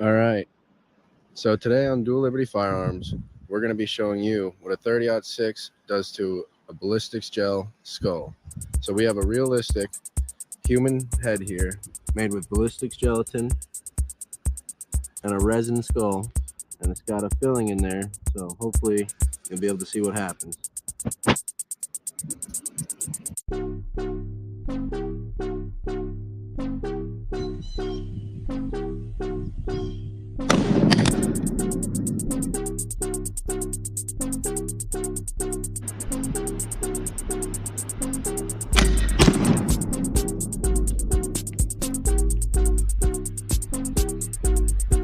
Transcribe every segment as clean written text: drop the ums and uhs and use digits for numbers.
All right. So today on Dual Liberty Firearms, we're going to be showing you what a 30-06 does to a ballistics gel skull. So we have a realistic human head here made with ballistics gelatin and a resin skull, and it's got a filling in there. So hopefully you'll be able to see what happens.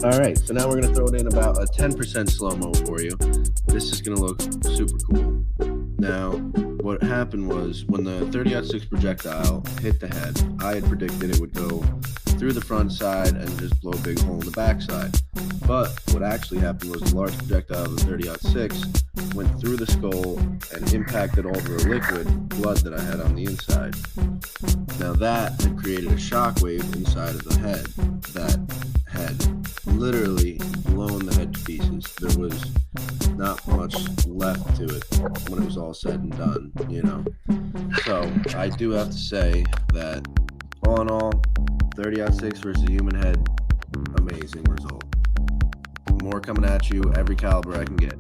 All right, so now we're going to throw it in about a 10% slow-mo for you. This is going to look super cool. Now, what happened was when the 30-06 projectile hit the head, I had predicted it would go through the front side and just blow a big hole in the back side. But what actually happened was the large projectile of the 30-06 went through the skull and impacted all the liquid blood that I had on the inside. Now that had created a shockwave inside of the head that had literally blown the head to pieces. There was not much left to it when it was all said and done, So I do have to say that all in all, 30-06 versus a human head, amazing result. More coming at you, every caliber I can get.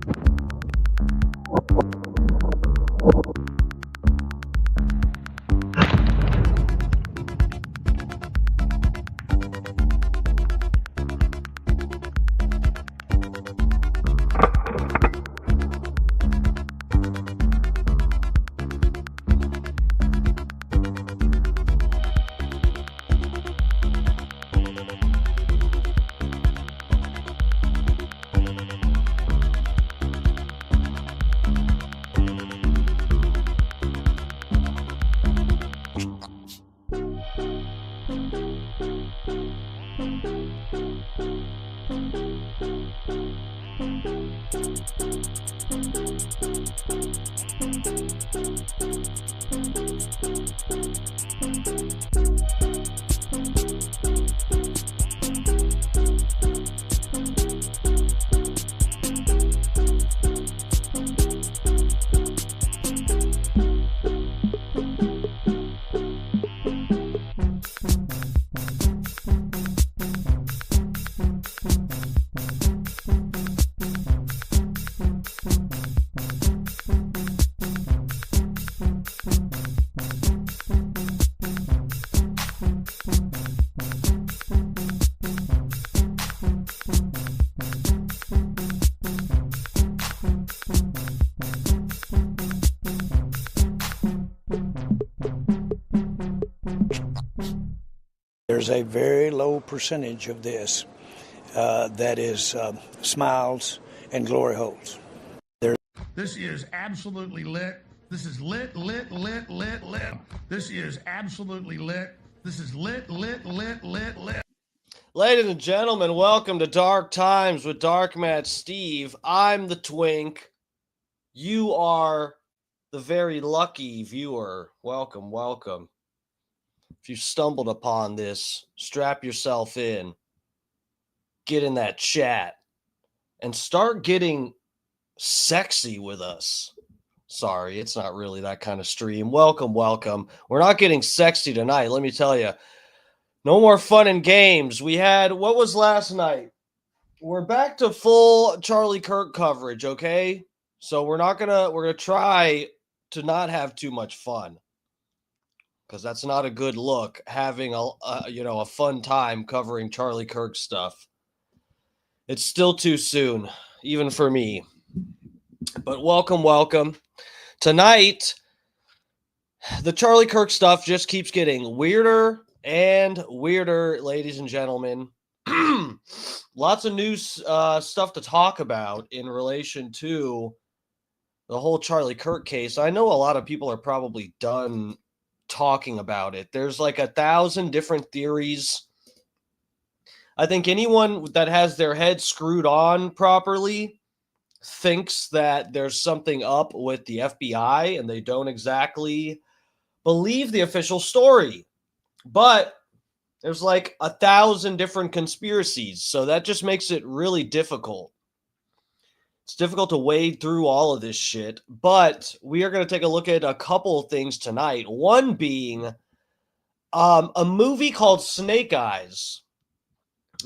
There's a very low percentage of this that is smiles and glory holes. This is absolutely lit. This is lit. This is absolutely lit. This is lit. Ladies and gentlemen, welcome to Dark Times with Dark Matt Steve. I'm the Twink. You are the very lucky viewer. Welcome. If you stumbled upon this, strap yourself in, get in that chat, and start getting sexy with us. Sorry, it's not really that kind of stream. Welcome. We're not getting sexy tonight, let me tell you. No more fun and games. We had, what was last night? We're back to full Charlie Kirk coverage, okay? So we're going to try to not have too much fun, because that's not a good look, having a fun time covering Charlie Kirk stuff. It's still too soon, even for me. But welcome. Tonight, the Charlie Kirk stuff just keeps getting weirder and weirder, ladies and gentlemen. Lots of new stuff to talk about in relation to the whole Charlie Kirk case. I know a lot of people are probably done talking about it. There's like 1,000 different theories. I think anyone that has their head screwed on properly thinks that there's something up with the FBI and they don't exactly believe the official story. But There's like 1,000 different conspiracies, so that just makes it really difficult. It's difficult to wade through all of this shit, but we are going to take a look at a couple of things tonight. One being a movie called Snake Eyes.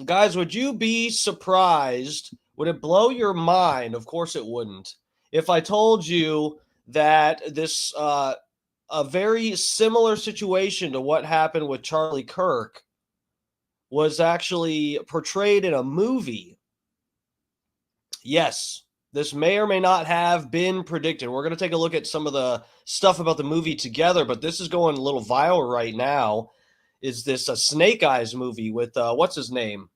Guys, would you be surprised? Would it blow your mind? Of course it wouldn't. If I told you that this a very similar situation to what happened with Charlie Kirk was actually portrayed in a movie. Yes, this may or may not have been predicted. We're going to take a look at some of the stuff about the movie together, but this is going a little viral right now. Is this a Snake Eyes movie with, what's his name?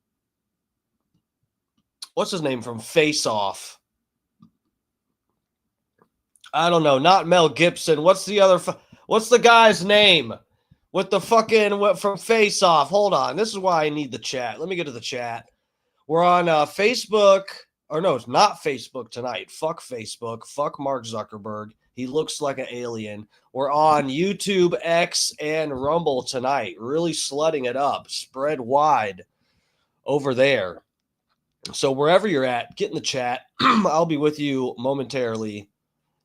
What's his name from Face Off? I don't know, not Mel Gibson. What's the guy's name? With the fucking, from Face Off. Hold on, this is why I need the chat. Let me get to the chat. We're on Facebook. Or no, it's not Facebook tonight. Fuck Facebook. Fuck Mark Zuckerberg. He looks like an alien. We're on YouTube, X, and Rumble tonight. Really slutting it up. Spread wide over there. So wherever you're at, get in the chat. I'll be with you momentarily.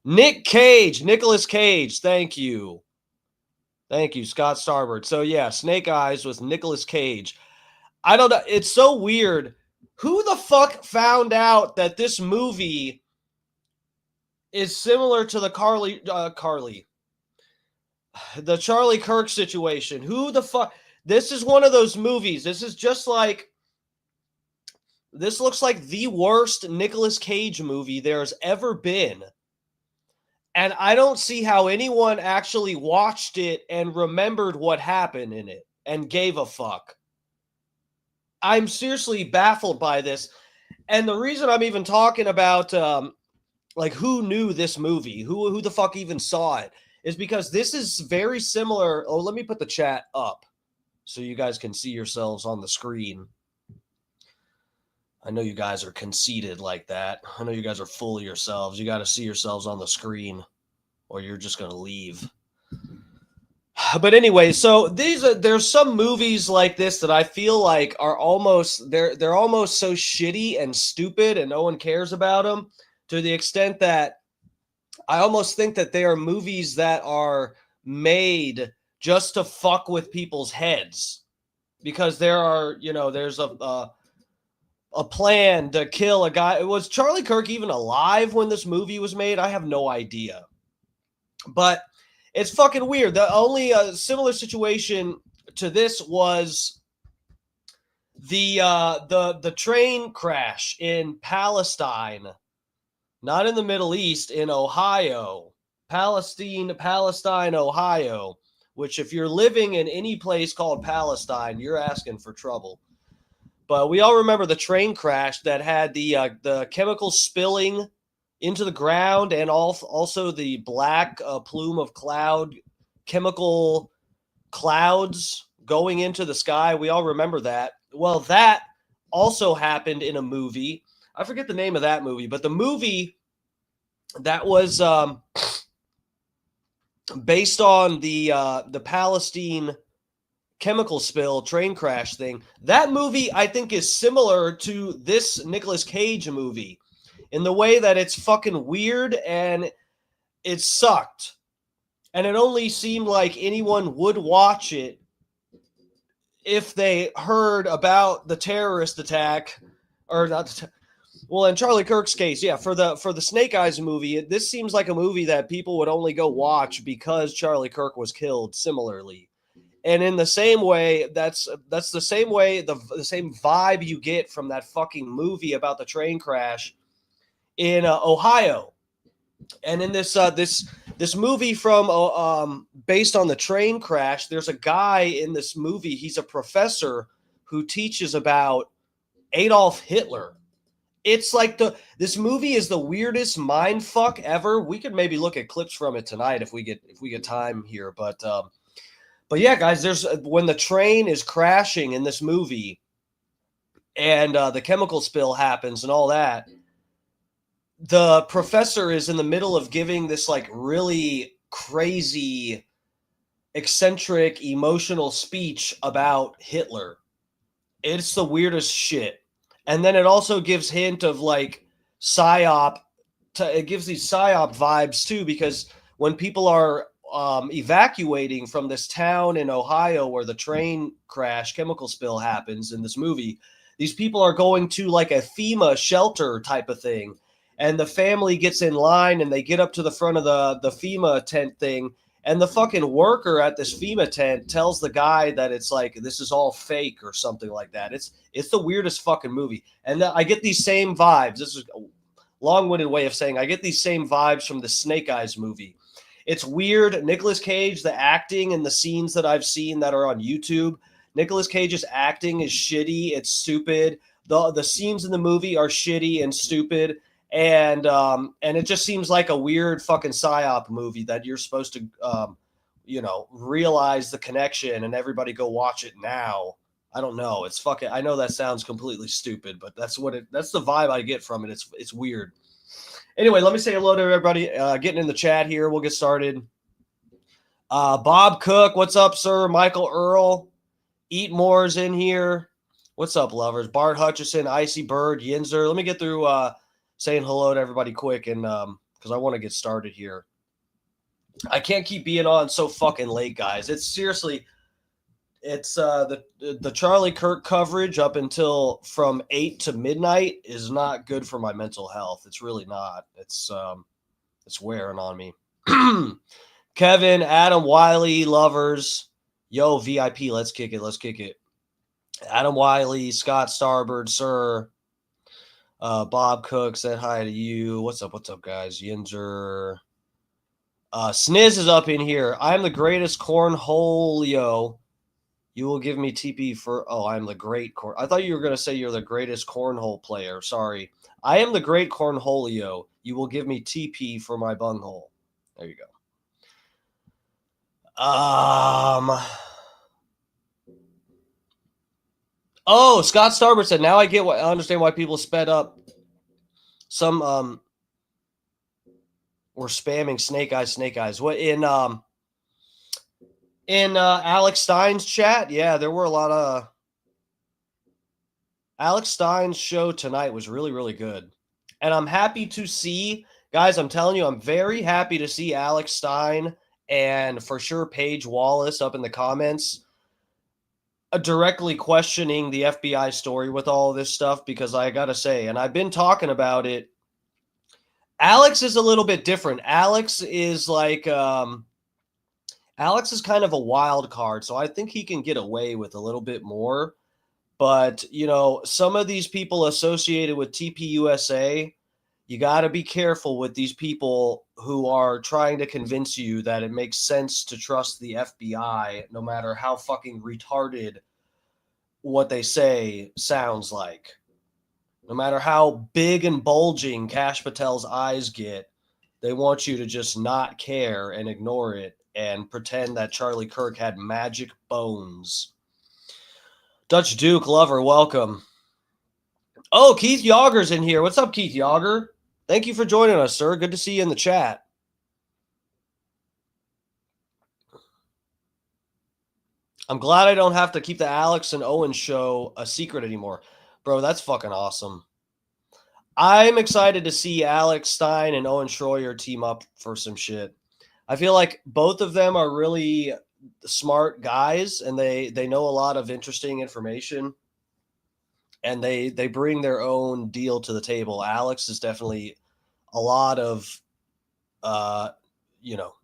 Nicolas Cage. Thank you. Thank you, Scott Starbird. So yeah, Snake Eyes with Nicolas Cage. I don't know. It's so weird. Who the fuck found out that this movie is similar to the the Charlie Kirk situation? Who the fuck? This is one of those movies. This looks like the worst Nicolas Cage movie there's ever been. And I don't see how anyone actually watched it and remembered what happened in it and gave a fuck. I'm seriously baffled by this. And the reason I'm even talking about like who knew this movie, who the fuck even saw it, is because this is very similar. Oh, let me put the chat up so you guys can see yourselves on the screen. I know you guys are conceited like that. I know you guys are full of yourselves. You got to see yourselves on the screen or you're just going to leave. But anyway, so there's some movies like this that I feel like are almost they're almost so shitty and stupid and no one cares about them, to the extent that I almost think that they are movies that are made just to fuck with people's heads, because there's a plan to kill a guy. Was Charlie Kirk even alive when this movie was made? I have no idea. But it's fucking weird. The only similar situation to this was the train crash in Palestine, not in the Middle East, in Ohio, Palestine, Ohio. Which, if you're living in any place called Palestine, you're asking for trouble. But we all remember the train crash that had the chemicals spilling into the ground, and also the black plume of chemical clouds going into the sky. We all remember that. Well, that also happened in a movie. I forget the name of that movie, but the movie that was based on the Palestine chemical spill train crash thing, that movie I think is similar to this Nicolas Cage movie in the way that it's fucking weird and it sucked. And it only seemed like anyone would watch it if they heard about the terrorist attack, or not. Well, in Charlie Kirk's case, yeah, for the Snake Eyes movie, this seems like a movie that people would only go watch because Charlie Kirk was killed similarly. And in the same way, that's the same way, the same vibe you get from that fucking movie about the train crash in Ohio. And in this movie from based on the train crash, there's a guy in this movie. He's a professor who teaches about Adolf Hitler. It's like this movie is the weirdest mind fuck ever. We could maybe look at clips from it tonight if we get time here. But yeah, guys, there's when the train is crashing in this movie, and the chemical spill happens and all that. The professor is in the middle of giving this like really crazy eccentric, emotional speech about Hitler. It's the weirdest shit. And then it also gives hint of like psyop. It gives these psyop vibes too, because when people are evacuating from this town in Ohio where the train crash, chemical spill happens in this movie, these people are going to like a FEMA shelter type of thing. And the family gets in line and they get up to the front of the FEMA tent thing. And the fucking worker at this FEMA tent tells the guy that it's like, this is all fake or something like that. It's the weirdest fucking movie. And I get these same vibes. This is a long-winded way of saying I get these same vibes from the Snake Eyes movie. It's weird. Nicolas Cage, the acting and the scenes that I've seen that are on YouTube, Nicolas Cage's acting is shitty. It's stupid. The scenes in the movie are shitty and stupid. And it just seems like a weird fucking psyop movie that you're supposed to, realize the connection and everybody go watch it now. I don't know. It's fucking. I know that sounds completely stupid, but that's the vibe I get from it. It's weird. Anyway, let me say hello to everybody. Getting in the chat here. We'll get started. Bob Cook, what's up, sir? Michael Earl, Eat More's in here. What's up, lovers? Bart Hutchison, Icy Bird, Yinzer. Let me get through. Saying hello to everybody quick, and because I want to get started here. I can't keep being on so fucking late, guys. It's seriously, it's the Charlie Kirk coverage up until from 8 to midnight is not good for my mental health. It's really not. It's wearing on me. Kevin, Adam Wiley, lovers, yo VIP, let's kick it. Adam Wiley, Scott Starbird, sir. Bob Cook said hi to you. What's up, guys? Yinzer. Sniz is up in here. I'm the greatest cornholio. You will give me TP for... Oh, I'm the great corn... I thought you were going to say you're the greatest cornhole player. Sorry. I am the great cornholio. You will give me TP for my bunghole. There you go. Oh, Scott Starbird said, now I understand why people sped up. Some were spamming Snake Eyes. What in Alex Stein's chat? Yeah, there were a lot of Alex Stein's show tonight was really, really good. And I'm happy to see, guys, I'm telling you, I'm very happy to see Alex Stein and for sure Paige Wallace up in the comments directly questioning the FBI story with all this stuff, because I got to say, and I've been talking about it, Alex is a little bit different. Alex is like, Alex is kind of a wild card, so I think he can get away with a little bit more. But, some of these people associated with TPUSA, you got to be careful with these people who are trying to convince you that it makes sense to trust the FBI, no matter how fucking retarded what they say sounds like. No matter how big and bulging Kash Patel's eyes get, they want you to just not care and ignore it and pretend that Charlie Kirk had magic bones. Dutch Duke, lover, welcome. Oh, Keith Yager's in here. What's up, Keith Yager? Thank you for joining us, sir. Good to see you in the chat. I'm glad I don't have to keep the Alex and Owen show a secret anymore. Bro, that's fucking awesome. I'm excited to see Alex Stein and Owen Schroyer team up for some shit. I feel like both of them are really smart guys, and they know a lot of interesting information. And they bring their own deal to the table. Alex is definitely a lot of,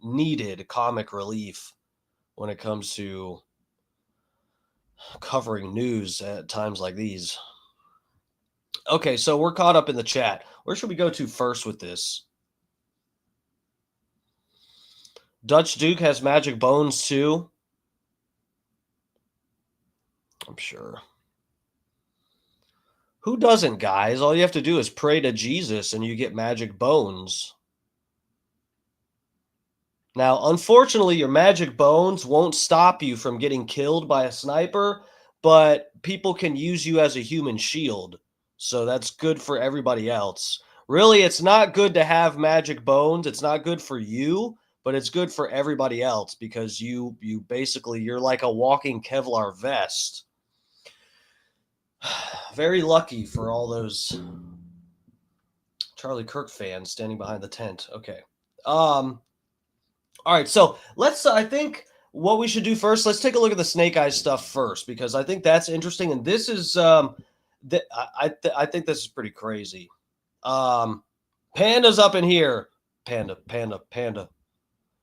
needed comic relief when it comes to covering news at times like these. Okay, so we're caught up in the chat. Where should we go to first with this? Dutch Duke has magic bones too. I'm sure. Who doesn't, guys? All you have to do is pray to Jesus and you get magic bones. Now, unfortunately, your magic bones won't stop you from getting killed by a sniper, but people can use you as a human shield. So that's good for everybody else. Really, it's not good to have magic bones. It's not good for you, but but it's good for everybody else because you basically, you're like a walking Kevlar vest. Very lucky for all those Charlie Kirk fans standing behind the tent. Okay. All right. So let's, I think what we should do first, let's take a look at the Snake Eyes stuff first, because I think that's interesting. And this is, I think this is pretty crazy. Panda's up in here. Panda, panda, panda.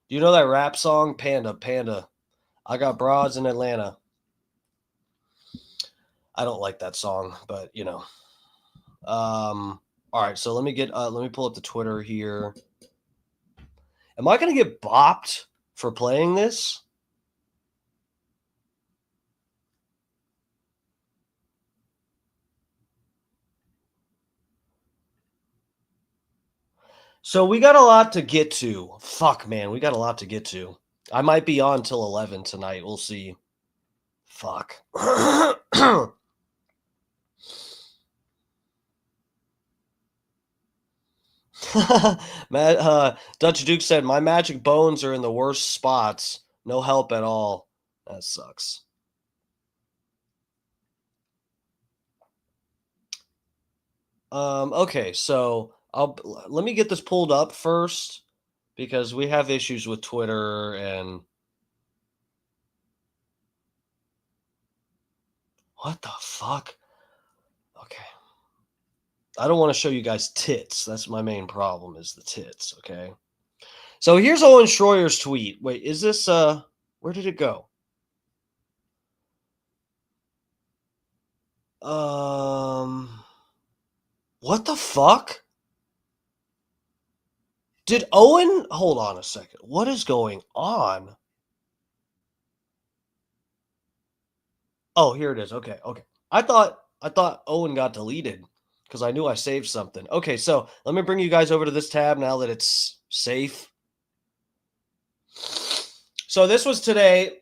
Do you know that rap song? Panda, panda. I got broads in Atlanta. I don't like that song, but you know. All right, so let me pull up the Twitter here. Am I going to get bopped for playing this? So we got a lot to get to. Fuck, man, we got a lot to get to. I might be on till 11 tonight. We'll see. Fuck. Dutch Duke said, my magic bones are in the worst spots. No help at all. That sucks. Okay, so let me get this pulled up first because we have issues with Twitter and what the fuck? Okay. I don't want to show you guys tits. That's my main problem is the tits, okay? So here's Owen Schroyer's tweet. Wait, is this where did it go? What the fuck? Did Owen hold on a second? What is going on? Oh, here it is. Okay. I thought Owen got deleted because I knew I saved something. Okay, so let me bring you guys over to this tab now that it's safe. So this was today.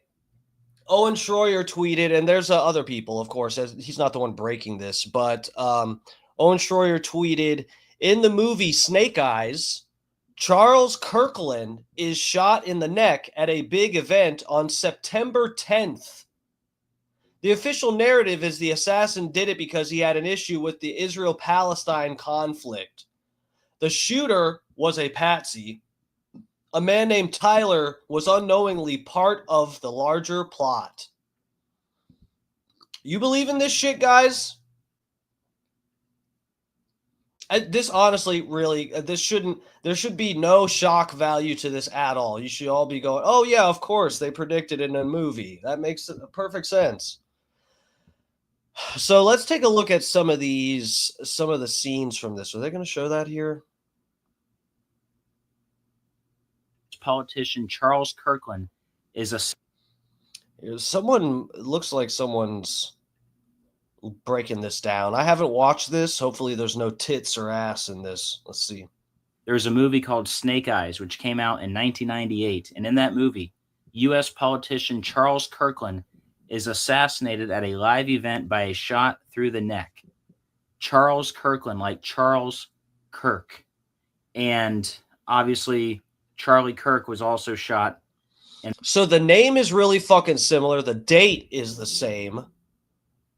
Owen Schroyer tweeted, and there's other people, of course. He's not the one breaking this, but Owen Schroyer tweeted, in the movie Snake Eyes, Charles Kirkland is shot in the neck at a big event on September 10th. The official narrative is the assassin did it because he had an issue with the Israel-Palestine conflict. The shooter was a patsy. A man named Tyler was unknowingly part of the larger plot. You believe in this shit, guys? This honestly, really, there should be no shock value to this at all. You should all be going, oh yeah, of course, they predicted it in a movie. That makes perfect sense. So let's take a look at some of the scenes from this. Are they going to show that here? Politician Charles Kirkland is a... Someone looks like someone's breaking this down. I haven't watched this. Hopefully there's no tits or ass in this. Let's see. There's a movie called Snake Eyes, which came out in 1998. And in that movie, U.S. politician Charles Kirkland is assassinated at a live event by a shot through the neck. Charles Kirkland, like Charles Kirk. And obviously, Charlie Kirk was also shot. So the name is really fucking similar. The date is the same.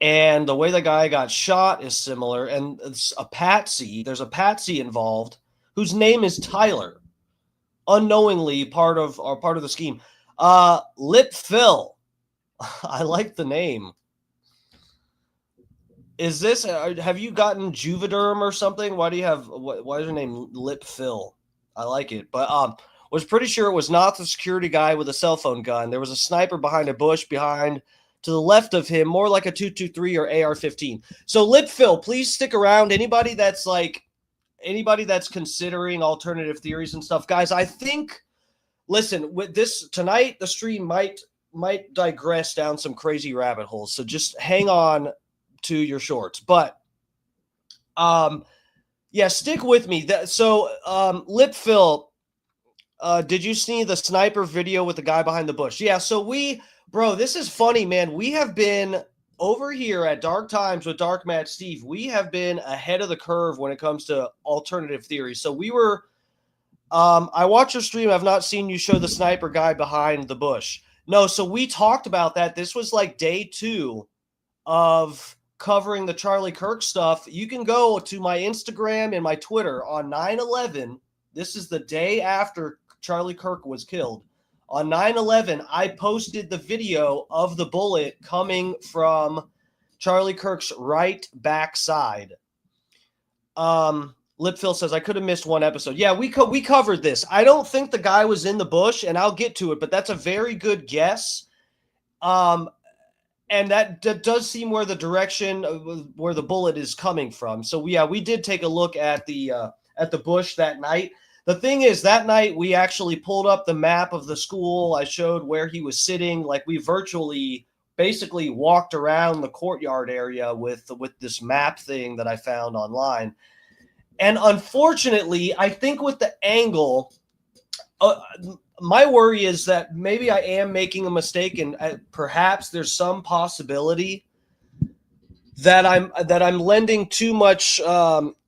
And the way the guy got shot is similar. And it's a patsy. There's a patsy involved whose name is Tyler. Unknowingly part of the scheme. Lip Phil. I like the name. Is this, have you gotten Juvederm or something? Why is your name Lip Phil? I like it. But was pretty sure it was not the security guy with a cell phone gun. There was a sniper behind a bush to the left of him, more like a 223 or AR-15. So Lip Phil, please stick around. Anybody that's considering alternative theories and stuff, guys, I think, listen, with this tonight, the stream might digress down some crazy rabbit holes. So just hang on to your shorts. But yeah, stick with me. Lip Phil, did you see the sniper video with the guy behind the bush? Yeah, so bro, this is funny, man. We have been over here at Dark Times with Dark Matt Steve. We have been ahead of the curve when it comes to alternative theories. So we were I watched your stream. I've not seen you show the sniper guy behind the bush. No, so we talked about that. This was like day 2 of covering the Charlie Kirk stuff. You can go to my Instagram and my Twitter on 9/11. This is the day after Charlie Kirk was killed. On 9/11, I posted the video of the bullet coming from Charlie Kirk's right backside. Lipfill says, I could have missed one episode. Yeah, we covered this. I don't think the guy was in the bush, and I'll get to it, but that's a very good guess. And that does seem where the direction where the bullet is coming from. So we did take a look at the bush that night. The thing is, that night we actually pulled up the map of the school. I showed where he was sitting. Like, we virtually basically walked around the courtyard area with this map thing that I found online. And unfortunately, I think with the angle, my worry is that maybe I am making a mistake, and perhaps there's some possibility that I'm lending too much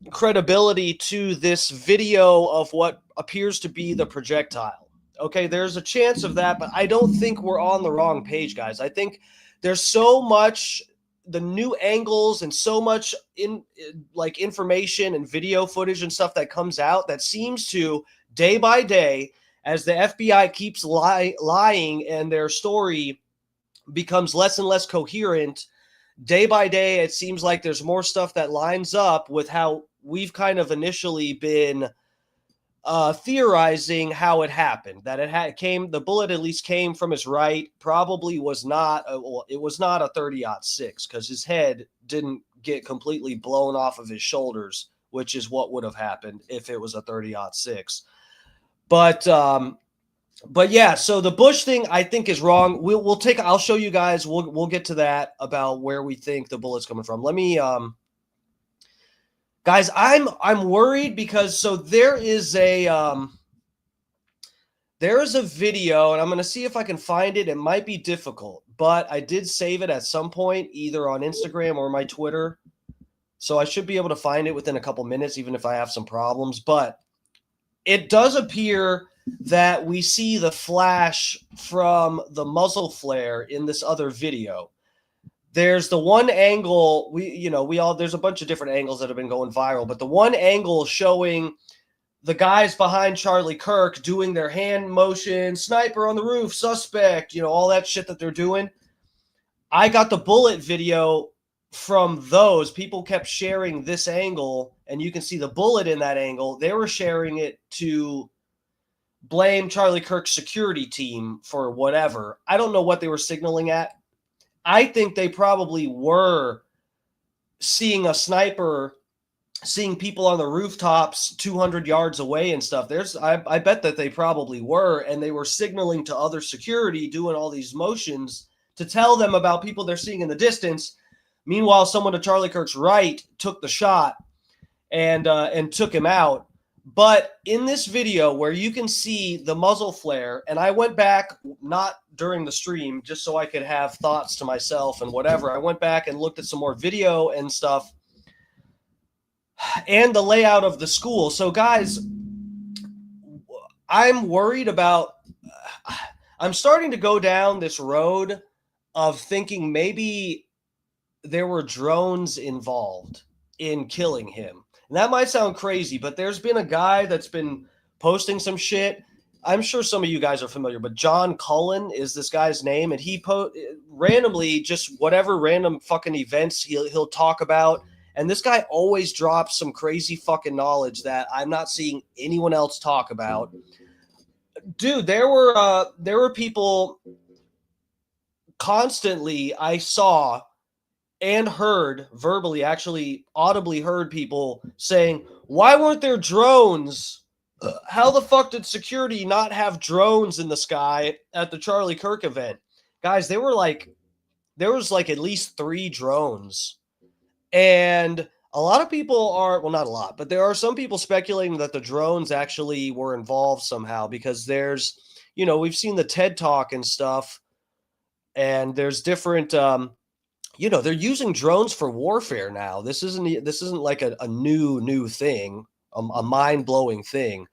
credibility to this video of what appears to be the projectile. Okay, there's a chance of that, but I don't think we're on the wrong page, guys. I think there's so much the new angles and so much information and video footage and stuff that comes out that seems to, day by day, as the FBI keeps lying and their story becomes less and less coherent, day by day, it seems like there's more stuff that lines up with how we've kind of initially been theorizing how it happened. That the bullet at least came from his right, probably was not, it was not a 30-06 because his head didn't get completely blown off of his shoulders, which is what would have happened if it was a 30-06. But yeah, so the Bush thing I think is wrong. I'll show you guys. We'll get to that about where we think the bullet's coming from. Let me guys, I'm worried because so there is a video, and I'm going to see if I can find it. It might be difficult, but I did save it at some point either on Instagram or my Twitter. So I should be able to find it within a couple minutes even if I have some problems, but it does appear that we see the flash from the muzzle flare in this other video. There's the one angle there's a bunch of different angles that have been going viral, but the one angle showing the guys behind Charlie Kirk doing their hand motion, sniper on the roof, suspect, all that shit that they're doing. I got the bullet video from those. People kept sharing this angle, and you can see the bullet in that angle. They were sharing it to blame Charlie Kirk's security team for whatever. I don't know what they were signaling at. I think they probably were seeing a sniper, seeing people on the rooftops 200 yards away and stuff. I bet that they probably were, and they were signaling to other security, doing all these motions to tell them about people they're seeing in the distance. Meanwhile, someone to Charlie Kirk's right took the shot and took him out. But in this video where you can see the muzzle flare, and I went back, not during the stream, just so I could have thoughts to myself and whatever. I went back and looked at some more video and stuff and the layout of the school. So guys, I'm worried about, I'm starting to go down this road of thinking maybe there were drones involved in killing him. And that might sound crazy, but there's been a guy that's been posting some shit. I'm sure some of you guys are familiar, but John Cullen is this guy's name, and he randomly, just whatever random fucking events he'll talk about, and this guy always drops some crazy fucking knowledge that I'm not seeing anyone else talk about. Dude, there were people constantly I saw and heard verbally, actually audibly heard people saying, why weren't there drones? How the fuck did security not have drones in the sky at the Charlie Kirk event? Guys, there was like at least 3 drones. And a lot of people well, not a lot, but there are some people speculating that the drones actually were involved somehow, because there's, we've seen the TED Talk and stuff, and there's different, they're using drones for warfare now. This isn't like a new thing, a mind-blowing thing.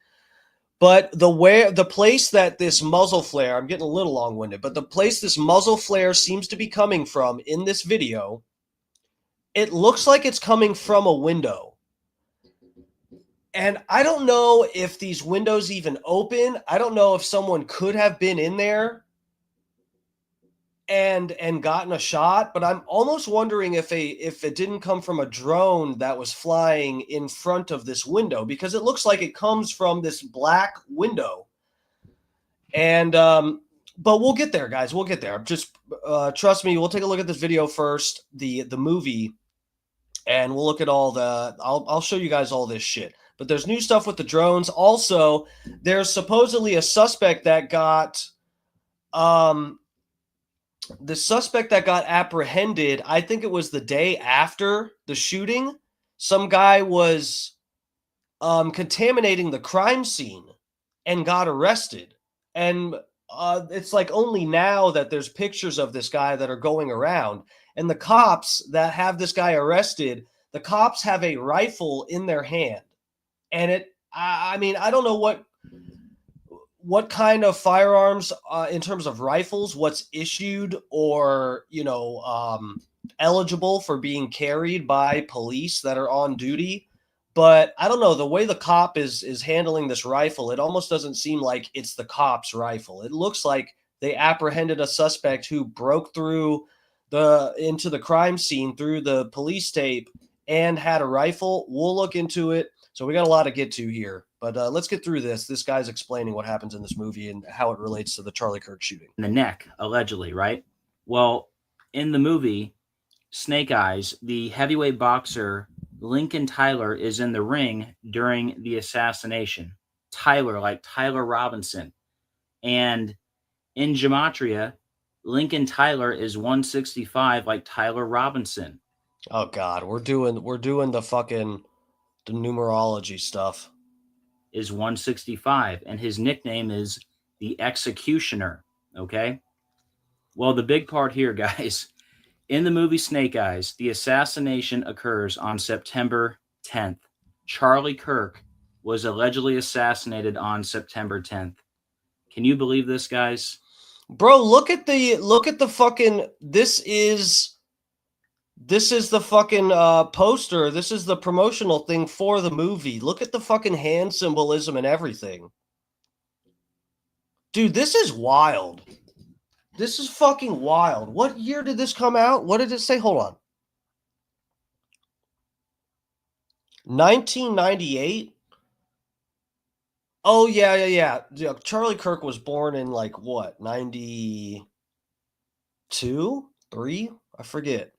But the place that this muzzle flare, I'm getting a little long-winded, but the place this muzzle flare seems to be coming from in this video, it looks like it's coming from a window. And I don't know if these windows even open. I don't know if someone could have been in there and gotten a shot, but I'm almost wondering if it didn't come from a drone that was flying in front of this window, because it looks like it comes from this black window. And but we'll get there, guys. We'll get there. Just trust me. We'll take a look at this video first, the movie, and we'll look at all the. I'll show you guys all this shit. But there's new stuff with the drones. Also, there's supposedly a suspect that got the suspect that got apprehended. I think it was the day after the shooting. Some guy was contaminating the crime scene and got arrested. And it's like only now that there's pictures of this guy that are going around. And the cops that have this guy arrested, the cops have a rifle in their hand. And I mean, I don't know what kind of firearms in terms of rifles, what's issued or, eligible for being carried by police that are on duty. But I don't know, the way the cop is handling this rifle, it almost doesn't seem like it's the cop's rifle. It looks like they apprehended a suspect who broke through into the crime scene through the police tape and had a rifle. We'll look into it. So we got a lot to get to here, but let's get through this. This guy's explaining what happens in this movie and how it relates to the Charlie Kirk shooting. In the neck, allegedly, right? Well, in the movie Snake Eyes, the heavyweight boxer Lincoln Tyler is in the ring during the assassination. Tyler, like Tyler Robinson. And in Gematria, Lincoln Tyler is 165 like Tyler Robinson. Oh God, we're doing the fucking the numerology stuff. Is 165, and his nickname is the Executioner. Okay. Well, the big part here, guys, in the movie Snake Eyes, the assassination occurs on September 10th. Charlie Kirk was allegedly assassinated on September 10th. Can you believe this, guys? Bro, look at the fucking, this is the fucking poster. This is the promotional thing for the movie. Look at the fucking hand symbolism and everything. Dude, this is wild. This is fucking wild. What year did this come out? What did it say? Hold on. 1998? Oh, yeah. Charlie Kirk was born in like what? 92? 3? I forget.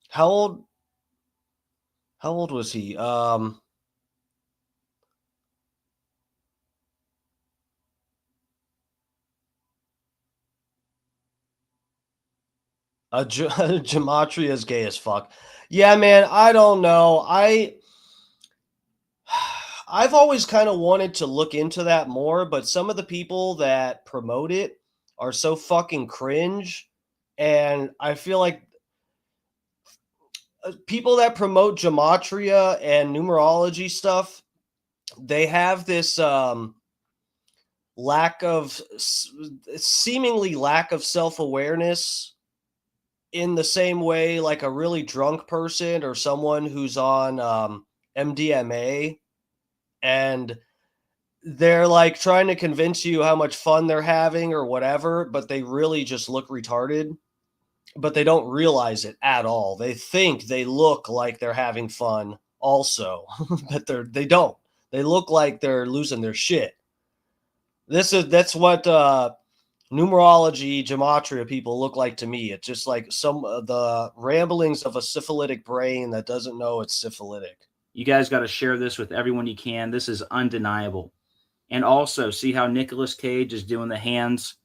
How old was he? Gematria is gay as fuck. Yeah, man, I don't know. I've always kind of wanted to look into that more, but some of the people that promote it are so fucking cringe, and I feel like people that promote gematria and numerology stuff, they have this seemingly lack of self-awareness in the same way like a really drunk person or someone who's on MDMA, and they're like trying to convince you how much fun they're having or whatever, but they really just look retarded. But they don't realize it at all. They think they look like they're having fun also, but they don't. They look like they're losing their shit. That's what numerology, gematria people look like to me. It's just like some of the ramblings of a syphilitic brain that doesn't know it's syphilitic. You guys got to share this with everyone you can. This is undeniable. And also, see how Nicolas Cage is doing the hands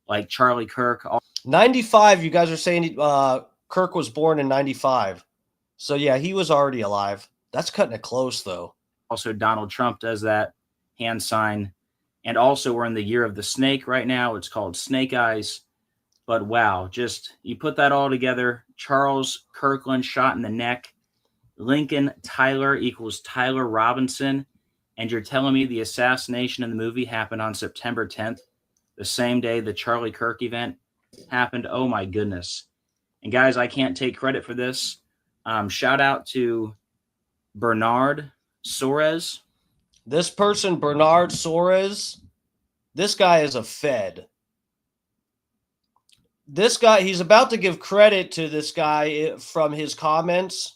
like Charlie Kirk. 95, you guys are saying Kirk was born in 95. So, yeah, he was already alive. That's cutting it close, though. Also, Donald Trump does that hand sign. And also, we're in the year of the snake right now. It's called Snake Eyes. But, wow, just you put that all together. Charles Kirkland shot in the neck. Lincoln Tyler equals Tyler Robinson. And you're telling me the assassination in the movie happened on September 10th, the same day the Charlie Kirk event happened? Oh my goodness. And guys, I can't take credit for this. Shout out to Bernard Suarez. This person, Bernard Suarez, this guy is a Fed. This guy, he's about to give credit to this guy from his comments.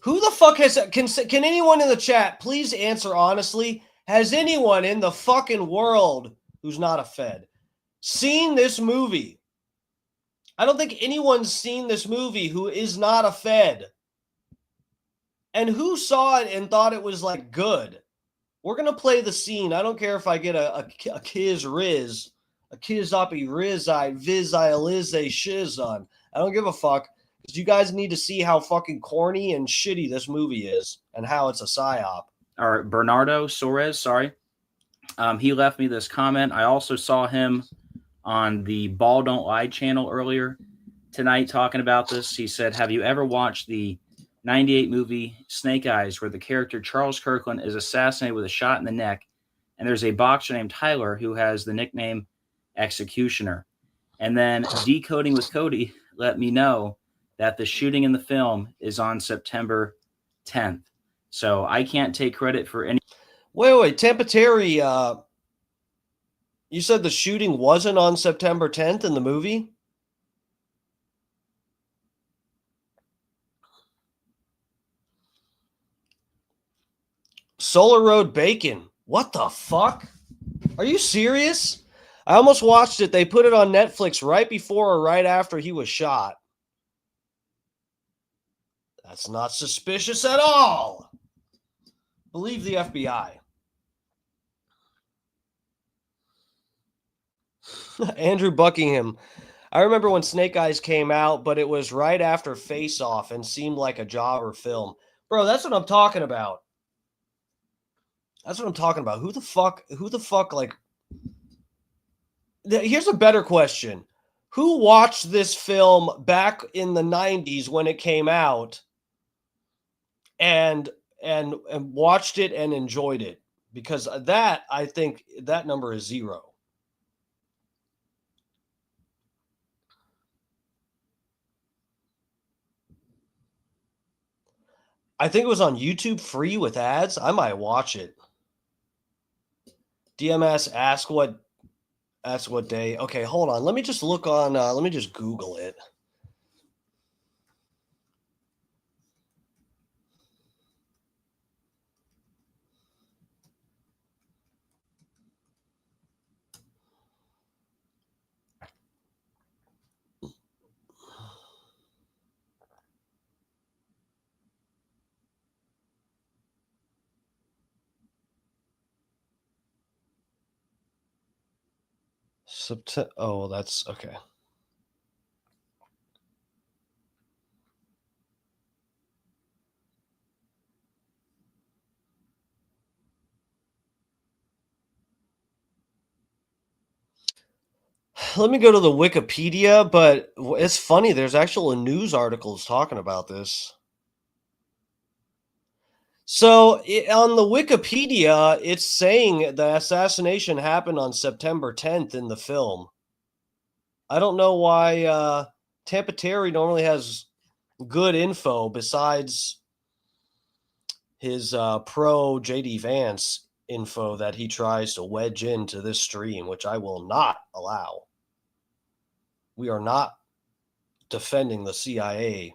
Who the fuck can anyone in the chat please answer honestly? Has anyone in the fucking world who's not a Fed seen this movie? I don't think anyone's seen this movie who is not a Fed. And who saw it and thought it was like good? We're going to play the scene. I don't care if I get a kiz riz, a kizoppy riz I viz I liz a shiz on. I don't give a fuck. Because you guys need to see how fucking corny and shitty this movie is and how it's a psyop. All right, Bernardo Suarez, sorry. He left me this comment. I also saw him on the Ball Don't Lie channel earlier tonight talking about this. He said, have you ever watched the 98 movie Snake Eyes, where the character Charles Kirkland is assassinated with a shot in the neck, and there's a boxer named Tyler who has the nickname Executioner? And then Decoding with Cody let me know that the shooting in the film is on September 10th. So I can't take credit for any. Wait, Tampa Terry, you said the shooting wasn't on September 10th in the movie? Solar Road Bacon. What the fuck? Are you serious? I almost watched it. They put it on Netflix right before or right after he was shot. That's not suspicious at all. Believe the FBI. Andrew Buckingham. I remember when Snake Eyes came out, but it was right after Face Off and seemed like a jobber film. Bro, that's what I'm talking about. That's what I'm talking about. Who the fuck, like... Here's a better question. Who watched this film back in the 90s when it came out and watched it and enjoyed it? Because that, I think, that number is 0. I think it was on YouTube free with ads. I might watch it. DMS ask what day. Okay, hold on. Let me just look on let me just Google it. Oh, that's okay. Let me go to the Wikipedia, but it's funny. There's actual news articles talking about this. So on the Wikipedia, it's saying the assassination happened on September 10th in the film. I don't know why Tampa Terry normally has good info besides his pro JD Vance info that he tries to wedge into this stream, which I will not allow. We are not defending the CIA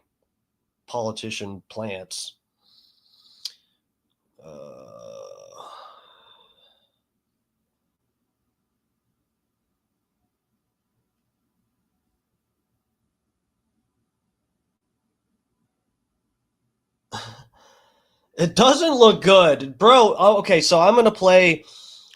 politician plants. It doesn't look good, bro. Oh, okay, so I'm gonna play.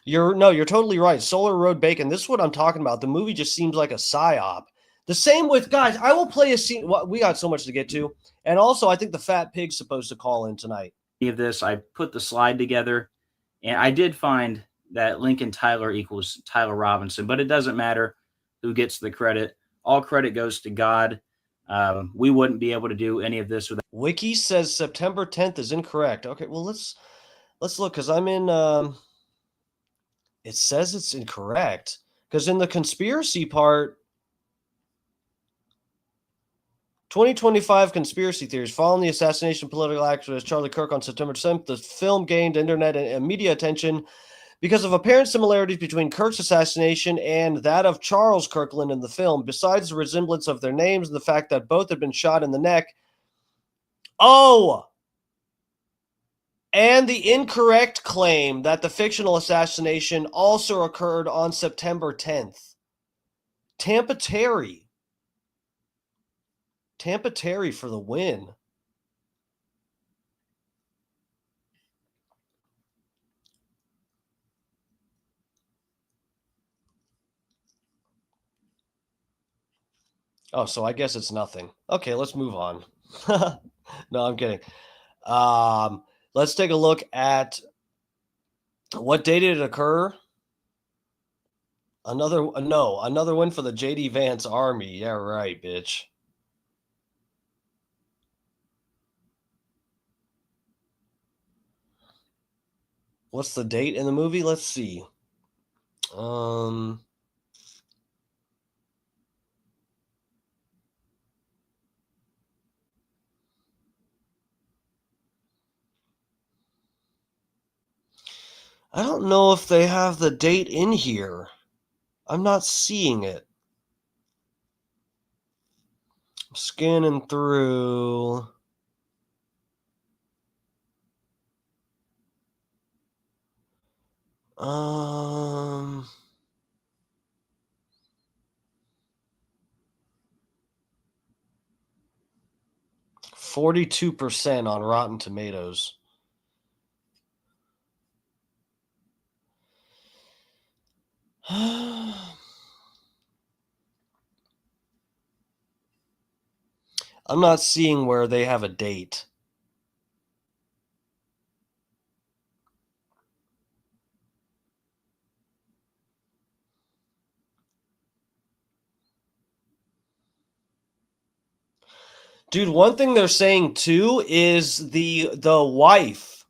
You're totally right. Solar Road Bacon. This is what I'm talking about. The movie just seems like a psyop. The same with guys. I will play a scene. Well, we got so much to get to, and also I think the Fat Pig's supposed to call in tonight. Of this, I put the slide together, and I did find that Lincoln Tyler equals Tyler Robinson, but it doesn't matter who gets the credit. All credit goes to God. We wouldn't be able to do any of this without. Wiki says September 10th is incorrect. Okay, well let's look because I'm in. It says it's incorrect because in the conspiracy part, 2025 conspiracy theories following the assassination of political activist Charlie Kirk on September 7th. The film gained internet and media attention because of apparent similarities between Kirk's assassination and that of Charles Kirkland in the film, besides the resemblance of their names and the fact that both had been shot in the neck. Oh! And the incorrect claim that the fictional assassination also occurred on September 10th. Tampa Terry for the win. Oh, so I guess it's nothing. Okay, let's move on. No, I'm kidding. Let's take a look at what day did it occur. Another win for the JD Vance Army. Yeah, right, bitch. What's the date in the movie? Let's see. I don't know if they have the date in here. I'm not seeing it. I'm scanning through. Um, 42% on Rotten Tomatoes. I'm not seeing where they have a date. Dude, one thing they're saying too is the wife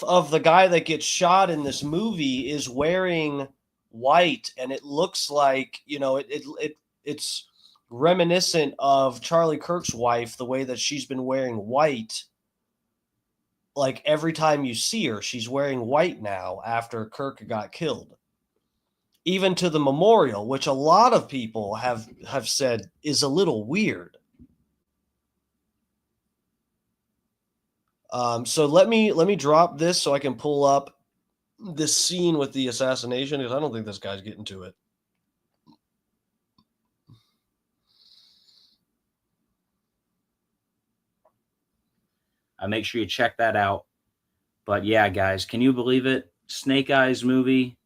of the guy that gets shot in this movie is wearing white, and it looks like, you know, it's reminiscent of Charlie Kirk's wife, the way that she's been wearing white. Like every time you see her, she's wearing white now after Kirk got killed. Even to the memorial, which a lot of people have said is a little weird. So let me drop this so I can pull up this scene with the assassination, because I don't think this guy's getting to it. Make sure you check that out. But yeah, guys, can you believe it? Snake Eyes movie,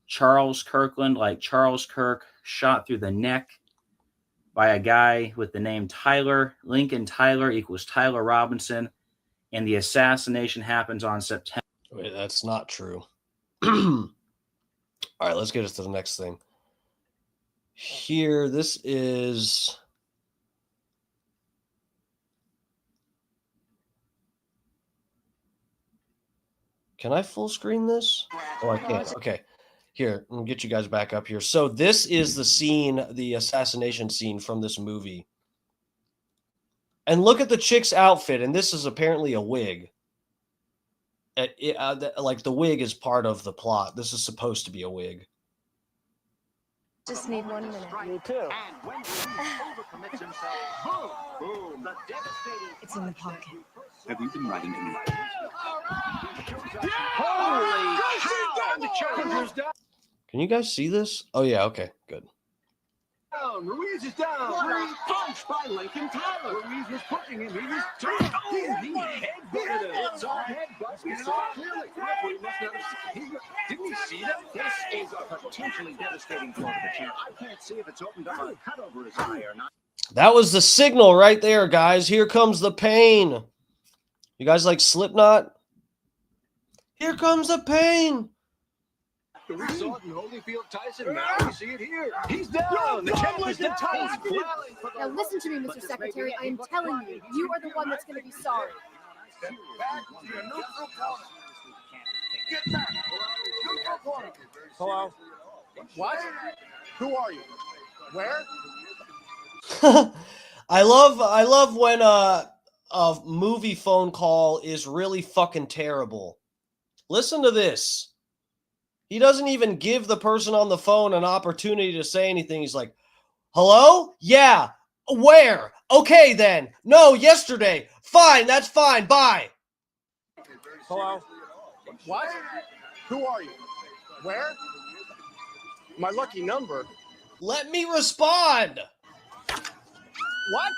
Charles Kirkland, like Charles Kirk, shot through the neck by a guy with the name Tyler. Lincoln Tyler equals Tyler Robinson. And the assassination happens on September. Wait, that's not true. All right, let's get us to the next thing. Here, this is... Can I full screen this? Oh, I can't. Okay. Here, let me get you guys back up here. So this is the scene, the assassination scene from this movie. And look at the chick's outfit, and this is apparently a wig. Like the wig is part of the plot. This is supposed to be a wig. Just need 1 minute. Me too. It's in the pocket. Have you been writing to me? Can you guys see this? Oh, yeah. Okay, good. Ruiz is down. Ruiz punched by Lincoln Tyler. Ruiz was pushing him. He was turned. He headbutted him. It's all headbutts. We saw it clearly. Referee must not have seen. Didn't he see that? This is a potentially devastating blow to the chin. I can't see if it's opened up a cut over his eye or not. That was the signal right there, guys. Here comes the pain. You guys like Slipknot? Here comes the pain. We saw it in Holyfield Tyson. Now we see it here. He's down. The champ is down. Now listen to me, Mr. Secretary. I am telling you, you are the one that's going to be sorry. Hello? What? Who are you? Where? I love when a movie phone call is really fucking terrible. Listen to this. He doesn't even give the person on the phone an opportunity to say anything. He's like, hello? Yeah. Where? Okay, then. No, yesterday. Fine, that's fine. Bye. Hello? What? Who are you? Where? My lucky number. Let me respond. What?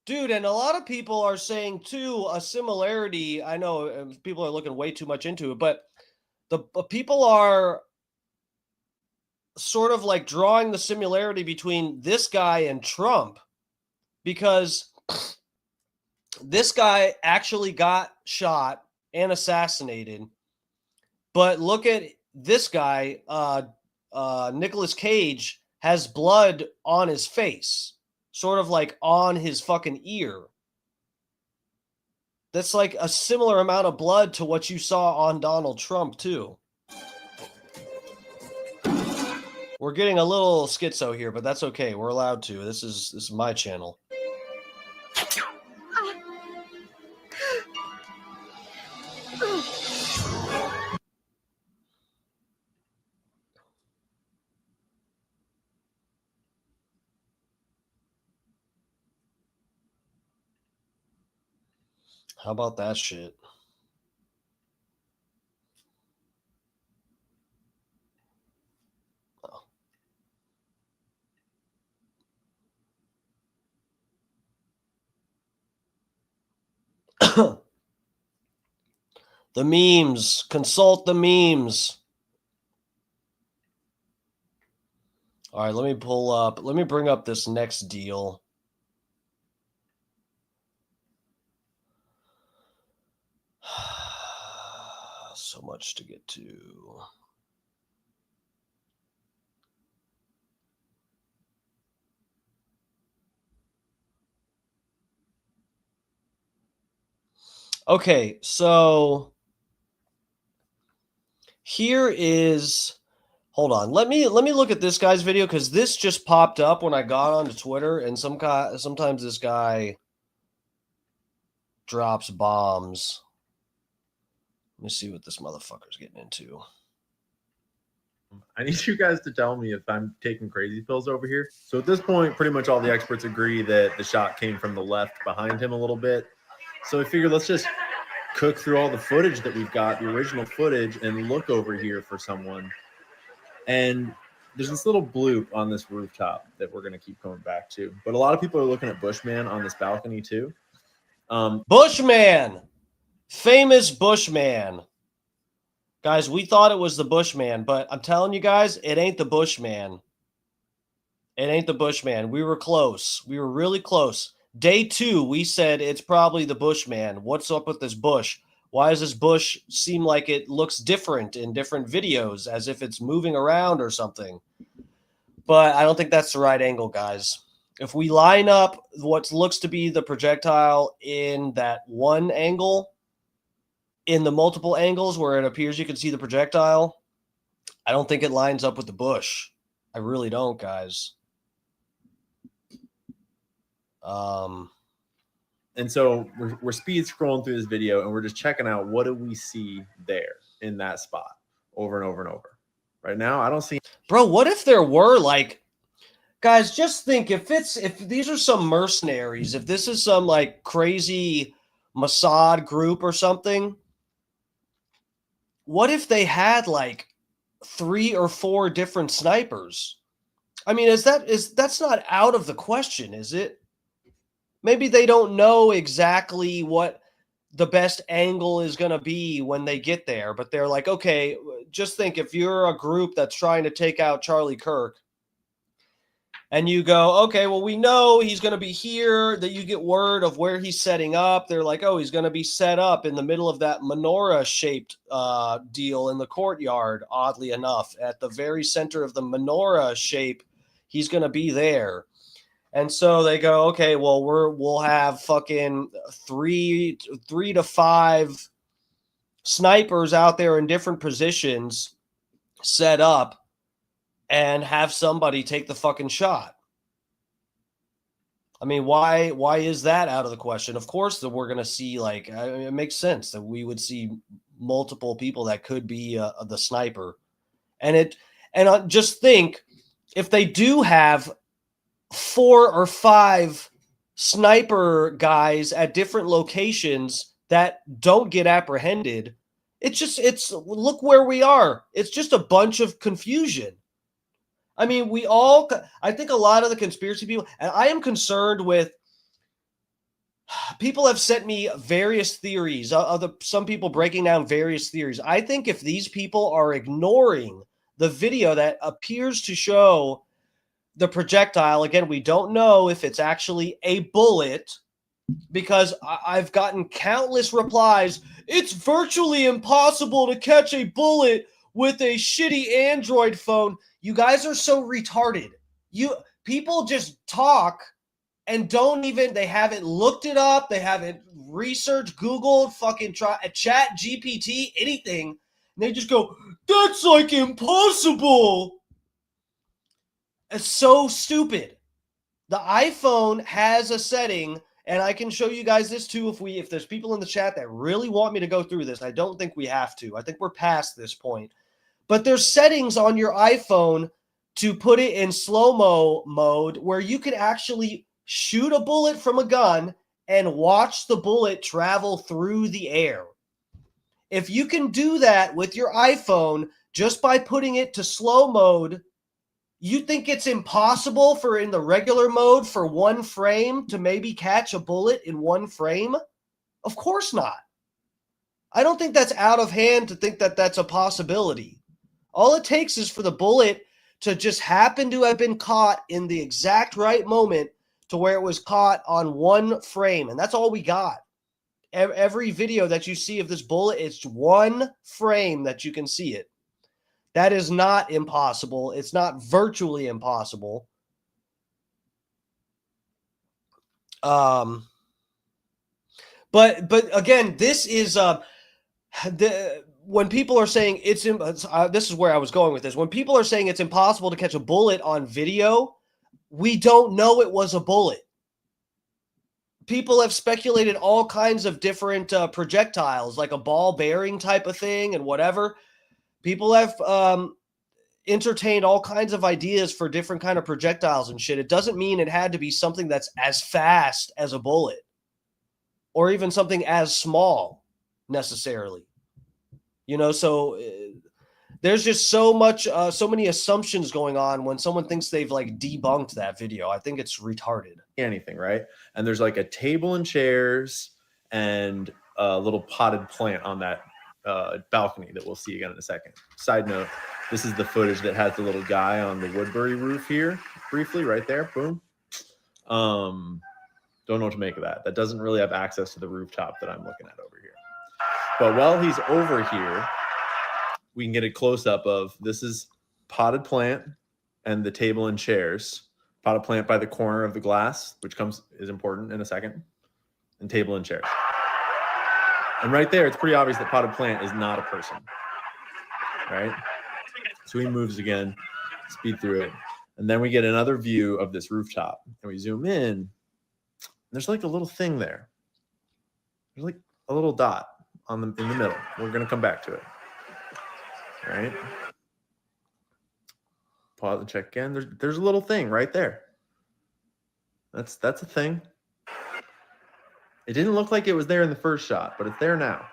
Dude, and a lot of people are saying, too, a similarity. I know people are looking way too much into it, but the people are sort of like drawing the similarity between this guy and Trump, because this guy actually got shot and assassinated. But look at this guy, Nicolas Cage, has blood on his face, sort of like on his fucking ear. That's like a similar amount of blood to what you saw on Donald Trump, too. We're getting a little schizo here, but that's okay. We're allowed to. This is my channel. How about that shit? Oh. The memes. Consult the memes. All right, let me bring up this next deal. So much to get to. Okay, so here is, hold on. Let me look at this guy's video, because this just popped up when I got onto Twitter, and sometimes this guy drops bombs. Let me see what this motherfucker's getting into. I need you guys to tell me if I'm taking crazy pills over here. So at this point, pretty much all the experts agree that the shot came from the left behind him a little bit. So I figured let's just cook through all the footage that we've got, the original footage, and look over here for someone. And there's this little bloop on this rooftop that we're going to keep going back to. But a lot of people are looking at Bushman on this balcony too. Bushman! Famous Bushman. Guys, we thought it was the Bushman, but I'm telling you guys, it ain't the Bushman. It ain't the Bushman. We were close. We were really close. Day 2, we said it's probably the Bushman. What's up with this bush? Why does this bush seem like it looks different in different videos, as if it's moving around or something? But I don't think that's the right angle, guys. If we line up what looks to be the projectile in that one angle, in the multiple angles where it appears you can see the projectile, I don't think it lines up with the bush. I really don't, guys. And so we're speed scrolling through this video, and we're just checking out what do we see there in that spot over and over and over. Right now, I don't see. Bro, what if there were, like, guys, just think if these are some mercenaries, if this is some like crazy Mossad group or something, what if they had like 3 or 4 different snipers? I mean, that's not out of the question, is it? Maybe they don't know exactly what the best angle is going to be when they get there, but they're like, okay, just think if you're a group that's trying to take out Charlie Kirk and you go, okay, well, we know he's going to be here, that you get word of where he's setting up. They're like, oh, he's going to be set up in the middle of that menorah-shaped deal in the courtyard, oddly enough. At the very center of the menorah shape, he's going to be there. And so they go, okay, well, we'll have fucking three to five snipers out there in different positions set up and have somebody take the fucking shot. I mean, why is that out of the question? Of course that we're going to see, like, it makes sense that we would see multiple people that could be the sniper. And just think, if they do have 4 or 5 sniper guys at different locations that don't get apprehended, it's look where we are. It's just a bunch of confusion. I mean, I think a lot of the conspiracy people, and I am concerned with, people have sent me various theories, some people breaking down various theories. I think if these people are ignoring the video that appears to show the projectile, again, we don't know if it's actually a bullet, because I've gotten countless replies. It's virtually impossible to catch a bullet with a shitty Android phone. You guys are so retarded. People just talk and they haven't looked it up. They haven't researched, Googled, fucking chat, GPT, anything. And they just go, that's like impossible. It's so stupid. The iPhone has a setting, and I can show you guys this too if there's people in the chat that really want me to go through this. I don't think we have to. I think we're past this point. But there's settings on your iPhone to put it in slow-mo mode where you can actually shoot a bullet from a gun and watch the bullet travel through the air. If you can do that with your iPhone just by putting it to slow mode, you think it's impossible for in the regular mode for one frame to maybe catch a bullet in one frame? Of course not. I don't think that's out of hand to think that that's a possibility. All it takes is for the bullet to just happen to have been caught in the exact right moment to where it was caught on one frame. And that's all we got. Every video that you see of this bullet, it's one frame that you can see it. That is not impossible. It's not virtually impossible. But again, this is when people are saying this is where I was going with this. When people are saying it's impossible to catch a bullet on video, we don't know it was a bullet. People have speculated all kinds of different projectiles, like a ball bearing type of thing and whatever. People have entertained all kinds of ideas for different kind of projectiles and shit. It doesn't mean it had to be something that's as fast as a bullet or even something as small necessarily. You know, so there's just so many assumptions going on when someone thinks they've like debunked that video. I think it's retarded. Anything, right? And there's like a table and chairs and a little potted plant on that balcony that we'll see again in a second. Side note, this is the footage that has the little guy on the Woodbury roof here, briefly, right there. Boom. Don't know what to make of that. That doesn't really have access to the rooftop that I'm looking at over here. But while he's over here, we can get a close-up of this is potted plant and the table and chairs. Potted plant by the corner of the glass, which is important in a second, and table and chairs. And right there, it's pretty obvious that potted plant is not a person, right? So he moves again, speed through it. And then we get another view of this rooftop. And we zoom in. And there's like a little thing there. There's like a little dot in the middle. We're going to come back to it. All right. Pause and check again. There's a little thing right there. That's a thing. It didn't look like it was there in the first shot, but it's there now.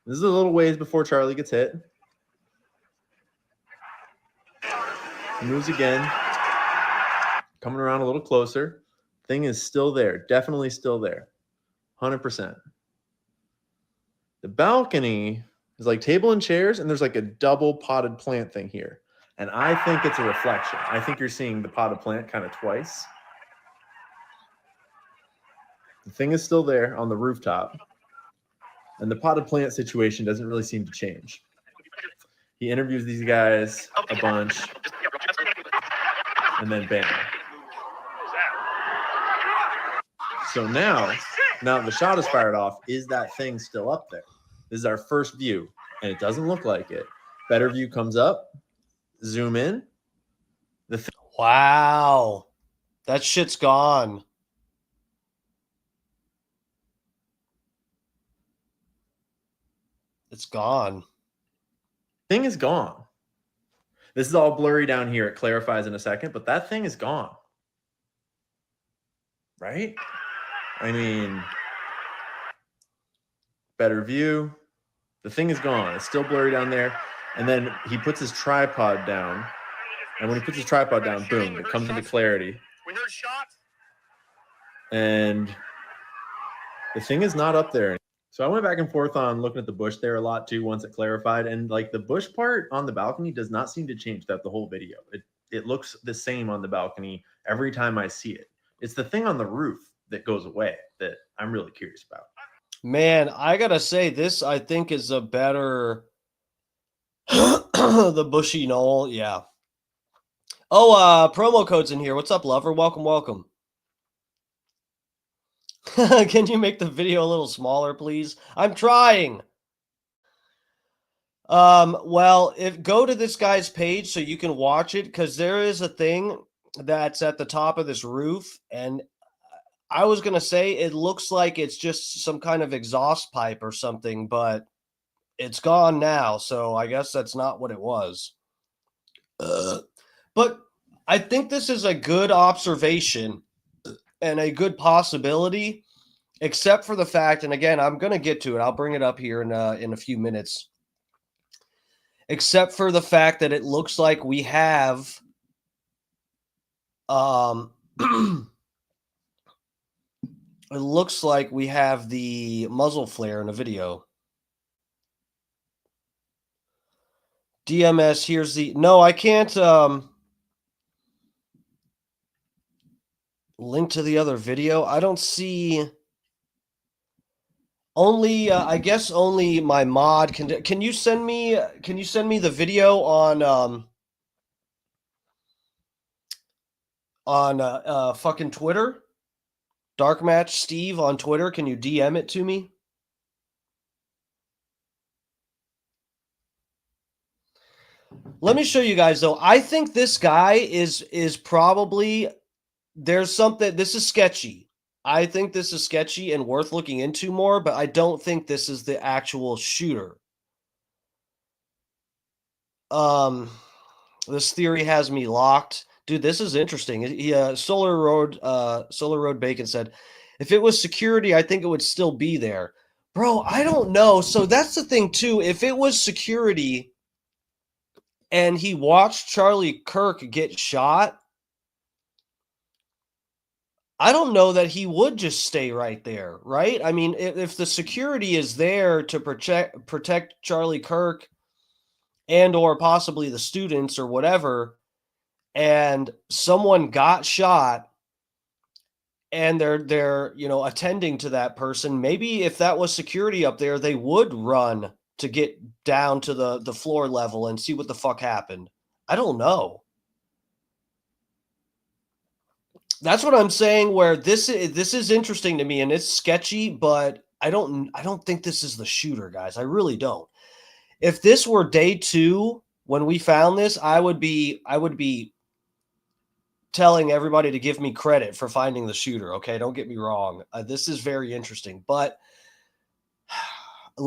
This is a little ways before Charlie gets hit. He moves again. Coming around a little closer. Thing is still there. Definitely still there. 100%. The balcony is like table and chairs, and there's like a double potted plant thing here. And I think it's a reflection. I think you're seeing the potted plant kind of twice. The thing is still there on the rooftop. And the potted plant situation doesn't really seem to change. He interviews these guys a bunch. And then bam. So now the shot is fired off. Is that thing still up there? This is our first view, and it doesn't look like it. Better view comes up. Zoom in. Wow. That shit's gone. It's gone. Thing is gone. This is all blurry down here. It clarifies in a second, but that thing is gone. Right? I mean, better view. The thing is gone. It's still blurry down there. And then he puts his tripod down. And when he puts his tripod down, boom, it comes into clarity. We heard shots. And the thing is not up there. So I went back and forth on looking at the bush there a lot too once it clarified. And like the bush part on the balcony does not seem to change throughout the whole video. It looks the same on the balcony every time I see it. It's the thing on the roof that goes away that I'm really curious about. Man, I gotta say, this I think is a better the bushy knoll, yeah. Oh, promo code's in here. What's up, lover? Welcome, welcome. Can you make the video a little smaller, please? I'm trying. Well, go to this guy's page so you can watch it, because there is a thing that's at the top of this roof, and I was going to say it looks like it's just some kind of exhaust pipe or something, but it's gone now, so I guess that's not what it was. But I think this is a good observation and a good possibility, except for the fact, and again, I'm going to get to it. I'll bring it up here in a few minutes. Except for the fact that it looks like we have it looks like we have the muzzle flare in a video. DMS, here's the... No, I can't link to the other video. I don't see... Only, I guess only my mod can... Can you send me the video on fucking Twitter? Dark Match Steve on Twitter. Can you DM it to me? Let me show you guys, though. I think this guy is probably... There's something... This is sketchy. I think this is sketchy and worth looking into more, but I don't think this is the actual shooter. This theory has me locked. Dude, this is interesting. Solar Road Bacon said, if it was security, I think it would still be there. Bro, I don't know. So that's the thing, too. If it was security and he watched Charlie Kirk get shot, I don't know that he would just stay right there, right? I mean, if the security is there to protect Charlie Kirk and or possibly the students or whatever, and someone got shot and they're attending to that person, maybe if that was security up there, they would run to get down to the floor level and see what the fuck happened. I don't know. That's what I'm saying, where this is interesting to me and it's sketchy, but I don't think this is the shooter, guys. I really don't. If this were day 2 when we found this, I would be telling everybody to give me credit for finding the shooter. Okay, don't get me wrong. This is very interesting, but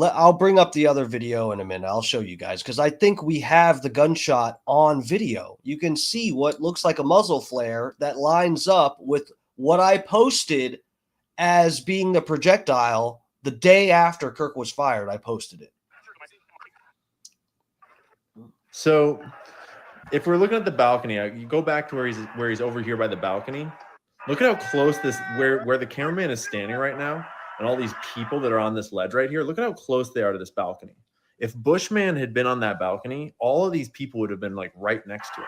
I'll bring up the other video in a minute. I'll show you guys, because I think we have the gunshot on video. You can see what looks like a muzzle flare that lines up with what I posted as being the projectile the day after Kirk was fired. I posted it. So if we're looking at the balcony, you go back to where he's over here by the balcony. Look at how close where the cameraman is standing right now, and all these people that are on this ledge right here. Look at how close they are to this balcony. If Bushman had been on that balcony, all of these people would have been like right next to him.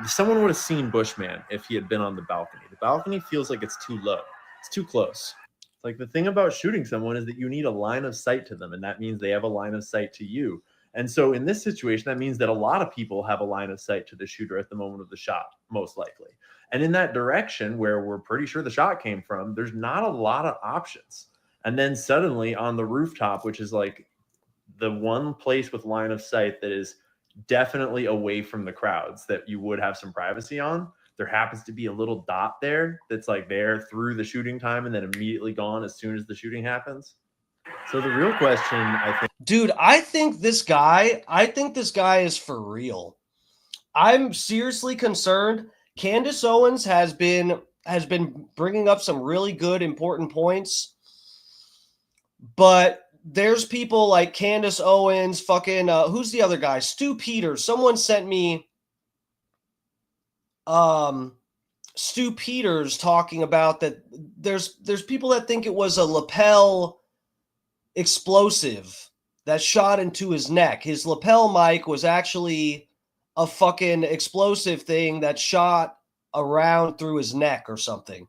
Someone would have seen Bushman if he had been on the balcony. The balcony feels like it's too low. It's too close. Like the thing about shooting someone is that you need a line of sight to them, and that means they have a line of sight to you. And so in this situation, that means that a lot of people have a line of sight to the shooter at the moment of the shot, most likely. And in that direction where we're pretty sure the shot came from, there's not a lot of options. And then suddenly on the rooftop, which is like the one place with line of sight that is definitely away from the crowds that you would have some privacy on, there happens to be a little dot there that's like there through the shooting time and then immediately gone as soon as the shooting happens. So the real question, I think, dude, I think this guy is for real. I'm seriously concerned. Candace Owens has been bringing up some really good, important points, but there's people like Candace Owens, fucking who's the other guy? Stu Peters. Someone sent me Stu Peters talking about that there's people that think it was a lapel explosive that shot into his neck. His lapel mic was actually a fucking explosive thing that shot around through his neck or something.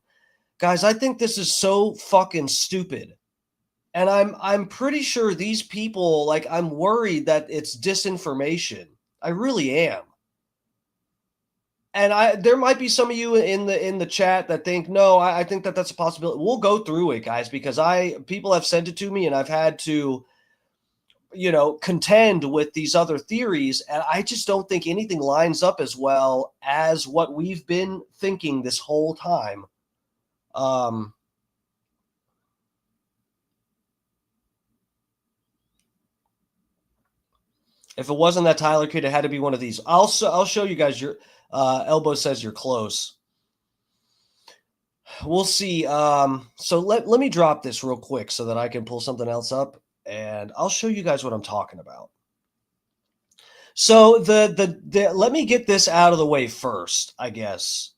Guys, I think this is so fucking stupid. And I'm pretty sure these people, like, I'm worried that it's disinformation. I really am. And there might be some of you in the chat that think, no, I think that that's a possibility. We'll go through it, guys, because people have sent it to me and I've had to, contend with these other theories. And I just don't think anything lines up as well as what we've been thinking this whole time. If it wasn't that Tyler kid, it had to be one of these. I'll show you guys. Your Elbow says you're close. We'll see. So let me drop this real quick so that I can pull something else up, and I'll show you guys what I'm talking about. So the let me get this out of the way first, I guess.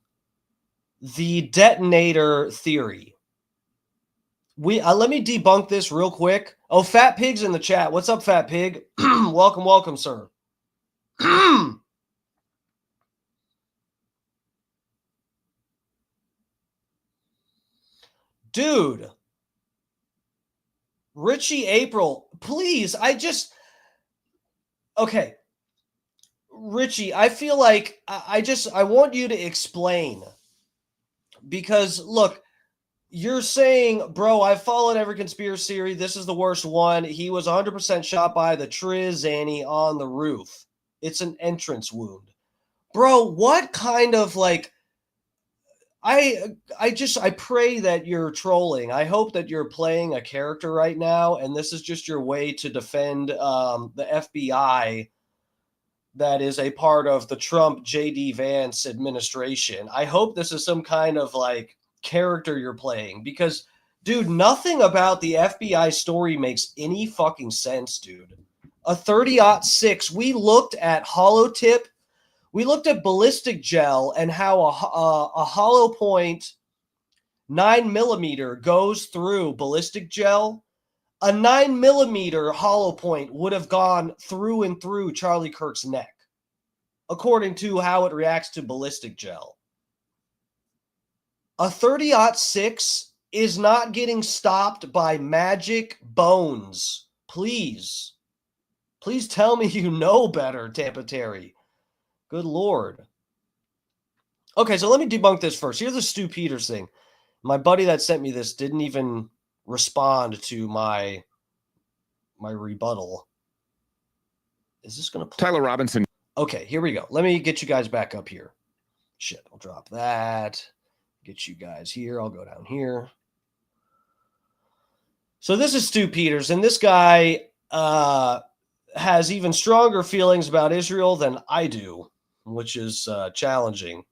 The detonator theory. Let me debunk this real quick. Oh, Fat Pig's in the chat. What's up, Fat Pig? welcome, sir. Dude. Richie April, please. Okay. Richie, I feel like I want you to explain. Because, look, you're saying, bro, I've followed every conspiracy theory. This is the worst one. He was 100% shot by the Trizani on the roof. It's an entrance wound. Bro, what kind of, like, I pray that you're trolling. I hope that you're playing a character right now, and this is just your way to defend the FBI that is a part of the Trump J.D. Vance administration. I hope this is some kind of, like, character you're playing, because, dude, nothing about the FBI story makes any fucking sense, dude. A 30-06, we looked at holotip, we looked at ballistic gel and how a hollow point 9mm goes through ballistic gel. A 9mm hollow point would have gone through and through Charlie Kirk's neck, according to how it reacts to ballistic gel. A 30-06 is not getting stopped by magic bones. Please. Please tell me you know better, Tampa Terry. Good Lord. Okay, so let me debunk this first. Here's the Stu Peters thing. My buddy that sent me this didn't even respond to my rebuttal. Is this going to play? Tyler Robinson. Okay, here we go. Let me get you guys back up here. Shit, I'll drop that. Get you guys here. I'll go down here. So this is Stu Peters, and this guy has even stronger feelings about Israel than I do, which is challenging.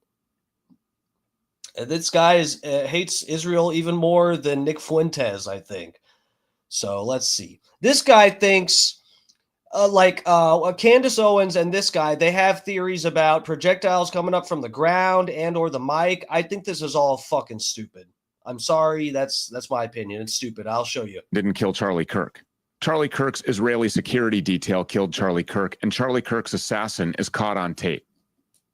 This guy hates Israel even more than Nick Fuentes, I think. So let's see. This guy thinks, Candace Owens and this guy, they have theories about projectiles coming up from the ground and or the mic. I think this is all fucking stupid. I'm sorry. That's my opinion. It's stupid. I'll show you. Didn't kill Charlie Kirk. Charlie Kirk's Israeli security detail killed Charlie Kirk, and Charlie Kirk's assassin is caught on tape.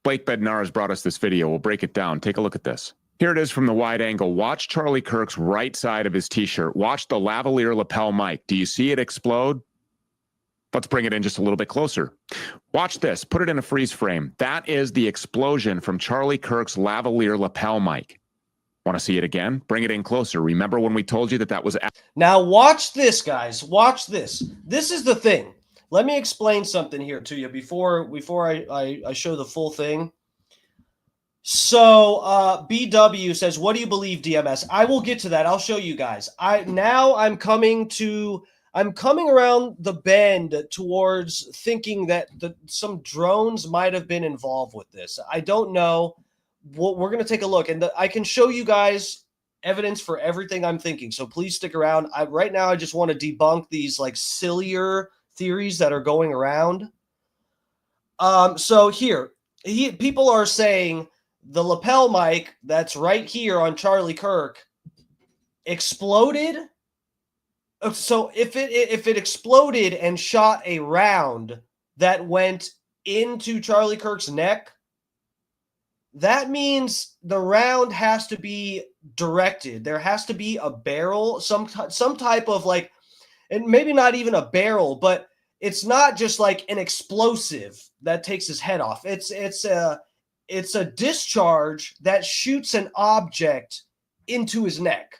Blake Bednar has brought us this video. We'll break it down. Take a look at this. Here it is from the wide angle. Watch Charlie Kirk's right side of his t-shirt. Watch the lavalier lapel mic. Do you see it explode? Let's bring it in just a little bit closer. Watch this. Put it in a freeze frame. That is the explosion from Charlie Kirk's lavalier lapel mic. Want to see it again? Bring it in closer. Remember when we told you that that was... Now watch this, guys. Watch this. This is the thing. Let me explain something here to you before I show the full thing. So BW says, what do you believe, DMS? I will get to that. I'll show you guys. I'm coming around the bend towards thinking that some drones might have been involved with this. I don't know. We're going to take a look, and I can show you guys evidence for everything I'm thinking. So please stick around. Right now, I just want to debunk these like sillier theories that are going around. So here, people are saying the lapel mic that's right here on Charlie Kirk exploded. So if it exploded and shot a round that went into Charlie Kirk's neck, that means the round has to be directed. There has to be a barrel, some type of like, and maybe not even a barrel, but it's not just like an explosive that takes his head off. It's a discharge that shoots an object into his neck.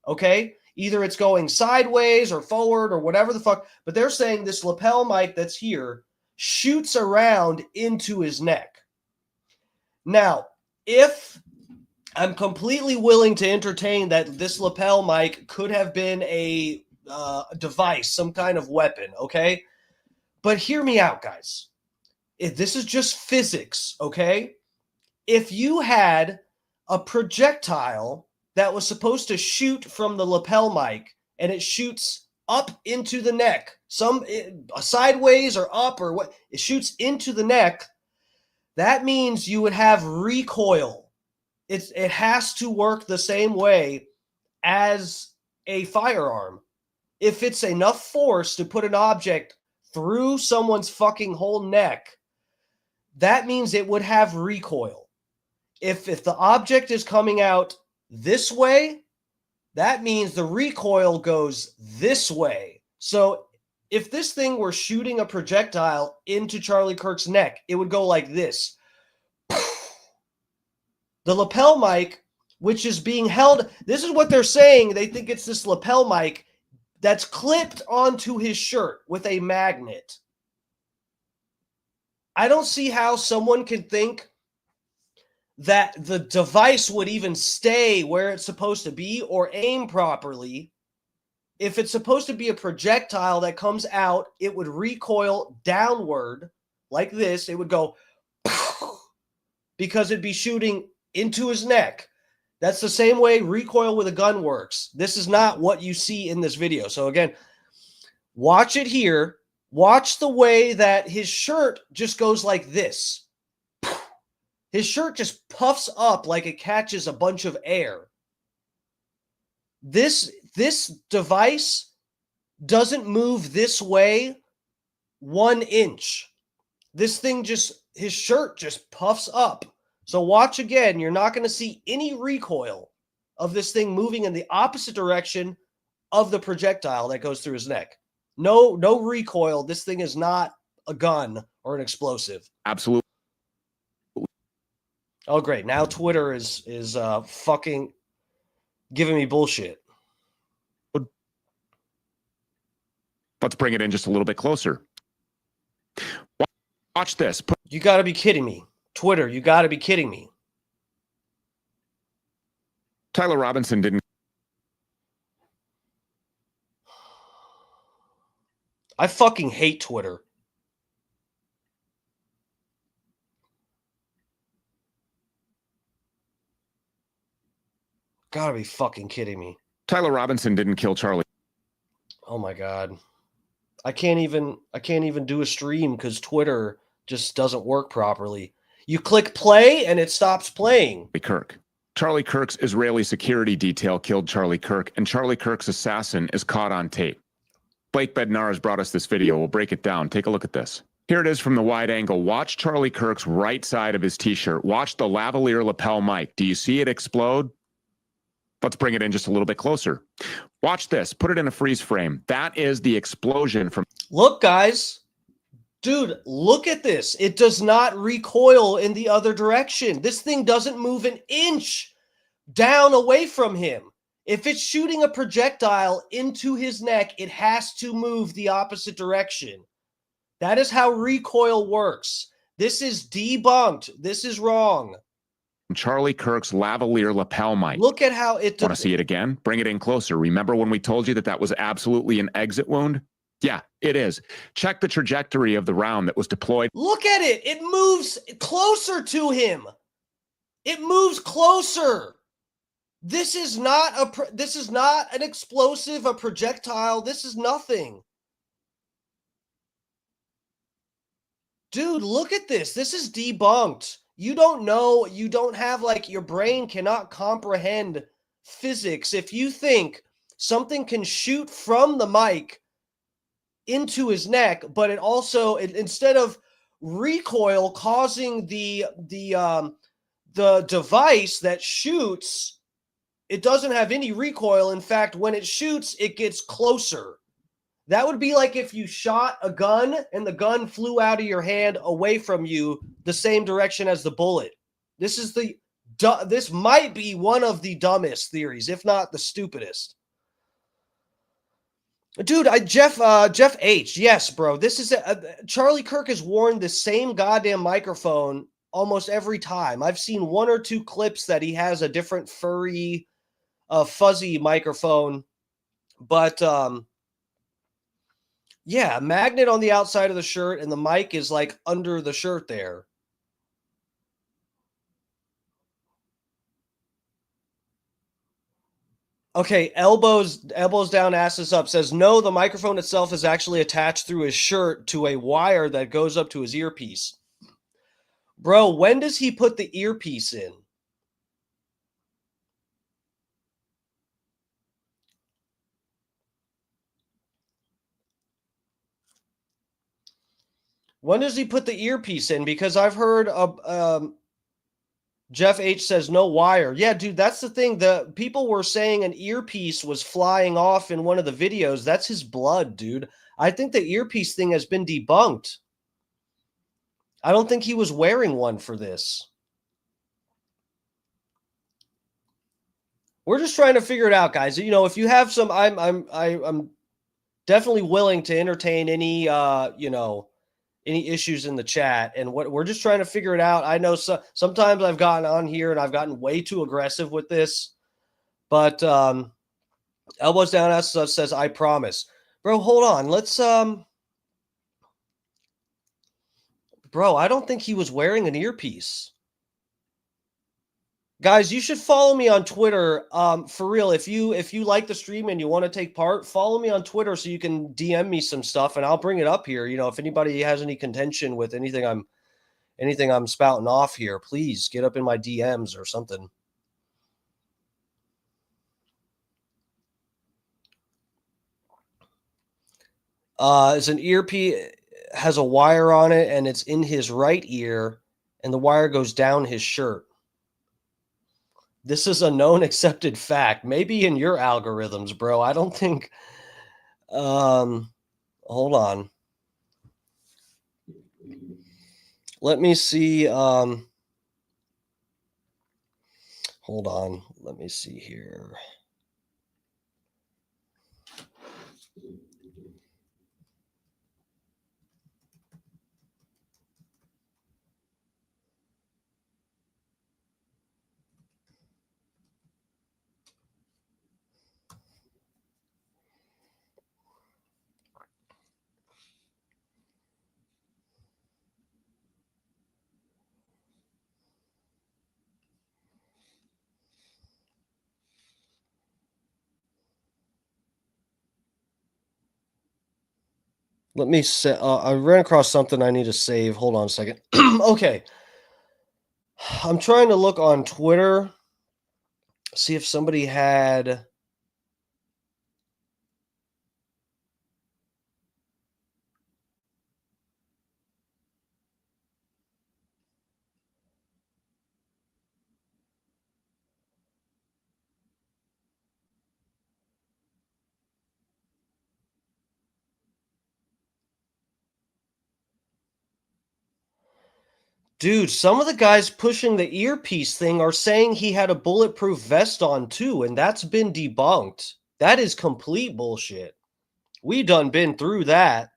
Okay? Either it's going sideways or forward or whatever the fuck, but they're saying this lapel mic that's here shoots around into his neck. Now, if I'm completely willing to entertain that this lapel mic could have been a device, some kind of weapon, okay? But hear me out, guys. If this is just physics, okay? If you had a projectile that was supposed to shoot from the lapel mic and it shoots up into the neck, sideways or up or what, it shoots into the neck, that means you would have recoil. It has to work the same way as a firearm. If it's enough force to put an object through someone's fucking whole neck, that means it would have recoil. If the object is coming out this way, that means the recoil goes this way. So if this thing were shooting a projectile into Charlie Kirk's neck, it would go like this. The lapel mic, which is being held, this is what they're saying. They think it's this lapel mic that's clipped onto his shirt with a magnet. I don't see how someone can think that the device would even stay where it's supposed to be or aim properly. If it's supposed to be a projectile that comes out, it would recoil downward like this. It would go because it'd be shooting into his neck. That's the same way recoil with a gun works. This is not what you see in this video. So again, watch it here. Watch the way that his shirt just goes like this. His shirt just puffs up like it catches a bunch of air. This device doesn't move this way 1 inch. This thing his shirt just puffs up. So watch again. You're not going to see any recoil of this thing moving in the opposite direction of the projectile that goes through his neck. No recoil. This thing is not a gun or an explosive. Absolutely. Oh, great. Now Twitter is fucking giving me bullshit. Let's bring it in just a little bit closer. Watch this. You got to be kidding me. Twitter, you got to be kidding me. Tyler Robinson didn't. I fucking hate Twitter. Gotta be fucking kidding me. Tyler Robinson didn't kill Charlie. Oh my God. I can't even do a stream because Twitter just doesn't work properly. You click play and it stops playing. Kirk. Charlie Kirk's Israeli security detail killed Charlie Kirk, and Charlie Kirk's assassin is caught on tape. Blake Bednar has brought us this video. We'll break it down. Take a look at this. Here it is from the wide angle. Watch Charlie Kirk's right side of his t-shirt. Watch the lavalier lapel mic. Do you see it explode? Let's bring it in just a little bit closer. Watch this. Put it in a freeze frame. That is the explosion from... Look, guys. Dude, look at this. It does not recoil in the other direction. This thing doesn't move an inch down away from him. If it's shooting a projectile into his neck, it has to move the opposite direction. That is how recoil works. This is debunked. This is wrong. Charlie Kirk's lavalier lapel mic. Look at how it... Want to see it again? Bring it in closer. Remember when we told you that that was absolutely an exit wound? Yeah, it is. Check the trajectory of the round that was deployed. Look at it. It moves closer to him. It moves closer. This is not an explosive, a projectile. This is nothing. Dude, look at this. This is debunked. You don't know, you don't have, like, your brain cannot comprehend physics. If you think something can shoot from the mic into his neck, but it also, instead of recoil causing the device that shoots, it doesn't have any recoil. In fact, when it shoots, it gets closer. That would be like if you shot a gun and the gun flew out of your hand away from you the same direction as the bullet. This might be one of the dumbest theories, if not the stupidest. Dude, Jeff H. Yes, bro. This is Charlie Kirk has worn the same goddamn microphone almost every time. I've seen one or two clips that he has a different furry, fuzzy microphone, but yeah, magnet on the outside of the shirt, and the mic is like under the shirt there. Okay, elbows down, asses up says, no, the microphone itself is actually attached through his shirt to a wire that goes up to his earpiece. Bro, when does he put the earpiece in? When does he put the earpiece in? Because I've heard Jeff H says no wire. Yeah, dude, that's the thing. The people were saying an earpiece was flying off in one of the videos. That's his blood, dude. I think the earpiece thing has been debunked. I don't think he was wearing one for this. We're just trying to figure it out, guys. You know, if you have some, I'm definitely willing to entertain any any issues in the chat, and what we're just trying to figure it out. I know sometimes I've gotten on here and I've gotten way too aggressive with this, but elbows down says, I promise. Bro, hold on. Let's bro, I don't think he was wearing an earpiece. Guys, you should follow me on Twitter. For real, if you like the stream and you want to take part, follow me on Twitter so you can DM me some stuff and I'll bring it up here. You know, if anybody has any contention with anything I'm spouting off here, please get up in my DMs or something. It's an earpiece, has a wire on it, and it's in his right ear, and the wire goes down his shirt. This is a known accepted fact. Maybe in your algorithms, bro. I don't think. Hold on. Let me see. Hold on. Let me see here. Let me say, I ran across something I need to save. Hold on a second. Okay. I'm trying to look on Twitter, see if somebody had. Dude, some of the guys pushing the earpiece thing are saying he had a bulletproof vest on too, and that's been debunked. That is complete bullshit. We done been through that.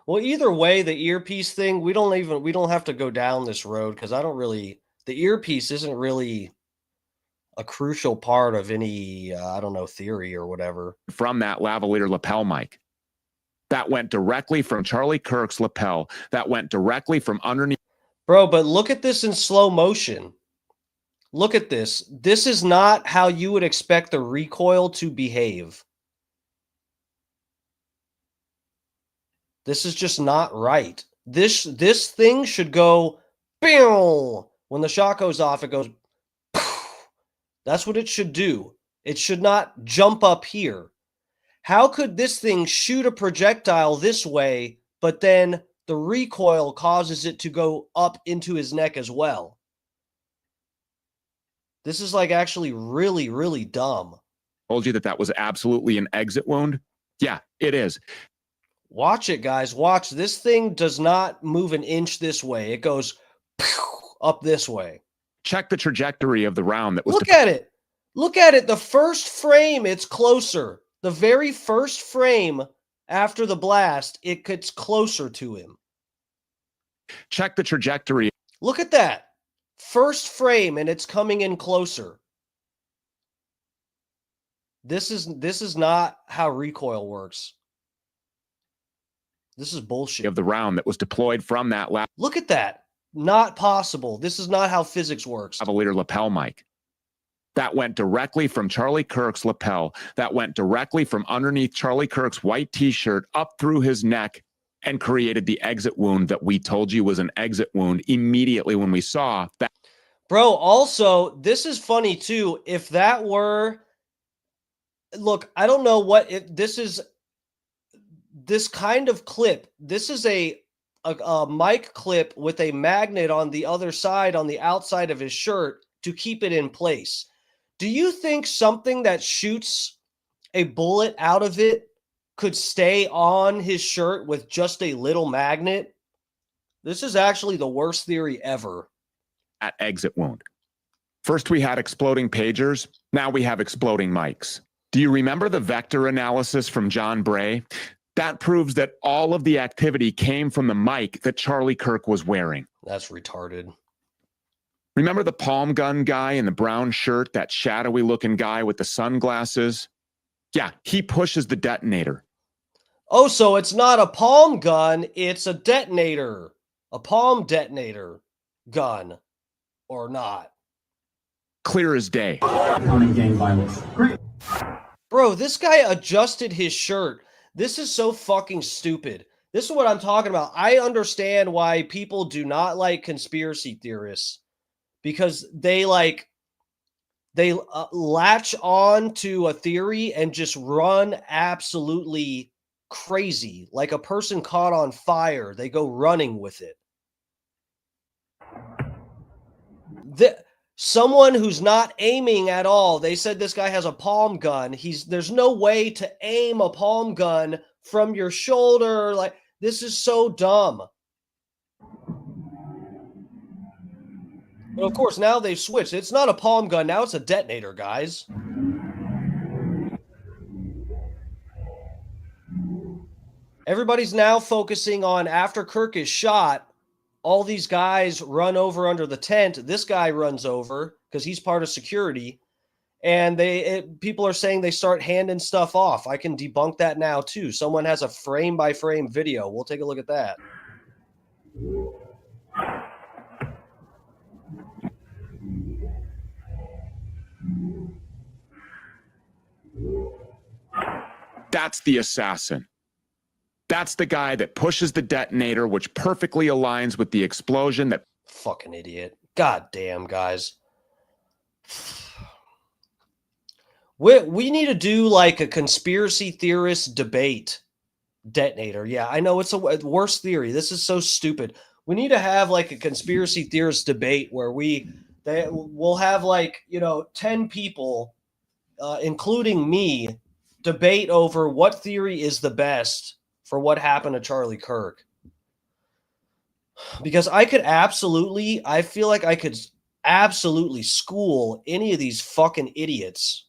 Well, either way, the earpiece thing, we don't have to go down this road because the earpiece isn't really a crucial part of any, I don't know, theory or whatever. From that lavalier lapel mic. That went directly from Charlie Kirk's lapel. That went directly from underneath. Bro, but look at this in slow motion. Look at this. This is not how you would expect the recoil to behave. This is just not right. This thing should go, pew! When the shot goes off, it goes, poof. That's what it should do. It should not jump up here. How could this thing shoot a projectile this way, but then the recoil causes it to go up into his neck as well? This is like actually really, really dumb. Told you that was absolutely an exit wound? Yeah, it is. Watch it, guys. Watch. This thing does not move an inch this way. It goes up this way. Check the trajectory of the round that was... Look at it. Look at it. The first frame, it's closer. The very first frame after the blast, it gets closer to him. Check the trajectory. Look at that. First frame, and it's coming in closer. This is not how recoil works. This is bullshit. Of the round that was deployed from that Look at that. Not possible. This is not how physics works. lavalier lapel mic. That went directly from Charlie Kirk's lapel. That went directly from underneath Charlie Kirk's white t-shirt up through his neck and created the exit wound that we told you was an exit wound immediately when we saw that. Bro, also, this is funny too. If that were... Look, I don't know what... This is... This kind of clip, this is a mic clip with a magnet on the other side, on the outside of his shirt to keep it in place. Do you think something that shoots a bullet out of it could stay on his shirt with just a little magnet? This is actually the worst theory ever. At exit wound. First we had exploding pagers. Now we have exploding mics. Do you remember the vector analysis from John Bray? That proves that all of the activity came from the mic that Charlie Kirk was wearing. That's retarded. Remember the palm gun guy in the brown shirt, that shadowy looking guy with the sunglasses? Yeah, he pushes the detonator. Oh, so it's not a palm gun, it's a detonator. A palm detonator gun. Or not. Clear as day. Gang violence. Great. Bro, this guy adjusted his shirt. This is so fucking stupid. This is what I'm talking about. I understand why people do not like conspiracy theorists, because they latch on to a theory and just run absolutely crazy. Like a person caught on fire, they go running with it. Someone who's not aiming at all, they said this guy has a palm gun. There's no way to aim a palm gun from your shoulder. Like, this is so dumb. But of course, now they've switched. It's not a palm gun. Now it's a detonator, guys. Everybody's now focusing on after Kirk is shot, all these guys run over under the tent. This guy runs over because he's part of security. And people are saying they start handing stuff off. I can debunk that now, too. Someone has a frame-by-frame video. We'll take a look at that. That's the assassin. That's the guy that pushes the detonator, which perfectly aligns with the explosion that... Fucking idiot. God damn, guys. We need to do like a conspiracy theorist debate detonator. Yeah, I know it's a worst theory. This is so stupid. We need to have like a conspiracy theorist debate where we'll have like, 10 people, including me, debate over what theory is the best for what happened to Charlie Kirk. Because I feel like I could absolutely school any of these fucking idiots.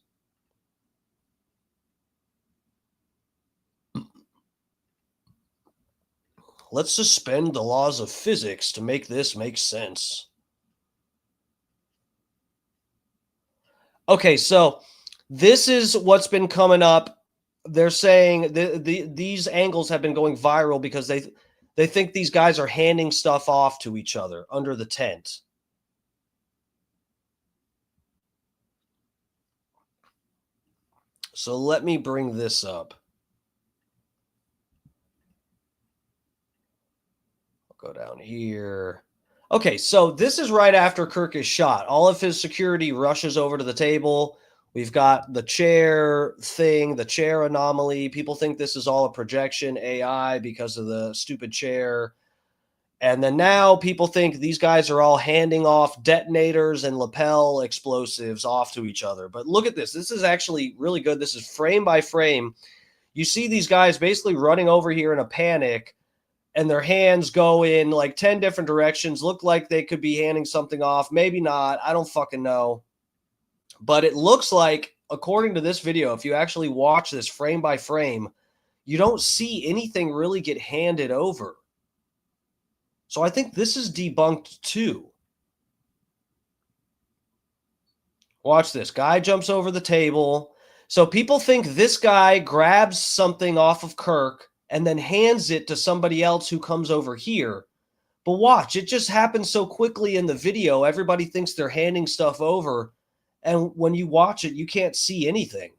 Let's suspend the laws of physics to make this make sense. Okay, so this is what's been coming up. They're saying these angles have been going viral because they think these guys are handing stuff off to each other under the tent. So let me bring this up. I'll go down here. Okay, so this is right after Kirk is shot. All of his security rushes over to the table. We've got the chair thing, the chair anomaly. People think this is all a projection AI because of the stupid chair. And then now people think these guys are all handing off detonators and lapel explosives off to each other. But look at this. This is actually really good. This is frame by frame. You see these guys basically running over here in a panic, and their hands go in like 10 different directions. Look like they could be handing something off. Maybe not. I don't fucking know. But it looks like, according to this video, if you actually watch this frame by frame, you don't see anything really get handed over. So I think this is debunked too. Watch this. Guy jumps over the table. So people think this guy grabs something off of Kirk and then hands it to somebody else who comes over here. But watch, it just happens so quickly in the video. Everybody thinks they're handing stuff over. And when you watch it, you can't see anything.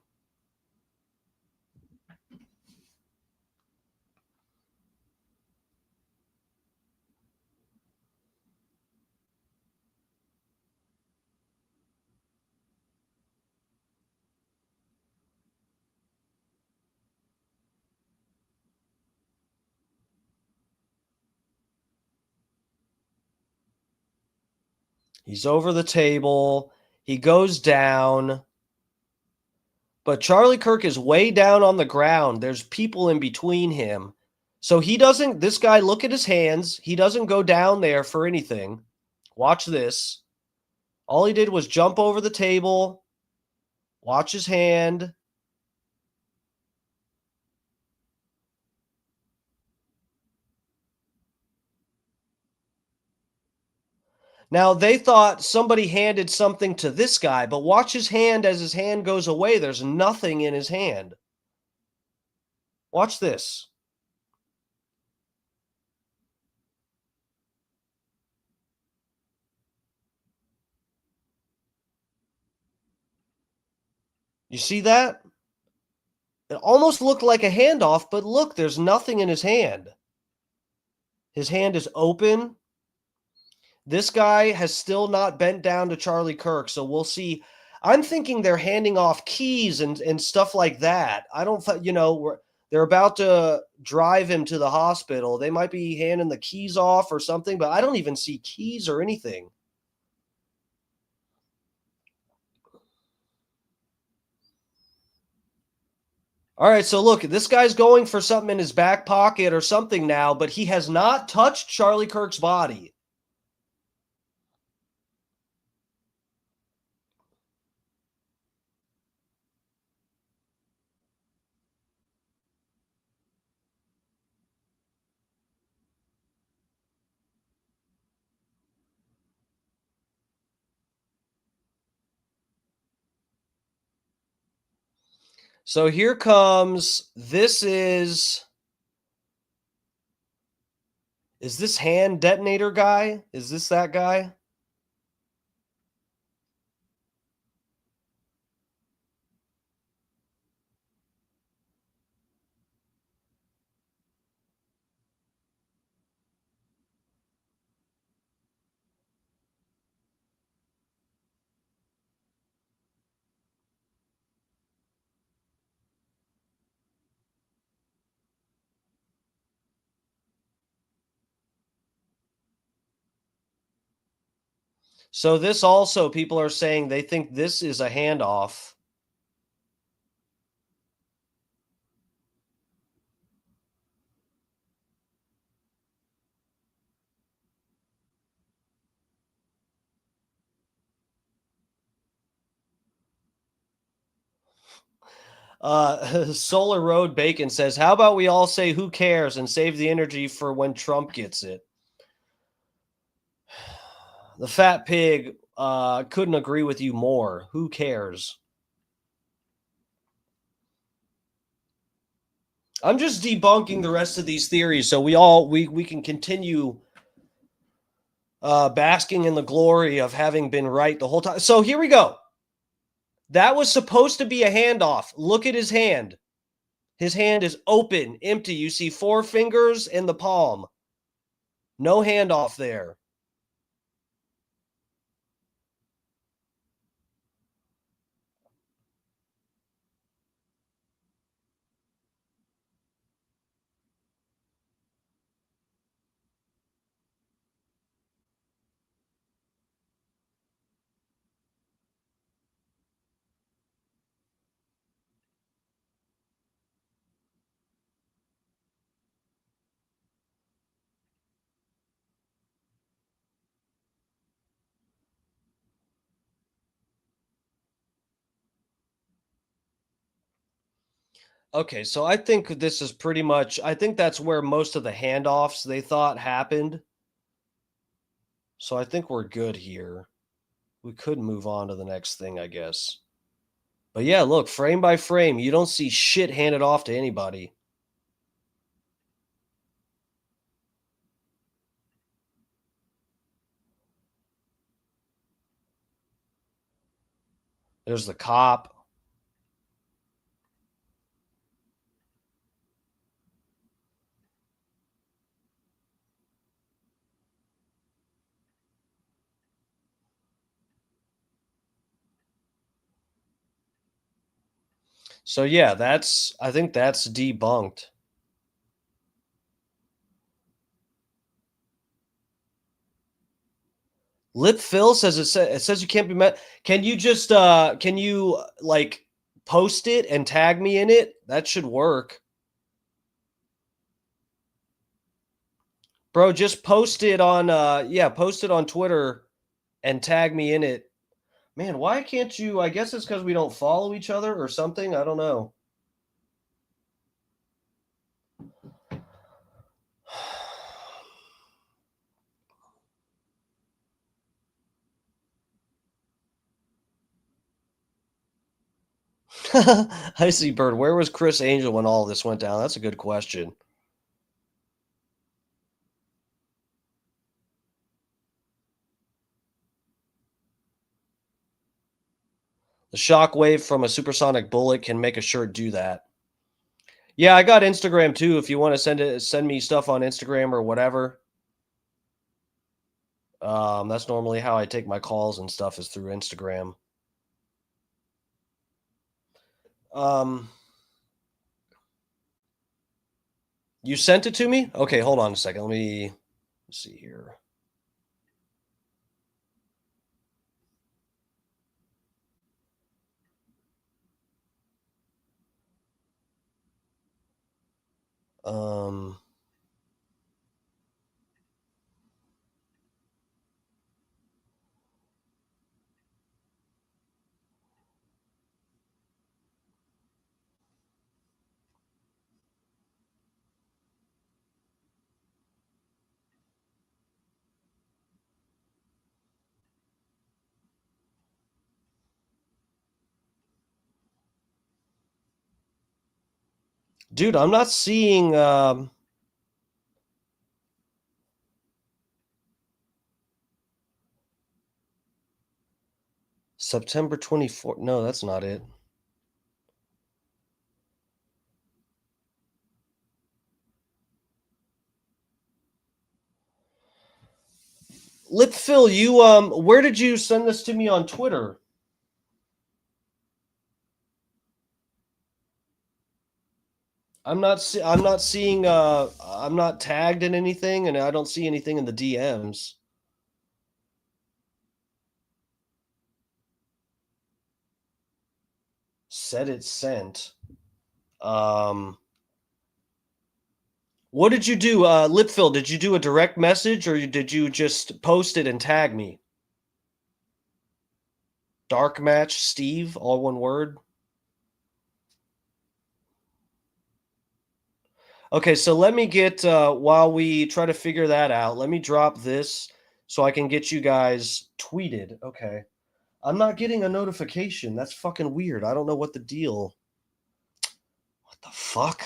He's over the table. He goes down. But Charlie Kirk is way down on the ground. There's people in between him. So this guy, look at his hands. He doesn't go down there for anything. Watch this. All he did was jump over the table. Watch his hand. Now, they thought somebody handed something to this guy, but watch his hand as his hand goes away. There's nothing in his hand. Watch this. You see that? It almost looked like a handoff, but look, there's nothing in his hand. His hand is open. This guy has still not bent down to Charlie Kirk, so we'll see. I'm thinking they're handing off keys and stuff like that. I don't, they're about to drive him to the hospital. They might be handing the keys off or something, but I don't even see keys or anything. All right, so look, this guy's going for something in his back pocket or something now, but he has not touched Charlie Kirk's body. So here comes, this is this hand detonator guy? Is this that guy? So this also, people are saying they think this is a handoff. Solar Road Bacon says, how about we all say who cares and save the energy for when Trump gets it? The fat pig couldn't agree with you more. Who cares? I'm just debunking the rest of these theories so we can continue basking in the glory of having been right the whole time. So here we go. That was supposed to be a handoff. Look at his hand. His hand is open, empty. You see 4 fingers in the palm. No handoff there. Okay, so I think this is pretty much, I think that's where most of the handoffs they thought happened. So I think we're good here. We could move on to the next thing, I guess. But yeah, look, frame by frame, you don't see shit handed off to anybody. There's the cop. So yeah, I think that's debunked. Lip Phil says it says you can't be met. Can you just can you like post it and tag me in it? That should work. Bro, just post it on post it on Twitter and tag me in it. Man, why can't you? I guess it's because we don't follow each other or something. I don't know. Icy Bird, where was Chris Angel when all this went down? That's a good question. The shockwave from a supersonic bullet can make a shirt do that. Yeah, I got Instagram too. If you want to send me stuff on Instagram or whatever. That's normally how I take my calls and stuff is through Instagram. You sent it to me? Okay, hold on a second. Let me see here. Dude, I'm not seeing September 24th. No, that's not it. Lip Phil, you where did you send this to me on Twitter? I'm not seeing I'm not tagged in anything and I don't see anything in the DMs. Said it sent. What did you do, Lipfill? Did you do a direct message or did you just post it and tag me? Dark Match Steve, all one word. Okay, so let me get, while we try to figure that out, let me drop this so I can get you guys tweeted. Okay. I'm not getting a notification. That's fucking weird. I don't know what the deal. What the fuck?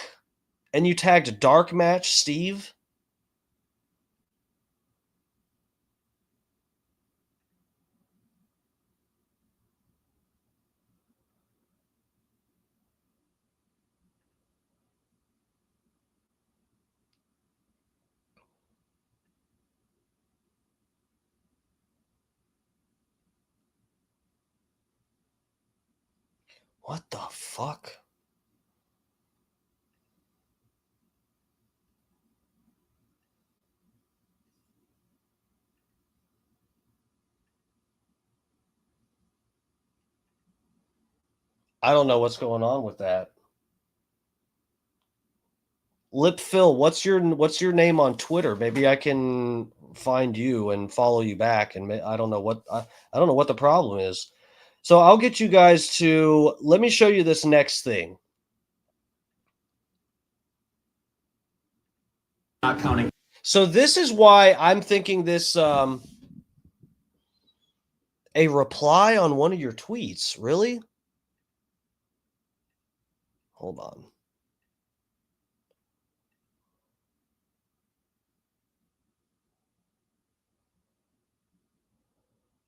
And you tagged Dark Match Steve? What the fuck? I don't know what's going on with that. Lip Phil, what's your name on Twitter? Maybe I can find you and follow you back. And I don't know what I don't know what the problem is. So I'll get you guys to let me show you this next thing. Not counting. So this is why I'm thinking this a reply on one of your tweets. Really? Hold on.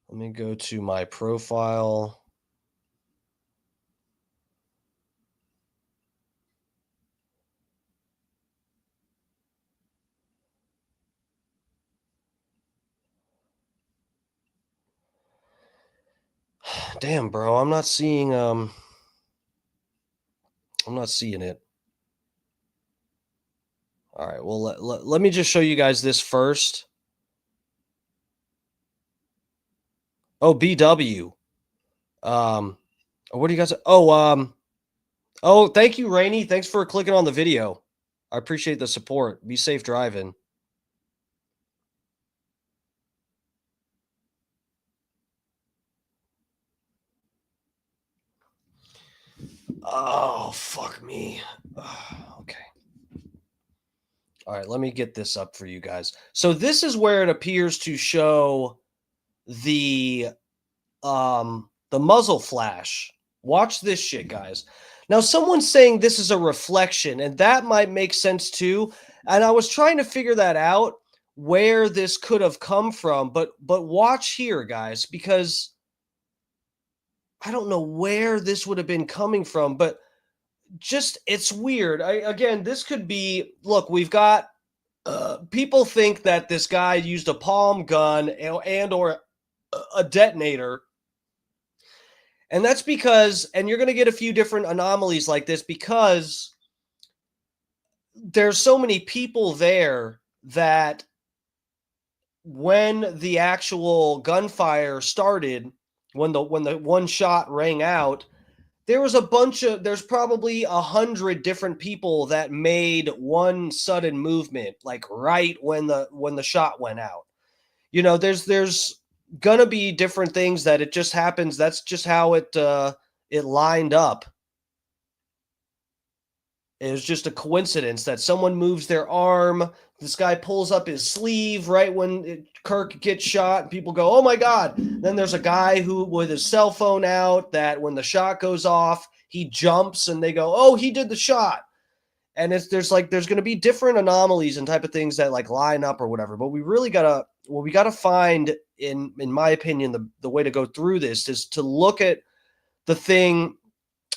Let me go to my profile. Damn, bro, I'm not seeing it. All right, well, let me just show you guys this first. Oh, BW. What do you guys? Oh, thank you, Rainey. Thanks for clicking on the video. I appreciate the support. Be safe driving. Oh, fuck me. Okay. All right, let me get this up for you guys. So this is where it appears to show the muzzle flash. Watch this shit, guys. Now, someone's saying this is a reflection, and that might make sense too. And I was trying to figure that out, where this could have come from. But watch here, guys, because I don't know where this would have been coming from, but just it's weird. Again, this could be, look, we've got people think that this guy used a palm gun and or a detonator. And that's because, and you're going to get a few different anomalies like this because there's so many people there that when the actual gunfire started, when the one shot rang out, there was there's probably 100 different people that made one sudden movement, like right when the shot went out. You know, there's gonna be different things that it just happens. That's just how it lined up. It was just a coincidence that someone moves their arm. This guy pulls up his sleeve right when Kirk gets shot. And people go, oh my God. Then there's a guy who with his cell phone out that when the shot goes off, he jumps and they go, oh, he did the shot. And there's going to be different anomalies and type of things that like line up or whatever. But we really we gotta find, in my opinion, the way to go through this is to look at the thing,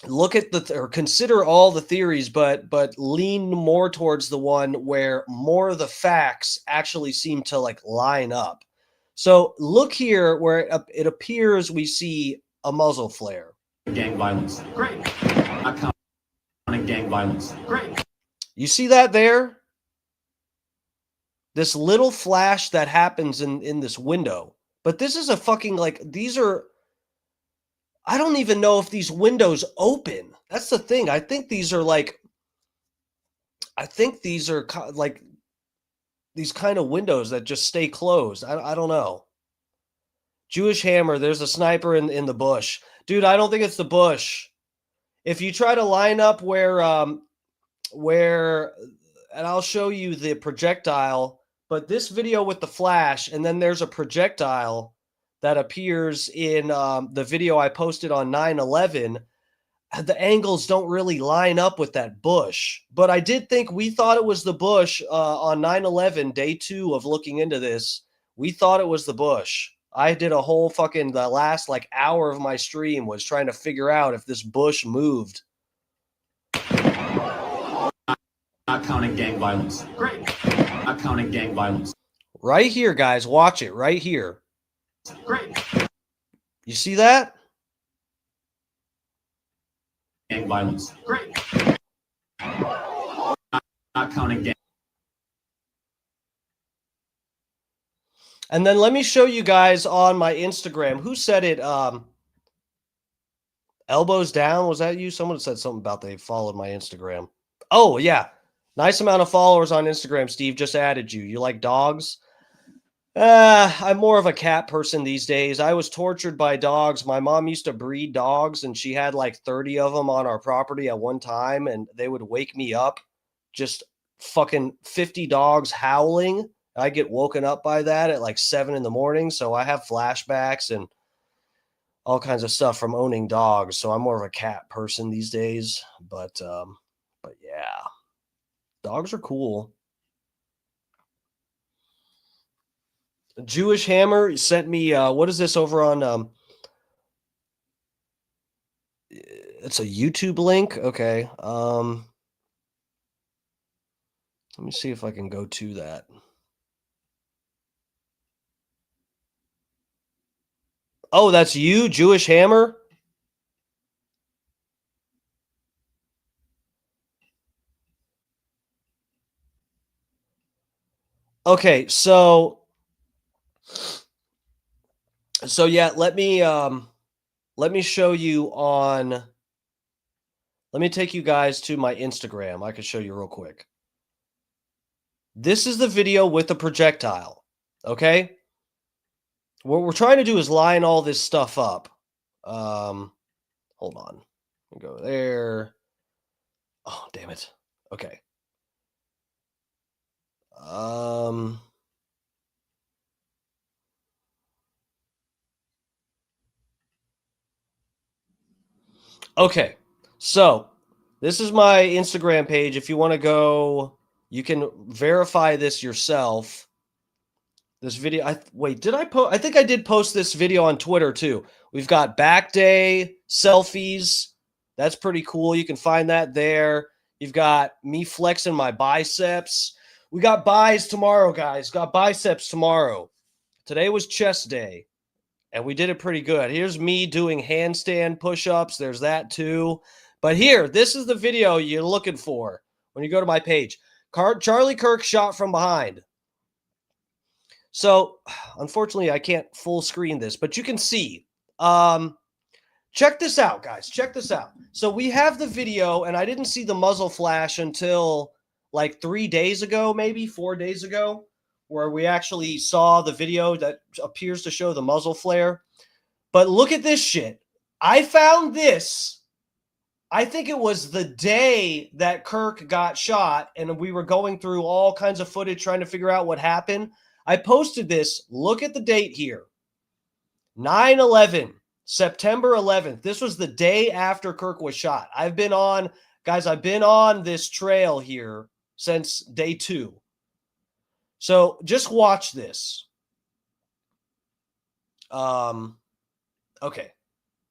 or consider all the theories, but lean more towards the one where more of the facts actually seem to like line up. So look here where it appears we see a muzzle flare. Gang violence. Great. Not counting gang violence. Great. You see that there? This little flash that happens in this window. But this is a fucking, like, these are, I don't even know if these windows open. That's the thing. I think these are like these kind of windows that just stay closed. I don't know. Jewish Hammer, there's a sniper in the bush. Dude, I don't think it's the bush. If you try to line up where and I'll show you the projectile, but this video with the flash, and then there's a projectile that appears in the video I posted on 9/11. The angles don't really line up with that bush, but I did think we thought it was the bush on 9/11, day 2 of looking into this. We thought it was the bush. I did a whole the last like hour of my stream was trying to figure out if this bush moved. Not counting gang violence. Great. Not counting gang violence. Right here, guys. Watch it right here. Great. You see that? Gang violence. Great. Not counting gang. And then let me show you guys on my Instagram. Who said it? Elbows down. Was that you? Someone said something about they followed my Instagram. Oh, yeah. Nice amount of followers on Instagram, Steve. Just added you. You like dogs? I'm more of a cat person these days. I was tortured by dogs. My mom used to breed dogs, and she had like 30 of them on our property at one time, and they would wake me up. Just fucking 50 dogs howling. I get woken up by that at like 7 in the morning. So I have flashbacks and all kinds of stuff from owning dogs. So I'm more of a cat person these days. But yeah, dogs are cool. Jewish Hammer sent me, what is this over on, it's a YouTube link. Okay. Let me see if I can go to that. Oh, that's you, Jewish Hammer? Okay, so yeah, let me show you on, let me take you guys to my Instagram. I can show you real quick. This is the video with the projectile, okay? What we're trying to do is line all this stuff up. Hold on. We'll go there. Oh, damn it. Okay. Okay. So, this is my Instagram page. If you want to go, you can verify this yourself. This video, wait, did I post? I think I did post this video on Twitter too. We've got back day selfies. That's pretty cool. You can find that there. You've got me flexing my biceps. We got buys tomorrow, guys. Got biceps tomorrow. Today was chest day, and we did it pretty good. Here's me doing handstand push-ups. There's that too. But here, this is the video you're looking for when you go to my page. Charlie Kirk shot from behind. So, unfortunately, I can't full screen this, but you can see. Check this out, guys. Check this out. So we have the video, and I didn't see the muzzle flash until like 3 days ago, maybe 4 days ago, where we actually saw the video that appears to show the muzzle flare. But look at this shit. I found this. I think it was the day that Kirk got shot, and we were going through all kinds of footage trying to figure out what happened. I posted this. Look at the date here. 9/11, September 11th. This was the day after Kirk was shot. I've been on this trail here since day 2. So just watch this. Okay.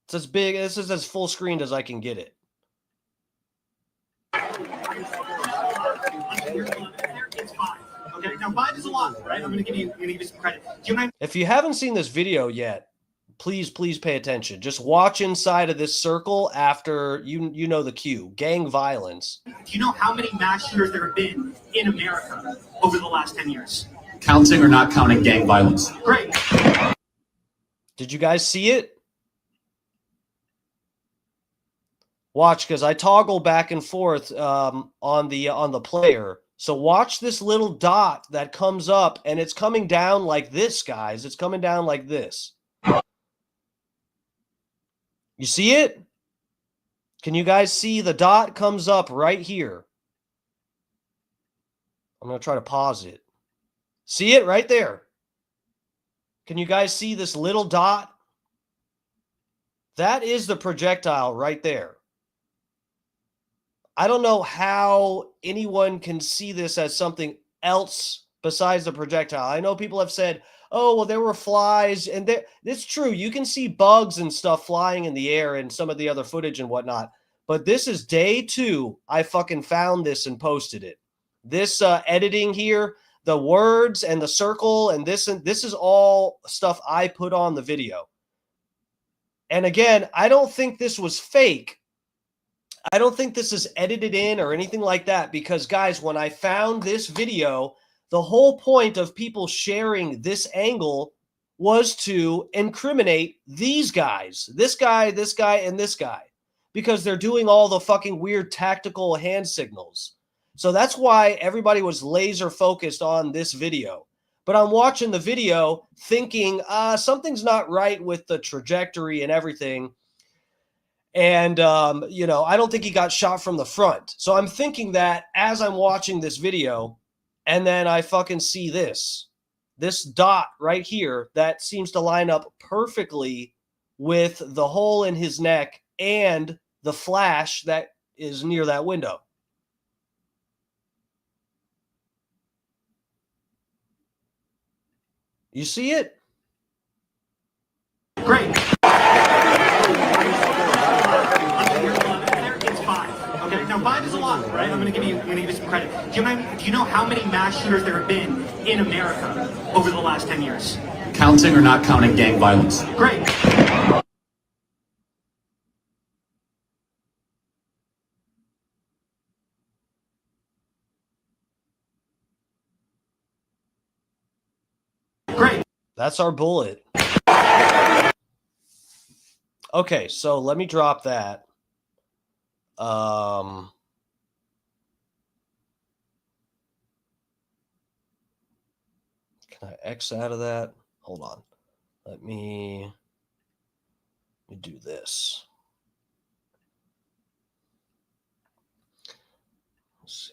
It's as big. This is as full screened as I can get it. Okay, now 5 is a lot, right? I'm going to give you some credit. If you haven't seen this video yet, please pay attention. Just watch inside of this circle after you know the cue. Gang violence. Do you know how many mass shooters there have been in America over the last 10 years? Counting or not counting gang violence? Great. Did you guys see it? Watch, because I toggle back and forth on the player. So watch this little dot that comes up, and it's coming down like this, guys. It's coming down like this. You see it? Can you guys see the dot comes up right here? I'm going to try to pause it. See it right there? Can you guys see this little dot? That is the projectile right there. I don't know how anyone can see this as something else besides the projectile. I know people have said, oh, well, there were flies. And it's true. You can see bugs and stuff flying in the air and some of the other footage and whatnot. But this is day 2. I fucking found this and posted it. This editing here, the words and the circle and this is all stuff I put on the video. And again, I don't think this was fake. I don't think this is edited in or anything like that because, guys, when I found this video, the whole point of people sharing this angle was to incriminate these guys, this guy, and this guy, because they're doing all the fucking weird tactical hand signals. So that's why everybody was laser focused on this video. But I'm watching the video thinking something's not right with the trajectory and everything. And, I don't think he got shot from the front. So I'm thinking that as I'm watching this video, and then I fucking see this dot right here that seems to line up perfectly with the hole in his neck and the flash that is near that window. You see it? Great. It's 5. Okay, now 5 is a lot, right? I'm gonna give you some credit. Do you know how many mass shooters there have been in America over the last 10 years? Counting or not counting gang violence? Great. Great. That's our bullet. Okay, so let me drop that. Can I X out of that? Hold on. Let me do this. Let's see.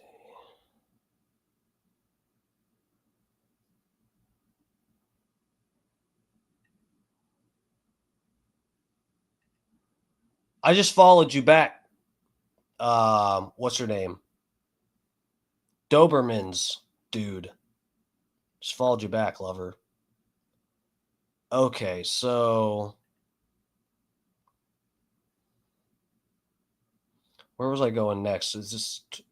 I just followed you back. What's her name? Doberman's dude. Just followed you back, lover. Okay, so where was I going next? Is this? Let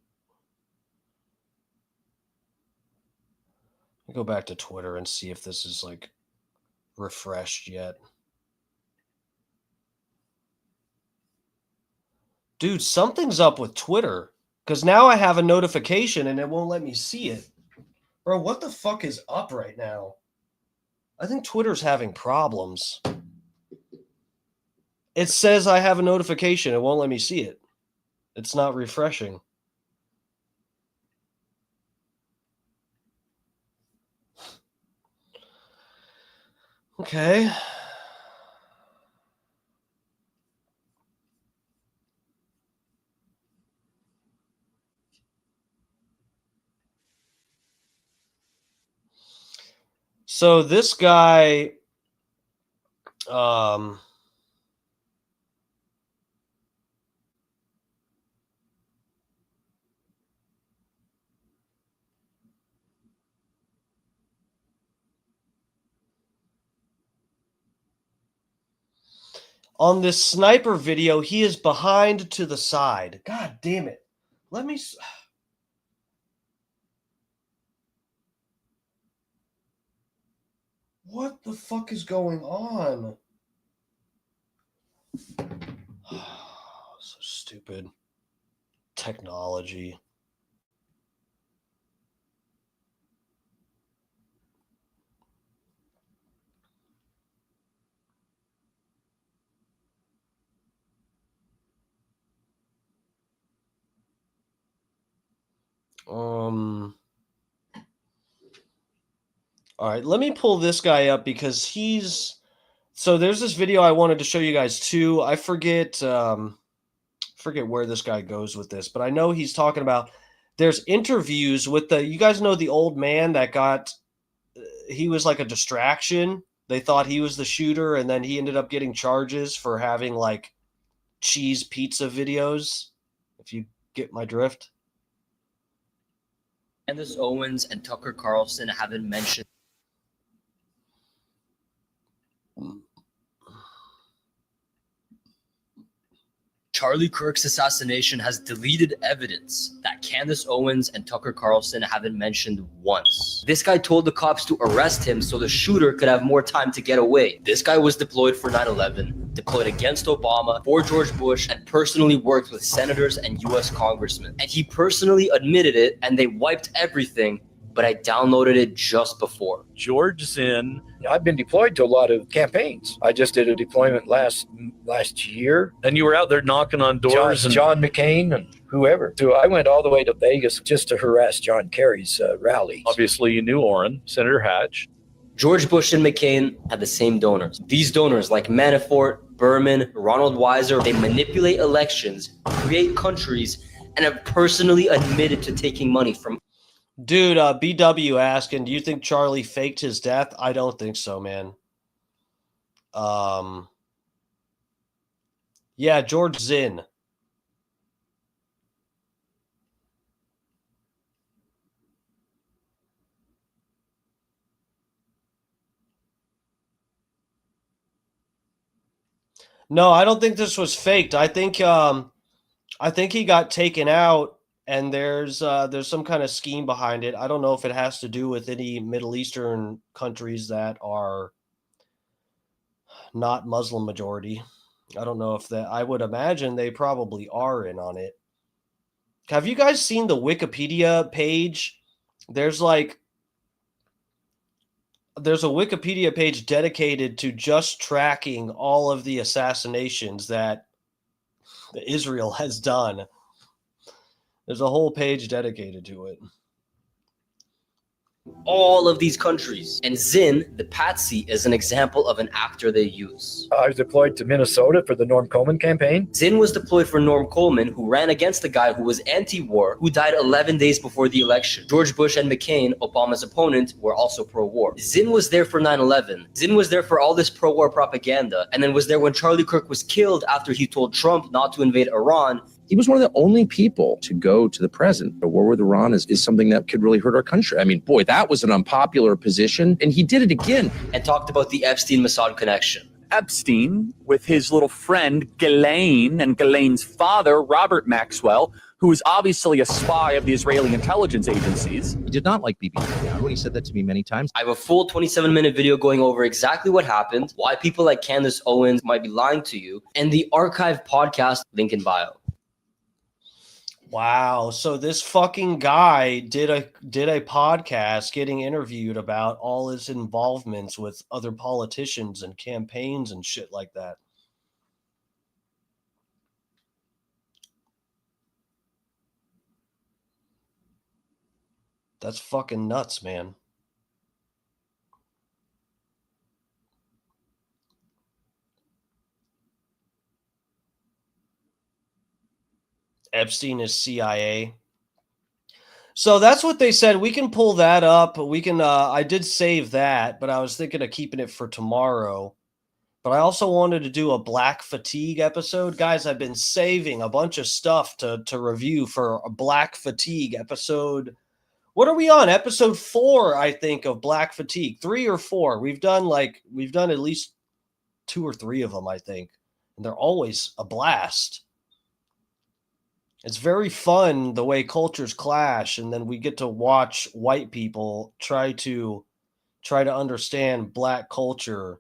me go back to Twitter and see if this is like refreshed yet. Dude, something's up with Twitter because now I have a notification and it won't let me see it. Bro, what the fuck is up right now? I think Twitter's having problems. It says I have a notification. It won't let me see it. It's not refreshing. Okay. So this guy, on this sniper video, he is behind to the side. God damn it. Let me... What the fuck is going on? So stupid. Technology. All right, let me pull this guy up because so there's this video I wanted to show you guys too. I forget where this guy goes with this, but I know he's talking about there's interviews with you guys know the old man that he was like a distraction. They thought he was the shooter, and then he ended up getting charges for having like cheese pizza videos, if you get my drift. Candace Owens and Tucker Carlson haven't mentioned. Charlie Kirk's assassination has deleted evidence that Candace Owens and Tucker Carlson haven't mentioned once. This guy told the cops to arrest him so the shooter could have more time to get away. This guy was deployed for 9/11, deployed against Obama, for George Bush, and personally worked with senators and US congressmen. And he personally admitted it, and they wiped everything, but I downloaded it just before. George Zinn. I've been deployed to a lot of campaigns. I just did a deployment last year. And you were out there knocking on doors. John McCain and whoever. So I went all the way to Vegas just to harass John Kerry's rallies. Obviously, you knew Orrin, Senator Hatch. George Bush and McCain had the same donors. These donors, like Manafort, Berman, Ronald Weiser, they manipulate elections, create countries, and have personally admitted to taking money from. Dude, BW asking, do you think Charlie faked his death? I don't think so, man. Yeah, George Zinn. No, I don't think this was faked. I think he got taken out. And there's some kind of scheme behind it. I don't know if it has to do with any Middle Eastern countries that are not Muslim majority. I don't know if that. I would imagine they probably are in on it. Have you guys seen the Wikipedia page? There's a Wikipedia page dedicated to just tracking all of the assassinations that Israel has done. There's a whole page dedicated to it. All of these countries. And Zinn, the patsy, is an example of an actor they use. I was deployed to Minnesota for the Norm Coleman campaign. Zinn was deployed for Norm Coleman, who ran against the guy who was anti-war, who died 11 days before the election. George Bush and McCain, Obama's opponent, were also pro-war. Zinn was there for 9/11. Zinn was there for all this pro-war propaganda, and then was there when Charlie Kirk was killed after he told Trump not to invade Iran. He was one of the only people to go to the president. A war with Iran is something that could really hurt our country. I mean, boy, that was an unpopular position, and he did it again. And talked about the Epstein-Mossad connection. Epstein, with his little friend Ghislaine and Ghislaine's father, Robert Maxwell, who is obviously a spy of the Israeli intelligence agencies. He did not like Bibi Netanyahu. He said that to me many times. I have a full 27-minute video going over exactly what happened, why people like Candace Owens might be lying to you, and the archive podcast, link in bio. Wow. So this fucking guy did a podcast getting interviewed about all his involvements with other politicians and campaigns and shit like that. That's fucking nuts, man. Epstein is CIA. So that's what they said. We can pull that up. We can, I did save that, but I was thinking of keeping it for tomorrow. But I also wanted to do a Black Fatigue episode. Guys, I've been saving a bunch of stuff to review for a Black Fatigue episode. What are we on? Episode 4, I think, of Black Fatigue. 3 or 4. We've done at least 2 or 3 of them, I think. And they're always a blast. It's very fun the way cultures clash, and then we get to watch white people try to understand black culture.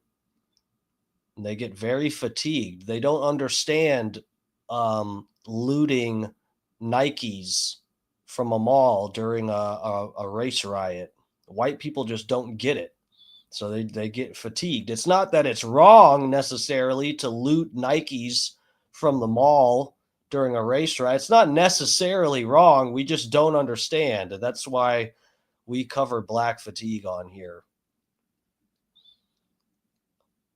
And they get very fatigued. They don't understand looting Nikes from a mall during a race riot. White people just don't get it. So they get fatigued. It's not that it's wrong necessarily to loot Nikes from the mall during a race riot. It's not necessarily wrong. We just don't understand. And that's why we cover black fatigue on here.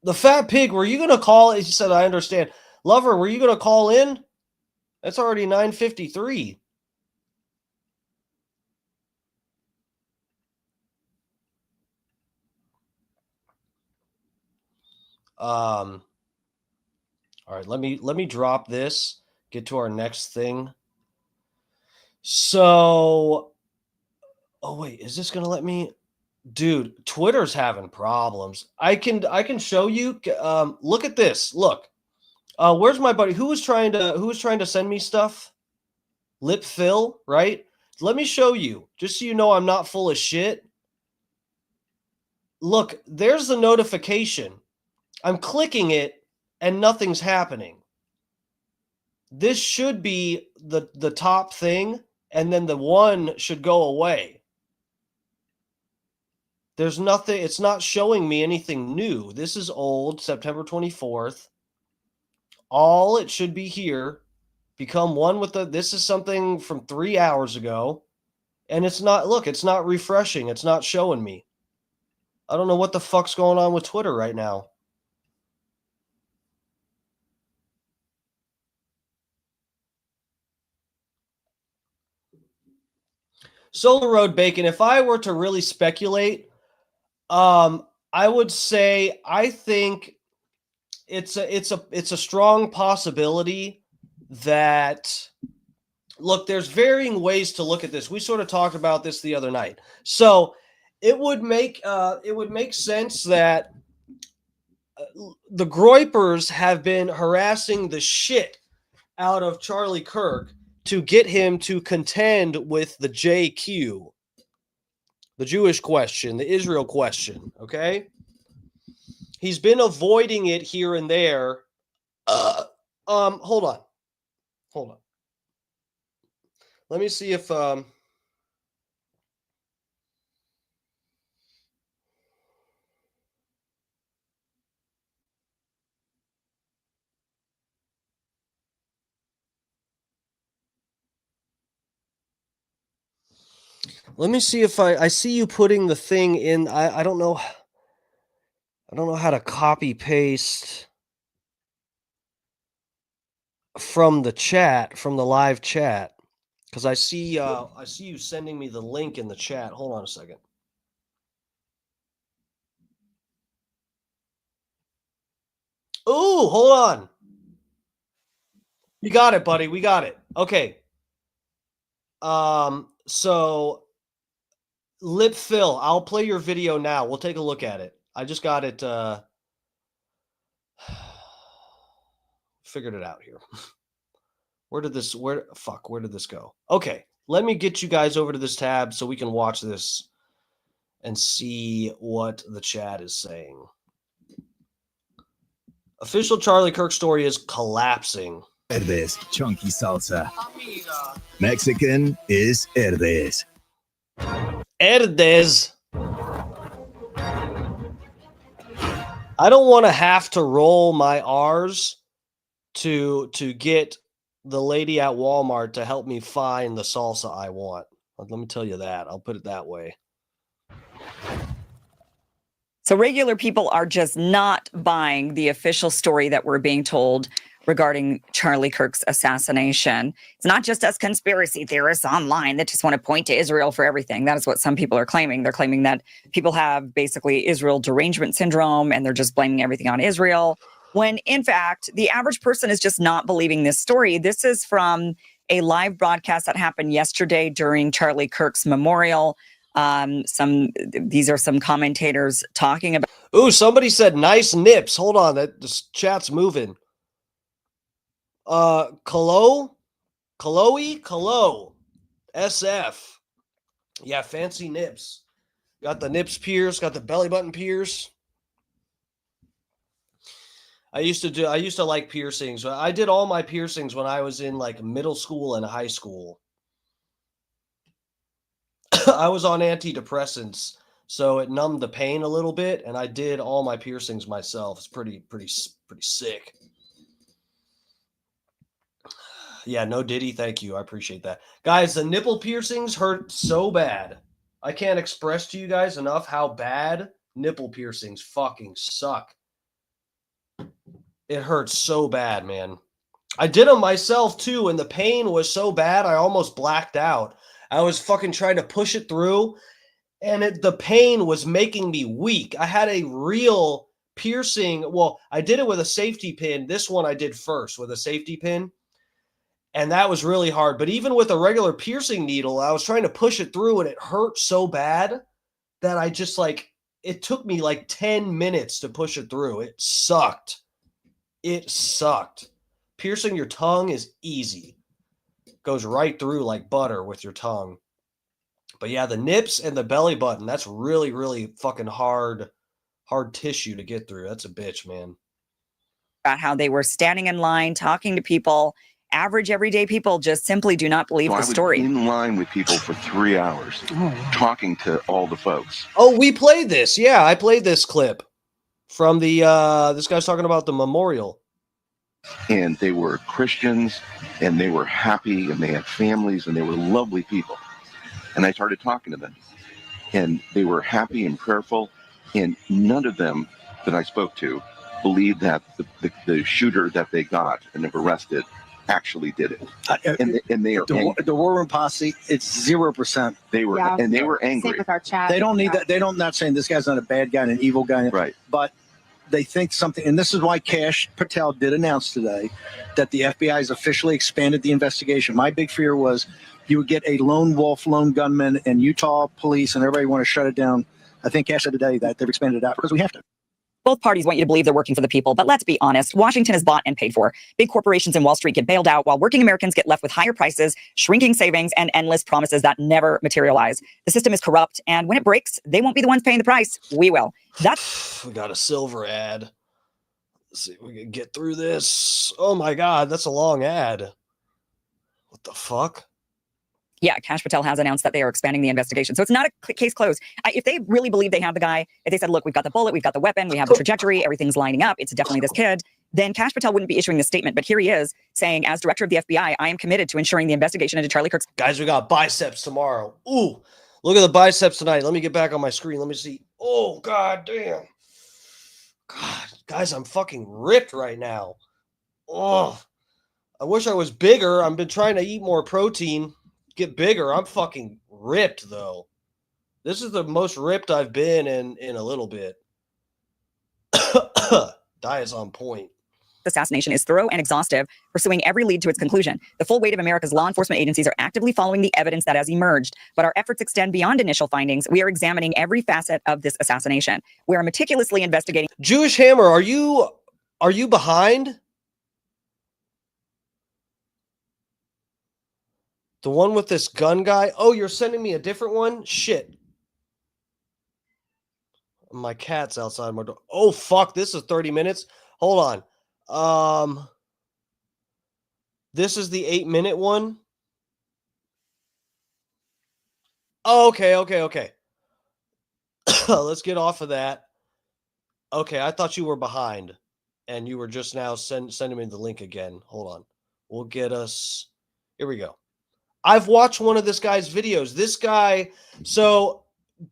The fat pig, were you going to call? He said, I understand. Lover, were you going to call in? It's already 9:53. All right, let me drop this, get to our next thing. So, oh wait, is this going to let me? Dude, Twitter's having problems. I can show you. Look at this. Look. Where's my buddy? Who was trying to send me stuff? Lip Phil, right? Let me show you, just so you know I'm not full of shit. Look, there's the notification. I'm clicking it and nothing's happening. This should be the top thing, and then the one should go away. There's nothing, it's not showing me anything new. This is old, September 24th. All it should be here. Become one with this is something from 3 hours ago. And it's not, look, it's not refreshing. It's not showing me. I don't know what the fuck's going on with Twitter right now. Solar Road Bacon, if I were to really speculate, I would say I think it's a strong possibility that, look, there's varying ways to look at this. We sort of talked about this the other night. So it would make sense that the Groypers have been harassing the shit out of Charlie Kirk to get him to contend with the JQ, the Jewish question, the Israel question, okay? He's been avoiding it here and there. Hold on. Let me see if let me see if I see you putting the thing in. I don't know. I don't know how to copy paste from the chat, from the live chat, because I see you sending me the link in the chat. Hold on a second. Ooh, hold on. You got it, buddy. We got it. Okay. So Lip Phil, I'll play your video now. We'll take a look at it. I just got it figured it out here. Where did this go? Okay, let me get you guys over to this tab so we can watch this and see what the chat is saying. Official Charlie Kirk story is collapsing. Verdes, chunky salsa. Mexican is Verdes. Verdes. I don't want to have to roll my R's to get the lady at Walmart to help me find the salsa I want. Let me tell you that. I'll put it that way. So regular people are just not buying the official story that we're being told regarding Charlie Kirk's assassination. It's not just us conspiracy theorists online that just want to point to Israel for everything. That is what some people are claiming. They're claiming that people have basically Israel derangement syndrome and they're just blaming everything on Israel, when in fact, the average person is just not believing this story. This is from a live broadcast that happened yesterday during Charlie Kirk's memorial. These are some commentators talking about. Ooh, somebody said nice nips. Hold on, this chat's moving. Kalo, SF. Yeah, fancy nips. Got the nips pierced, got the belly button pierced. I used to like piercings. I did all my piercings when I was in like middle school and high school. I was on antidepressants, so it numbed the pain a little bit, and I did all my piercings myself. It's pretty sick. Yeah, no Diddy, thank you. I appreciate that. Guys, the nipple piercings hurt so bad. I can't express to you guys enough how bad nipple piercings fucking suck. It hurts so bad, man. I did them myself too, and the pain was so bad I almost blacked out. I was fucking trying to push it through, and the pain was making me weak. I had a real piercing. Well, I did it with a safety pin. This one I did first with a safety pin. And that was really hard. But even with a regular piercing needle, I was trying to push it through and it hurt so bad that I just it took me like 10 minutes to push it through. It sucked. It sucked. Piercing your tongue is easy. Goes right through like butter with your tongue. But yeah, the nips and the belly button, that's really, really fucking hard tissue to get through. That's a bitch, man. About how they were standing in line, talking to people. Average, everyday people just simply do not believe the story. I was in line with people for 3 hours, talking to all the folks. Oh, we played this. Yeah, I played this clip from the, this guy's talking about the memorial. And they were Christians, and they were happy, and they had families, and they were lovely people. And I started talking to them. And they were happy and prayerful, and none of them that I spoke to believed that the shooter that they got and have arrested actually did it, and they are the war room posse. It's 0%. They were and they were angry. Same with our chat. They don't need that. They don't. Not saying this guy's not a bad guy and an evil guy, right? But they think something, and this is why Kash Patel did announce today that the FBI has officially expanded the investigation. My big fear was you would get a lone wolf, lone gunman, and Utah police, and everybody want to shut it down. I think Kash said today that they've expanded it out because we have to. Both parties want you to believe they're working for the people, but let's be honest, Washington is bought and paid for. Big corporations in Wall Street get bailed out while working Americans get left with higher prices, shrinking savings, and endless promises that never materialize. The system is corrupt, and when it breaks, they won't be the ones paying the price. We will. We got a silver ad. Let's see if we can get through this. Oh my God, that's a long ad. What the fuck? Yeah, Kash Patel has announced that they are expanding the investigation. So it's not a case closed. If they really believe they have the guy, if they said, look, we've got the bullet, we've got the weapon, we have the trajectory, everything's lining up, it's definitely this kid, then Kash Patel wouldn't be issuing this statement. But here he is saying, as director of the FBI, I am committed to ensuring the investigation into Charlie Kirk's. Guys, we got biceps tomorrow. Ooh, look at the biceps tonight. Let me get back on my screen. Let me see. Oh, God damn. God, guys, I'm fucking ripped right now. Oh, I wish I was bigger. I've been trying to eat more protein. Get bigger. I'm fucking ripped though. This is the most ripped I've been in a little bit. Diet's on point. Assassination is thorough and exhaustive, pursuing every lead to its conclusion. The full weight of America's law enforcement agencies are actively following the evidence that has emerged, but our efforts extend beyond initial findings. We are examining every facet of this assassination. We are meticulously investigating. Jewish Hammer, are you behind? The one with this gun guy? Oh, you're sending me a different one? Shit. My cat's outside my door. Oh, fuck. This is 30 minutes. Hold on. This is the 8-minute one. Oh, okay. Let's get off of that. Okay, I thought you were behind. And you were just now sending me the link again. Hold on. We'll get us... Here we go. I've watched one of this guy's videos. This guy, so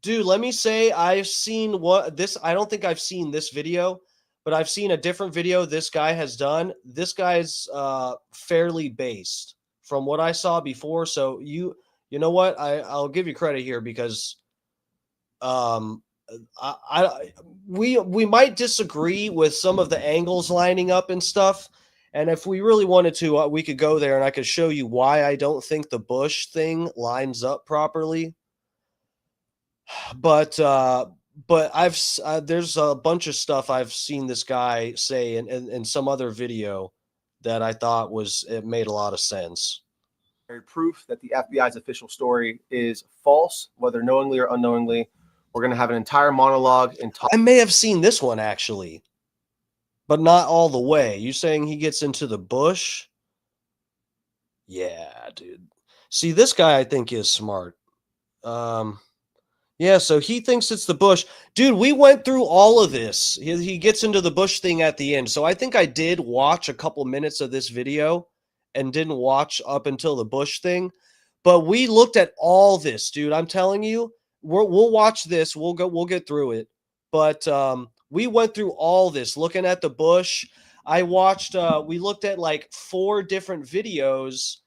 dude, let me say I've seen I don't think I've seen this video, but I've seen a different video this guy has done. This guy's fairly based from what I saw before. So you know what? I'll give you credit here because we might disagree with some of the angles lining up and stuff. And if we really wanted to, we could go there and I could show you why I don't think the Bush thing lines up properly. But there's a bunch of stuff I've seen this guy say in some other video that I thought it made a lot of sense. Proof that the FBI's official story is false, whether knowingly or unknowingly. We're going to have an entire monologue and talk. I may have seen this one actually. But not all the way. You saying he gets into the bush? Yeah, dude. See, this guy I think is smart. Yeah, so he thinks it's the bush. Dude, we went through all of this. He gets into the bush thing at the end. So I think I did watch a couple minutes of this video. and didn't watch up until the Bush thing. But we looked at all this, dude. I'm telling you, we'll watch this. We'll get through it. But we went through all this, looking at the Bush. I watched. We looked at like 4 different videos,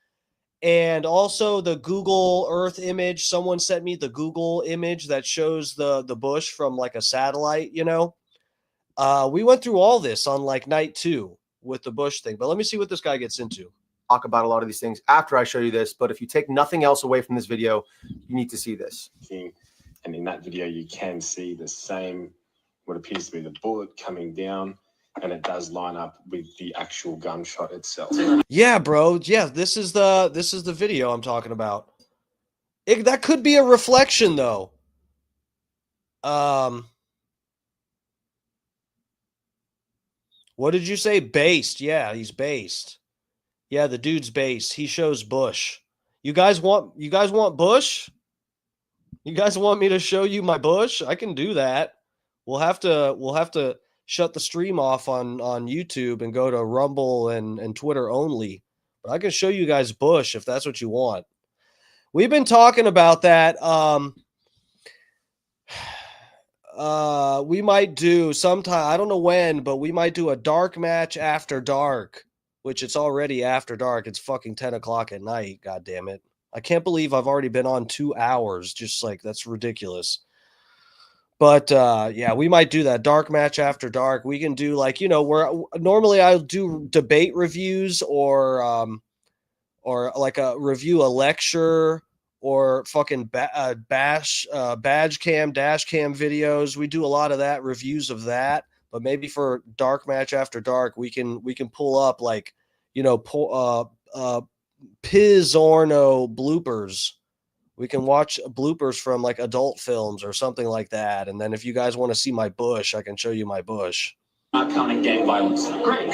and also the Google Earth image. Someone sent me the Google image that shows the Bush from like a satellite. You know, we went through all this on like night 2 with the Bush thing. But let me see what this guy gets into. Talk about a lot of these things after I show you this, but if you take nothing else away from this video, you need to see this. And in that video, you can see the same, what appears to be the bullet coming down, and it does line up with the actual gunshot itself. Yeah, bro. Yeah, this is the video I'm talking about. That could be a reflection, though. What did you say? Based. Yeah, he's based. Yeah, the dude's based. He shows Bush. You guys want Bush? You guys want me to show you my Bush? I can do that. We'll have to shut the stream off on YouTube and go to Rumble and Twitter only. But I can show you guys Bush if that's what you want. We've been talking about that. We might do sometime, I don't know when, but we might do a dark match after dark, which it's already after dark. It's fucking 10 o'clock at night. God damn it. I can't believe I've already been on 2 hours. Just like, that's ridiculous. But yeah, we might do that dark match after dark. We can do like, you know, where normally I'll do debate reviews or like a review a lecture or fucking badge cam, dash cam videos. We do a lot of that, reviews of that. But maybe for dark match after dark, we can pull up like, you know, Pizzorno bloopers. We can watch bloopers from like adult films or something like that. And then if you guys want to see my Bush, I can show you my Bush. Not counting gang violence. Great.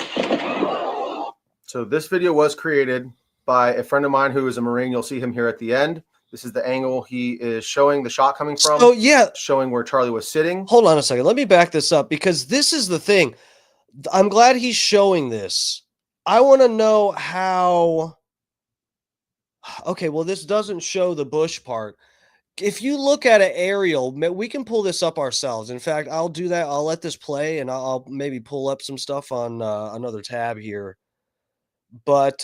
So this video was created by a friend of mine who is a Marine. You'll see him here at the end. This is the angle he is showing the shot coming from. Oh, yeah. Showing where Charlie was sitting. Hold on a second. Let me back this up because this is the thing. I'm glad he's showing this. I want to know how. Okay, well, this doesn't show the Bush part. If you look at an aerial, we can pull this up ourselves. In fact, I'll do that. I'll let this play and I'll maybe pull up some stuff on another tab here. But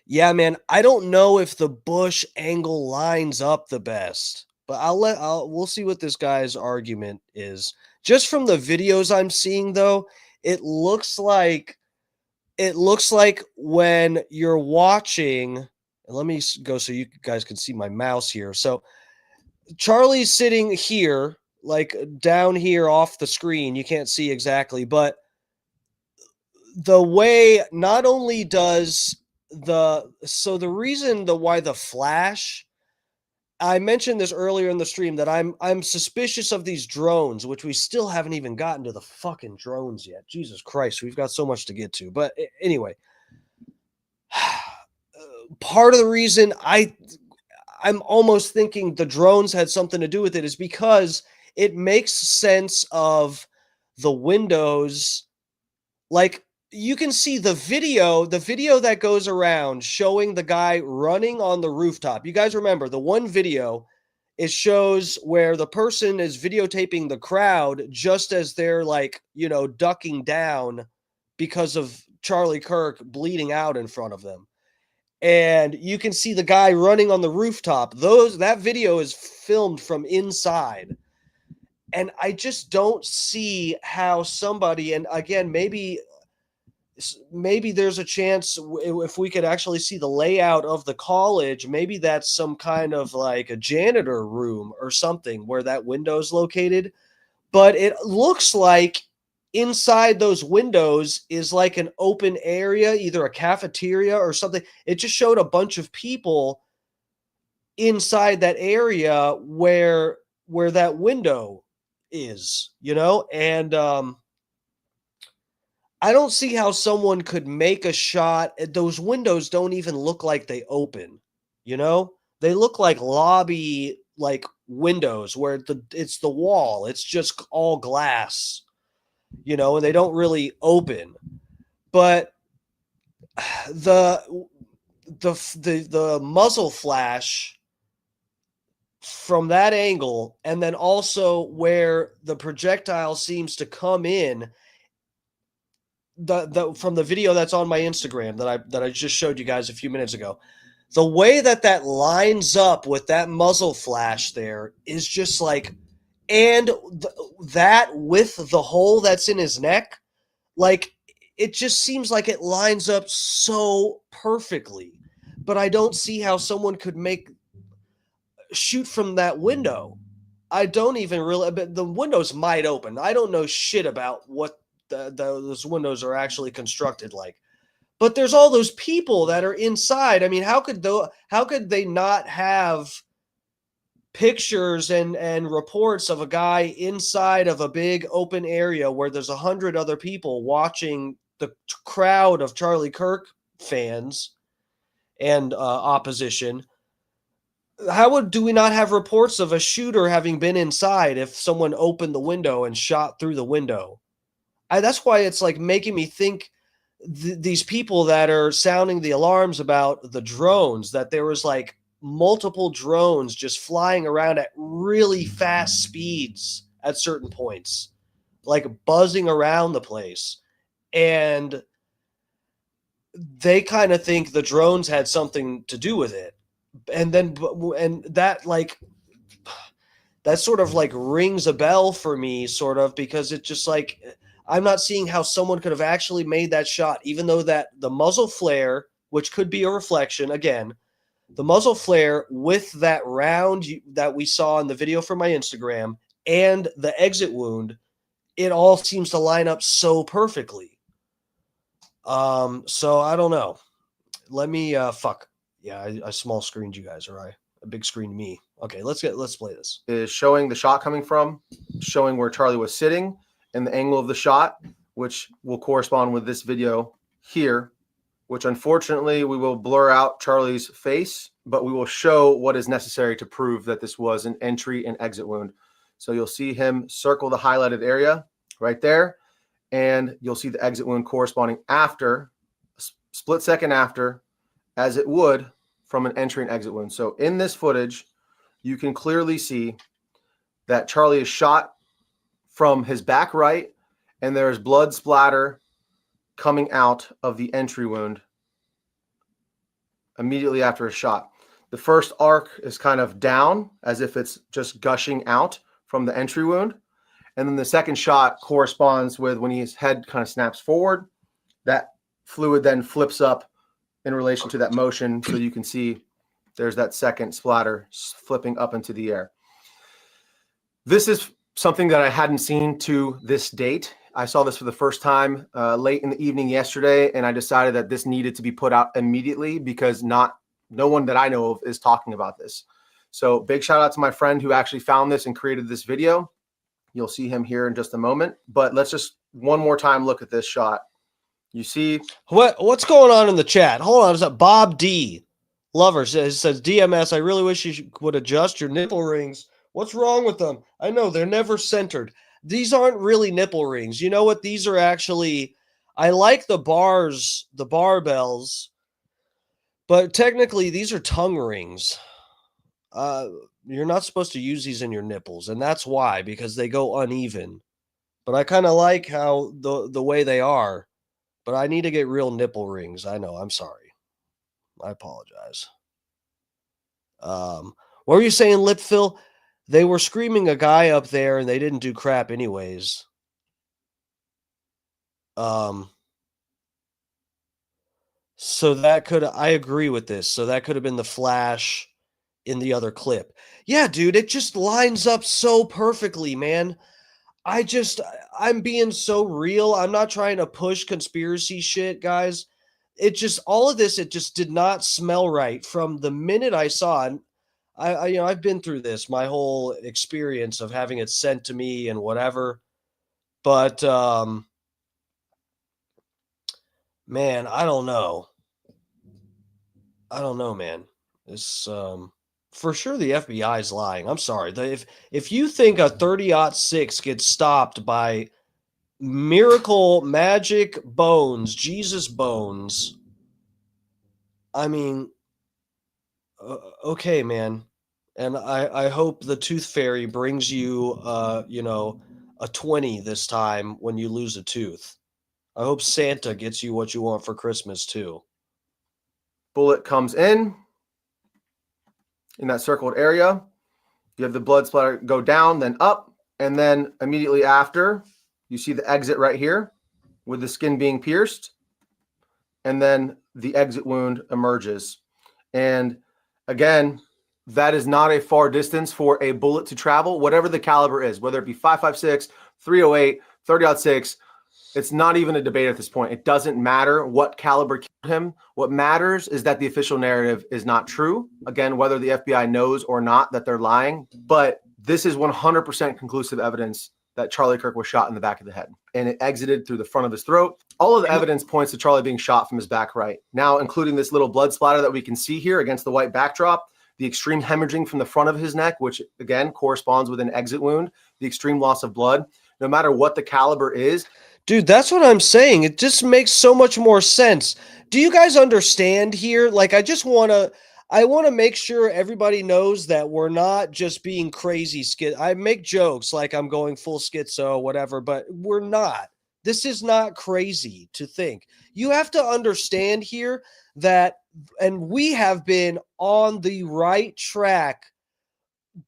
yeah, man, I don't know if the Bush angle lines up the best, but we'll see what this guy's argument is. Just from the videos I'm seeing, though, it looks like when you're watching, and let me go so you guys can see my mouse here. So Charlie's sitting here, like down here off the screen. You can't see exactly, but the way not only does the reason why the flash, I mentioned this earlier in the stream that I'm suspicious of these drones, which we still haven't even gotten to the fucking drones yet. Jesus Christ, we've got so much to get to. But anyway, part of the reason I'm almost thinking the drones had something to do with it is because it makes sense of the windows. Like, you can see the video that goes around showing the guy running on the rooftop. You guys remember the one video, it shows where the person is videotaping the crowd just as they're like, you know, ducking down because of Charlie Kirk bleeding out in front of them. And you can see the guy running on the rooftop. That video is filmed from inside. And I just don't see how somebody, and again, maybe there's a chance if we could actually see the layout of the college, maybe that's some kind of like a janitor room or something where that window is located. But it looks like inside those windows is like an open area, either a cafeteria or something. It just showed a bunch of people inside that area where that window is, you know? And I don't see how someone could make a shot. Those windows don't even look like they open, you know? They look like lobby, like windows where it's the wall. It's just all glass, you know, and they don't really open. But the muzzle flash from that angle, and then also where the projectile seems to come in, from the video that's on my Instagram that I just showed you guys a few minutes ago, the way that lines up with that muzzle flash there is just like, and that with the hole that's in his neck, like, it just seems like it lines up so perfectly. But I don't see how someone could shoot from that window. I don't even really, but the windows might open. I don't know shit about what those windows are actually constructed like. But there's all those people that are inside. I mean, how could they not have pictures and reports of a guy inside of a big open area where there's 100 other people watching the crowd of Charlie Kirk fans and opposition? Do we not have reports of a shooter having been inside if someone opened the window and shot through the window? That's why it's like making me think these people that are sounding the alarms about the drones, that there was like multiple drones just flying around at really fast speeds at certain points, like buzzing around the place. And they kind of think the drones had something to do with it. And that sort of like rings a bell for me, sort of, because it just like, I'm not seeing how someone could have actually made that shot, even though that the muzzle flare, which could be a reflection, again, the muzzle flare with that round that we saw in the video from my Instagram and the exit wound, it all seems to line up so perfectly. So I don't know. Let me, I small screened you guys, or a big screened me. Okay, let's play this. Is showing the shot coming from, showing where Charlie was sitting, and the angle of the shot, which will correspond with this video here, which unfortunately we will blur out Charlie's face, but we will show what is necessary to prove that this was an entry and exit wound. So you'll see him circle the highlighted area right there, and you'll see the exit wound corresponding after, split second after, as it would from an entry and exit wound. So in this footage, you can clearly see that Charlie is shot from his back right, and there is blood splatter coming out of the entry wound immediately after a shot. The first arc is kind of down, as if it's just gushing out from the entry wound. And then the second shot corresponds with when his head kind of snaps forward, that fluid then flips up in relation to that motion. So you can see there's that second splatter flipping up into the air. This is something that I hadn't seen to this date. I saw this for the first time late in the evening yesterday, and I decided that this needed to be put out immediately because no one that I know of is talking about this. So big shout out to my friend who actually found this and created this video. You'll see him here in just a moment, but let's just one more time look at this shot. You see what's going on in the chat? Hold on, is that Bob D. Lover says DMS, I really wish you would adjust your nipple rings. What's wrong with them? I know they're never centered. These aren't really nipple rings. You know what? These are actually, I like the bars, the barbells, but technically these are tongue rings. You're not supposed to use these in your nipples, and that's why, because they go uneven. But I kind of like how the way they are, but I need to get real nipple rings. I know. I'm sorry. I apologize. What were you saying, Lip Phil? They were screaming a guy up there, and they didn't do crap anyways. So that could, I agree with this. So that could have been the flash in the other clip. Yeah, dude, it just lines up so perfectly, man. I'm being so real. I'm not trying to push conspiracy shit, guys. It just, all of this, it just did not smell right from the minute I saw it. I've been through this, my whole experience of having it sent to me and whatever. But, man, I don't know. Man. It's, for sure the FBI is lying. I'm sorry. If you think a 30-06 gets stopped by miracle magic bones, Jesus bones, I mean, okay, man. And I hope the tooth fairy brings you, you know, a 20 this time when you lose a tooth. I hope Santa gets you what you want for Christmas too. Bullet comes in that circled area. You have the blood splatter go down, then up, and then immediately after, you see the exit right here with the skin being pierced, and then the exit wound emerges. And again, that is not a far distance for a bullet to travel, whatever the caliber is, whether it be 5.56, 308, 30-06. It's not even a debate at this point. It doesn't matter what caliber killed him. What matters is that the official narrative is not true. Again, whether the FBI knows or not that they're lying, but this is 100% conclusive evidence that Charlie Kirk was shot in the back of the head, and it exited through the front of his throat. All of the evidence points to Charlie being shot from his back right. Now, including this little blood splatter that we can see here against the white backdrop, the extreme hemorrhaging from the front of his neck, which again corresponds with an exit wound, the extreme loss of blood, no matter what the caliber is. Dude, that's what I'm saying. It just makes so much more sense. Do you guys understand here? Like, I want to make sure everybody knows that we're not just being crazy. I make jokes like I'm going full schizo, whatever, but we're not. This is not crazy to think. You have to understand here that, and we have been on the right track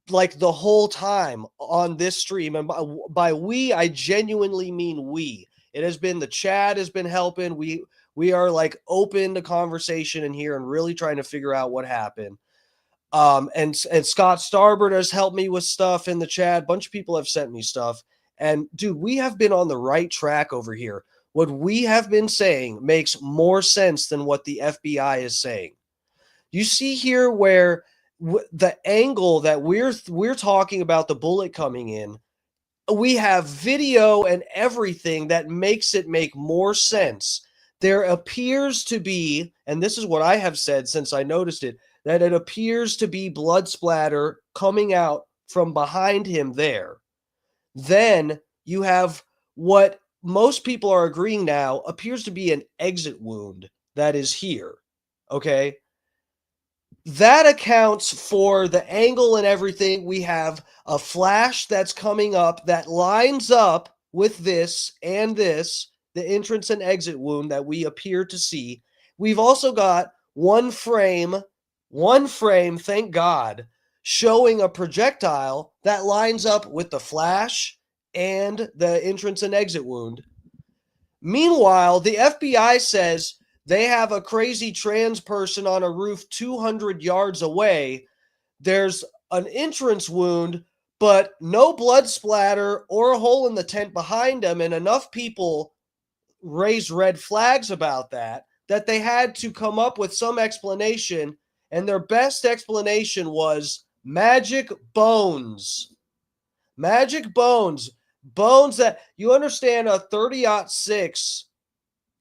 like the whole time on this stream. And by we, I genuinely mean we. It has been, the chat has been helping. We are like open to conversation in here and really trying to figure out what happened. And Scott Starbird has helped me with stuff in the chat. A bunch of people have sent me stuff. And dude, we have been on the right track over here. What we have been saying makes more sense than what the FBI is saying. You see here where the angle that we're talking about the bullet coming in, we have video and everything that makes it make more sense. There appears to be, and this is what I have said since I noticed it, that it appears to be blood splatter coming out from behind him there. Then you have what most people are agreeing now appears to be an exit wound that is here. Okay. That accounts for the angle and everything. We have a flash that's coming up that lines up with this and this, the entrance and exit wound that we appear to see. We've also got one frame, thank God, showing a projectile that lines up with the flash and the entrance and exit wound. Meanwhile, the FBI says they have a crazy trans person on a roof 200 yards away. There's an entrance wound, but no blood splatter or a hole in the tent behind him. And enough people raised red flags about that they had to come up with some explanation. And their best explanation was magic bones. Magic bones. Bones that, you understand, a 30-06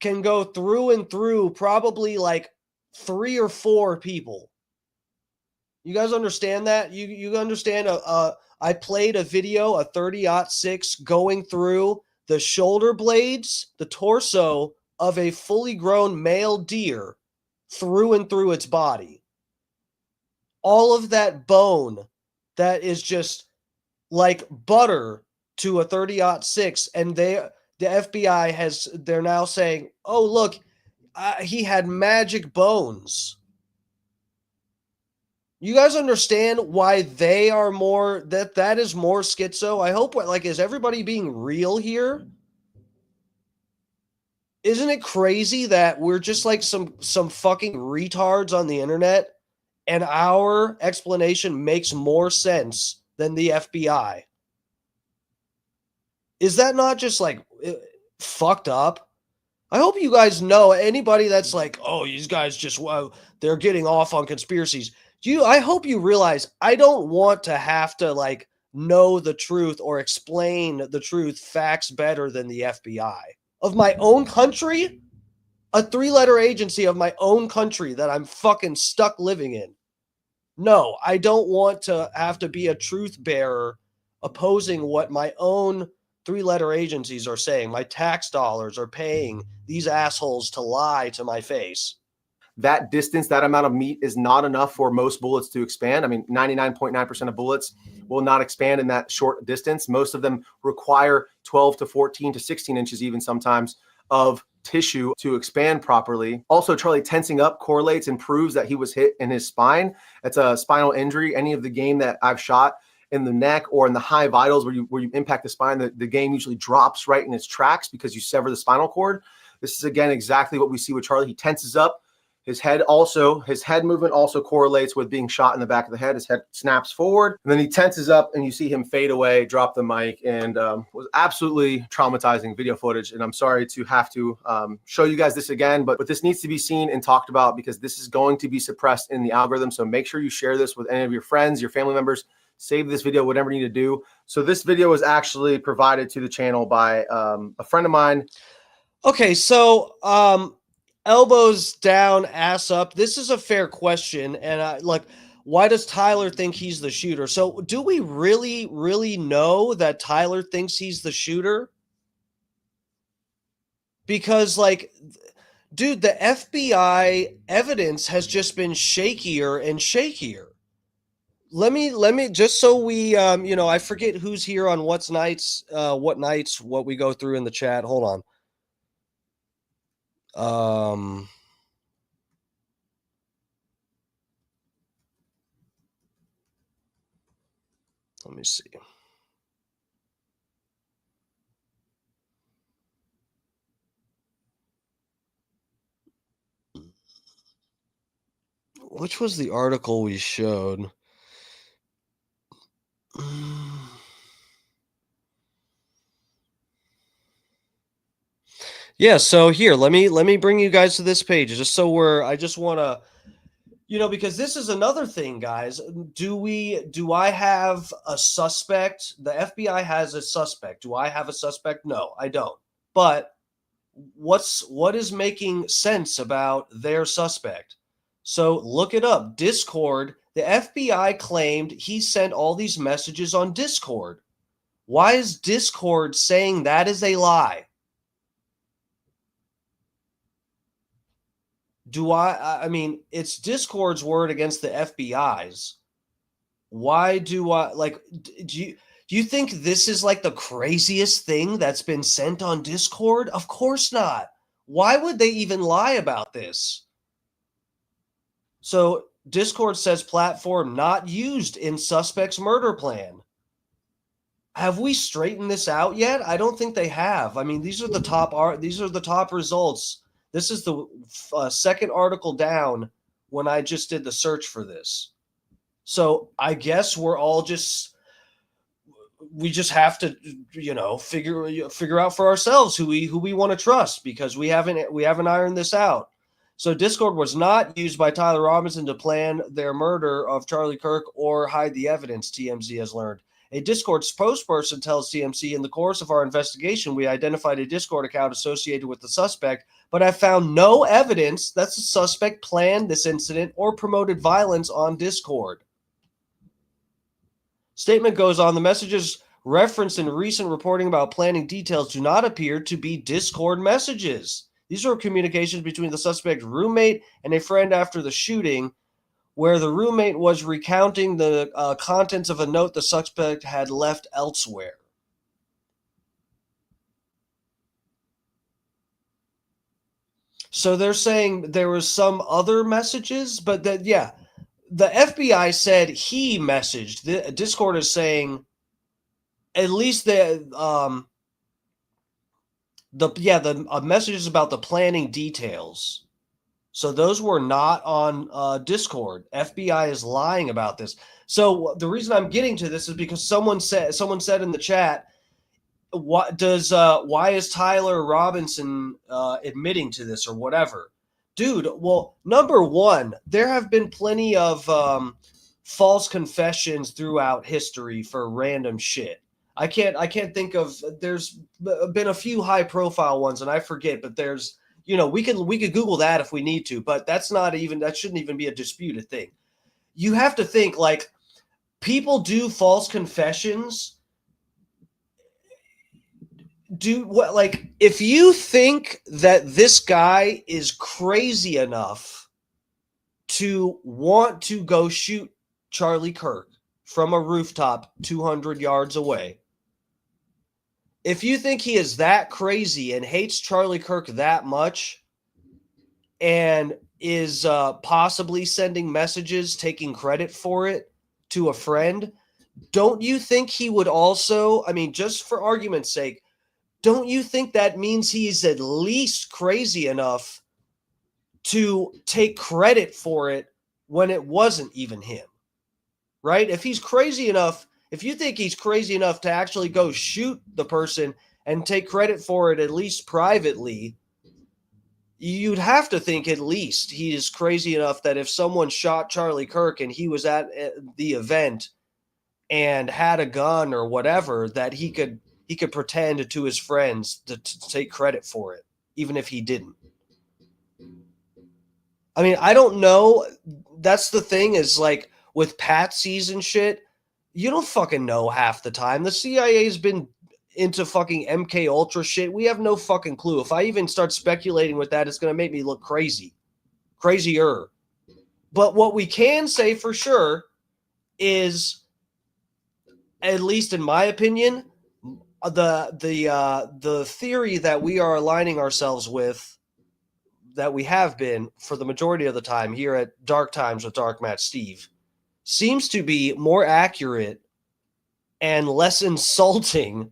can go through and through probably like 3 or 4 people. You guys understand that? You understand? I played a video, a 30-06 going through the shoulder blades, the torso of a fully grown male deer through and through its body. All of that bone that is just like butter to a 30-06, and the FBI they're now saying, oh, look, he had magic bones. You guys understand why they are more, that is more schizo? I hope, like, is everybody being real here? Isn't it crazy that we're just like some fucking retards on the internet and our explanation makes more sense than the FBI? Is that not just like fucked up? I hope you guys know, anybody that's like, oh, these guys just, they're getting off on conspiracies. I hope you realize I don't want to have to like know the truth or explain the truth, facts better than the FBI. Of my own country, a 3-letter agency of my own country that I'm fucking stuck living in. No, I don't want to have to be a truth bearer opposing what my own 3-letter agencies are saying. My tax dollars are paying these assholes to lie to my face. that distance, that amount of meat is not enough for most bullets to expand. I mean, 99.9% of bullets will not expand in that short distance. Most of them require 12 to 14 to 16 inches even sometimes of tissue to expand properly. Also, Charlie tensing up correlates and proves that he was hit in his spine. It's a spinal injury. Any of the game that I've shot in the neck or in the high vitals where you impact the spine, the game usually drops right in its tracks because you sever the spinal cord. This is, again, exactly what we see with Charlie. He tenses up. His head movement also correlates with being shot in the back of the head. His head snaps forward, and then he tenses up, and you see him fade away, drop the mic, and was absolutely traumatizing video footage. And I'm sorry to have to show you guys this again, but this needs to be seen and talked about because this is going to be suppressed in the algorithm. So make sure you share this with any of your friends, your family members. Save this video, whatever you need to do. So this video was actually provided to the channel by a friend of mine. Okay, so elbows down, ass up. This is a fair question, and why does Tyler think he's the shooter? So, do we really, really know that Tyler thinks he's the shooter? Because, dude, the FBI evidence has just been shakier and shakier. Let me just so we, I forget who's here on what nights, what we go through in the chat. Hold on. Let me see. Which was the article we showed? Yeah, so here, let me bring you guys to this page just so I just want to, because this is another thing, guys. Do I have a suspect? The FBI has a suspect. Do I have a suspect? No, I don't. But what is making sense about their suspect? So look it up. Discord. The FBI claimed he sent all these messages on Discord. Why is Discord saying that is a lie? I mean, it's Discord's word against the FBI's. Why do you think this is like the craziest thing that's been sent on Discord? Of course not. Why would they even lie about this? So Discord says platform not used in suspect's murder plan. Have we straightened this out yet? I don't think they have. I mean, these are the top results. This is the second article down when I just did the search for this. So I guess we just have to, figure out for ourselves who we want to trust because we haven't ironed this out. So Discord was not used by Tyler Robinson to plan their murder of Charlie Kirk or hide the evidence, TMZ has learned. A Discord spokesperson tells TMZ, in the course of our investigation, we identified a Discord account associated with the suspect, but I found no evidence that the suspect planned this incident or promoted violence on Discord. Statement goes on, the messages referenced in recent reporting about planning details do not appear to be Discord messages. These are communications between the suspect's roommate and a friend after the shooting, where the roommate was recounting the contents of a note the suspect had left elsewhere. So they're saying there was some other messages, but the FBI said he messaged. The Discord is saying at least the messages about the planning details. So those were not on Discord. FBI is lying about this. So the reason I'm getting to this is because someone said in the chat, why is Tyler Robinson admitting to this or whatever? Dude, well, number one, there have been plenty of false confessions throughout history for random shit. I can't think of, there's been a few high profile ones and I forget, but there's, we could Google that if we need to, but that shouldn't even be a disputed thing. You have to think people do false confessions. If you think that this guy is crazy enough to want to go shoot Charlie Kirk from a rooftop 200 yards away, if you think he is that crazy and hates Charlie Kirk that much and is possibly sending messages, taking credit for it to a friend, don't you think he would also, I mean, just for argument's sake, don't you think that means he's at least crazy enough to take credit for it when it wasn't even him? Right? If he's crazy enough, if you think he's crazy enough to actually go shoot the person and take credit for it, at least privately, you'd have to think at least he is crazy enough that if someone shot Charlie Kirk and he was at the event and had a gun or whatever, that he could pretend to his friends to take credit for it, even if he didn't. I mean, I don't know. That's the thing, is like with patsies and shit, you don't fucking know half the time. The CIA's been into fucking MK Ultra shit. We have no fucking clue. If I even start speculating with that, it's going to make me look crazy. Crazier. But what we can say for sure is, at least in my opinion, the theory that we are aligning ourselves with, that we have been for the majority of the time here at Dark Times with Dark Matt Steve, seems to be more accurate and less insulting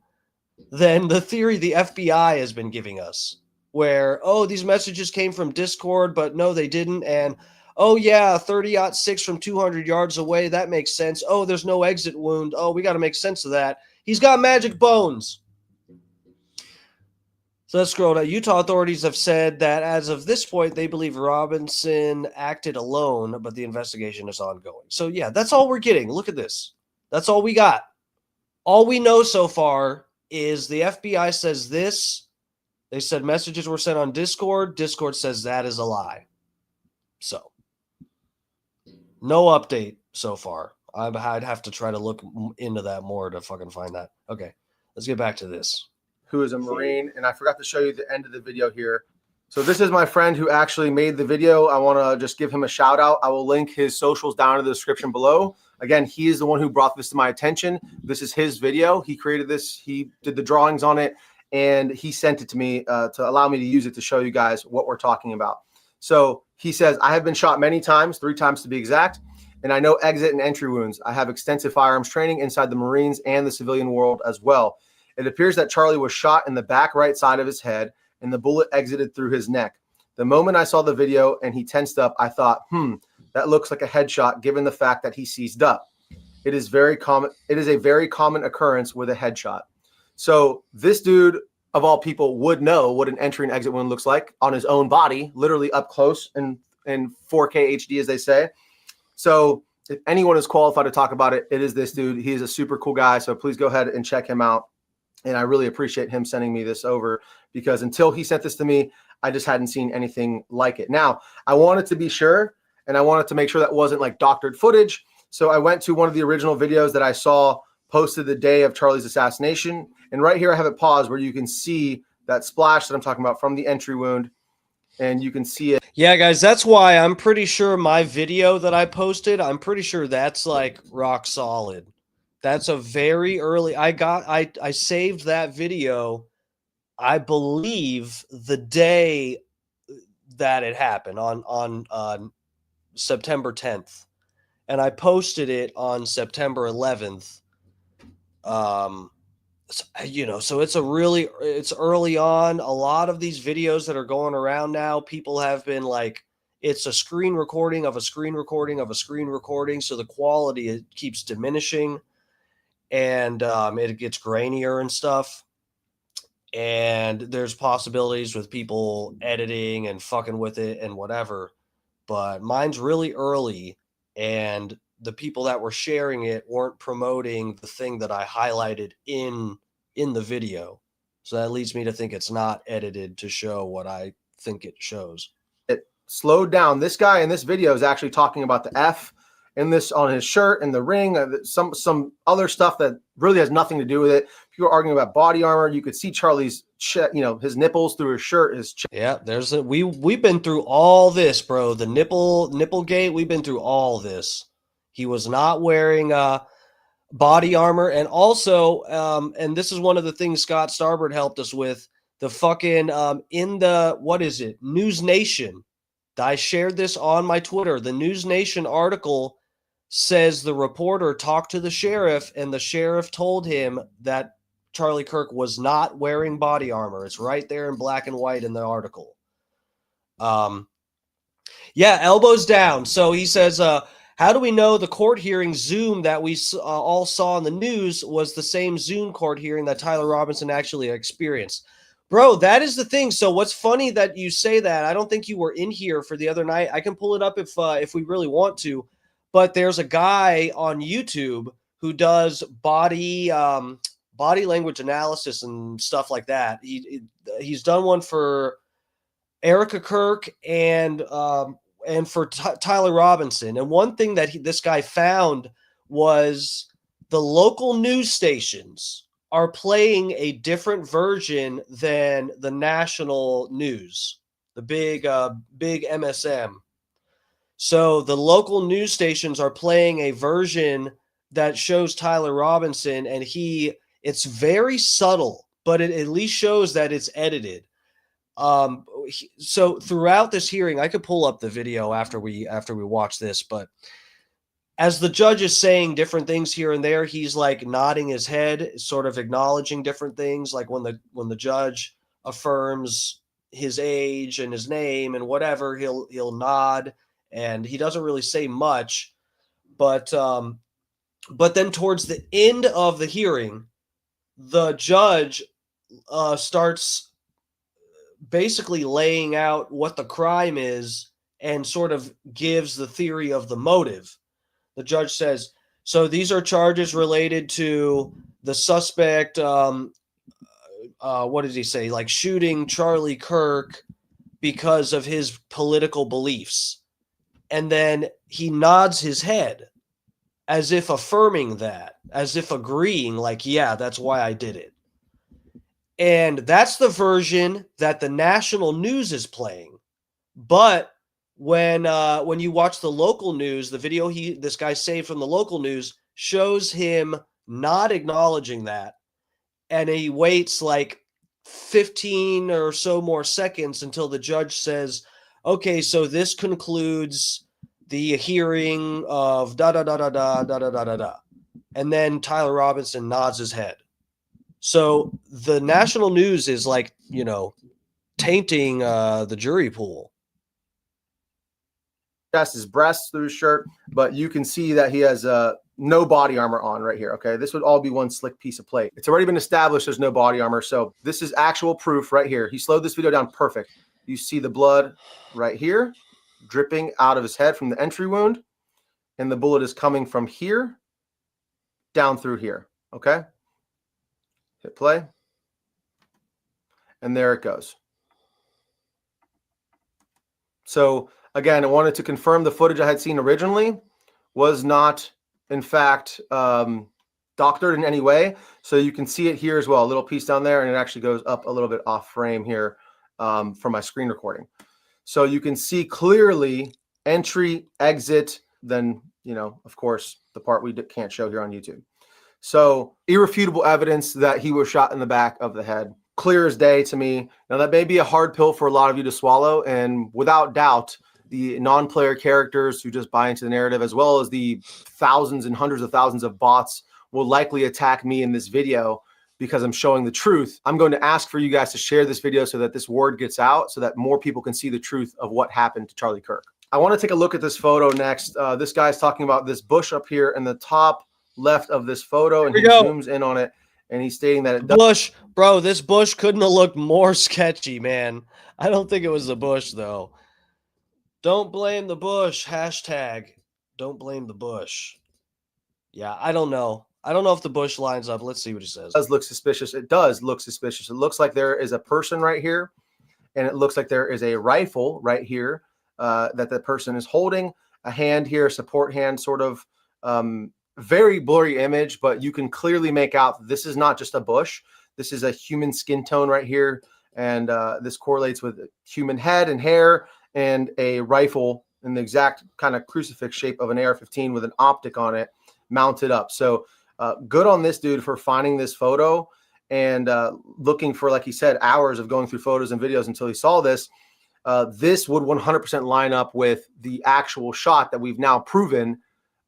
than the theory the FBI has been giving us, where, oh, these messages came from Discord, but no, they didn't. And, oh, yeah, 30-06 from 200 yards away. That makes sense. Oh, there's no exit wound. Oh, we got to make sense of that. He's got magic bones. So let's scroll down. Utah authorities have said that as of this point, they believe Robinson acted alone, but the investigation is ongoing. So, yeah, that's all we're getting. Look at this. That's all we got. All we know so far is the FBI says this. They said messages were sent on Discord. Discord says that is a lie. So, no update so far. I'd have to try to look into that more to fucking find that. Okay, let's get back to this. Who is a Marine, and I forgot to show you the end of the video here. So this is my friend who actually made the video. I want to just give him a shout out. I will link his socials down in the description below. Again, he is the one who brought this to my attention. This is his video. He created this. He did the drawings on it, and he sent it to me to allow me to use it to show you guys what we're talking about. So he says, I have been shot many times, 3 times to be exact, and I know exit and entry wounds. I have extensive firearms training inside the Marines and the civilian world as well. It appears that Charlie was shot in the back right side of his head, and the bullet exited through his neck. The moment I saw the video and he tensed up, I thought, that looks like a headshot given the fact that he seized up. It is very common. It is a very common occurrence with a headshot. So this dude, of all people, would know what an entry and exit wound looks like on his own body, literally up close and in 4K HD, as they say. So if anyone is qualified to talk about it, it is this dude. He is a super cool guy. So please go ahead and check him out. And I really appreciate him sending me this over, because until he sent this to me, I just hadn't seen anything like it. Now, I wanted to be sure, and I wanted to make sure that wasn't like doctored footage. So I went to one of the original videos that I saw posted the day of Charlie's assassination. And right here, I have it paused where you can see that splash that I'm talking about from the entry wound. And you can see it. Yeah, guys, that's why I'm pretty sure my video that I posted, I'm pretty sure that's like rock solid. That's a very early, I saved that video, I believe, the day that it happened on September 10th. And I posted it on September 11th. So it's early on. A lot of these videos that are going around now, people have been like, it's a screen recording of a screen recording of a screen recording. So the quality, it keeps diminishing. And it gets grainier and stuff. And there's possibilities with people editing and fucking with it and whatever. But mine's really early, and the people that were sharing it weren't promoting the thing that I highlighted in the video. So that leads me to think it's not edited to show what I think it shows. It slowed down. This guy in this video is actually talking about the F and this on his shirt and the ring, some other stuff that really has nothing to do with it. People are arguing about body armor. You could see Charlie's, his nipples through his shirt. Yeah, we've been through all this, bro. The nipple gate. We've been through all this. He was not wearing body armor, and also, and this is one of the things Scott Starboard helped us with. The fucking in the what is it? News Nation. I shared this on my Twitter. The News Nation article says the reporter talked to the sheriff, and the sheriff told him that Charlie Kirk was not wearing body armor. It's right there in black and white in the article. Yeah, elbows down. So he says, how do we know the court hearing Zoom that we all saw in the news was the same Zoom court hearing that Tyler Robinson actually experienced? Bro, that is the thing. So what's funny that you say that. I don't think you were in here for the other night. I can pull it up if we really want to. But there's a guy on YouTube who does body language analysis and stuff like that. He's done one for Erica Kirk and for Tyler Robinson. And one thing that this guy found was the local news stations are playing a different version than the national news, the big MSM. So the local news stations are playing a version that shows Tyler Robinson, and it's very subtle, but it at least shows that it's edited. So throughout this hearing, I could pull up the video after we watch this, but as the judge is saying different things here and there, he's like nodding his head, sort of acknowledging different things. Like when the judge affirms his age and his name and whatever, he'll nod, and he doesn't really say much. But then towards the end of the hearing, the judge starts basically laying out what the crime is and sort of gives the theory of the motive. The judge says, so these are charges related to the suspect, what did he say? Like shooting Charlie Kirk because of his political beliefs. And then he nods his head as if affirming that, as if agreeing, like, yeah, that's why I did it. And that's the version that the national news is playing. But when you watch the local news, the video this guy saved from the local news shows him not acknowledging that. And he waits like 15 or so more seconds until the judge says, okay, so this concludes the hearing of da-da-da-da-da-da-da-da-da. And then Tyler Robinson nods his head. So the national news is like, tainting the jury pool. That's his breasts through his shirt, but you can see that he has no body armor on right here. Okay, this would all be one slick piece of plate. It's already been established there's no body armor, so this is actual proof right here. He slowed this video down perfect. You see the blood right here dripping out of his head from the entry wound, and the bullet is coming from here down through here. Okay, hit play, and there it goes. So again, I wanted to confirm the footage I had seen originally was not, in fact, doctored in any way. So you can see it here as well, a little piece down there, and it actually goes up a little bit off frame here from my screen recording. So you can see clearly entry, exit, then, of course, the part we can't show here on YouTube. So irrefutable evidence that he was shot in the back of the head. Clear as day to me. Now, that may be a hard pill for a lot of you to swallow, and without doubt, the non-player characters who just buy into the narrative, as well as the thousands and hundreds of thousands of bots, will likely attack me in this video because I'm showing the truth. I'm going to ask for you guys to share this video so that this word gets out, so that more people can see the truth of what happened to Charlie Kirk. I want to take a look at this photo next. This guy's talking about this bush up here in the top left of this photo, and he zooms in on it, and he's stating that it does. Bush, bro, this bush couldn't have looked more sketchy, man. I don't think it was the bush, though. Don't blame the bush. Hashtag don't blame the bush. Yeah, I don't know. I don't know if the bush lines up. Let's see what he says. It does look suspicious. It does look suspicious. It looks like there is a person right here, and it looks like there is a rifle right here that the person is holding. a hand here, a support hand, sort of very blurry image, but you can clearly make out that this is not just a bush. This is a human skin tone right here. And this correlates with a human head and hair and a rifle in the exact kind of crucifix shape of an AR-15 with an optic on it mounted up. So good on this dude for finding this photo and looking for, like he said, hours of going through photos and videos until he saw this. This would 100% line up with the actual shot that we've now proven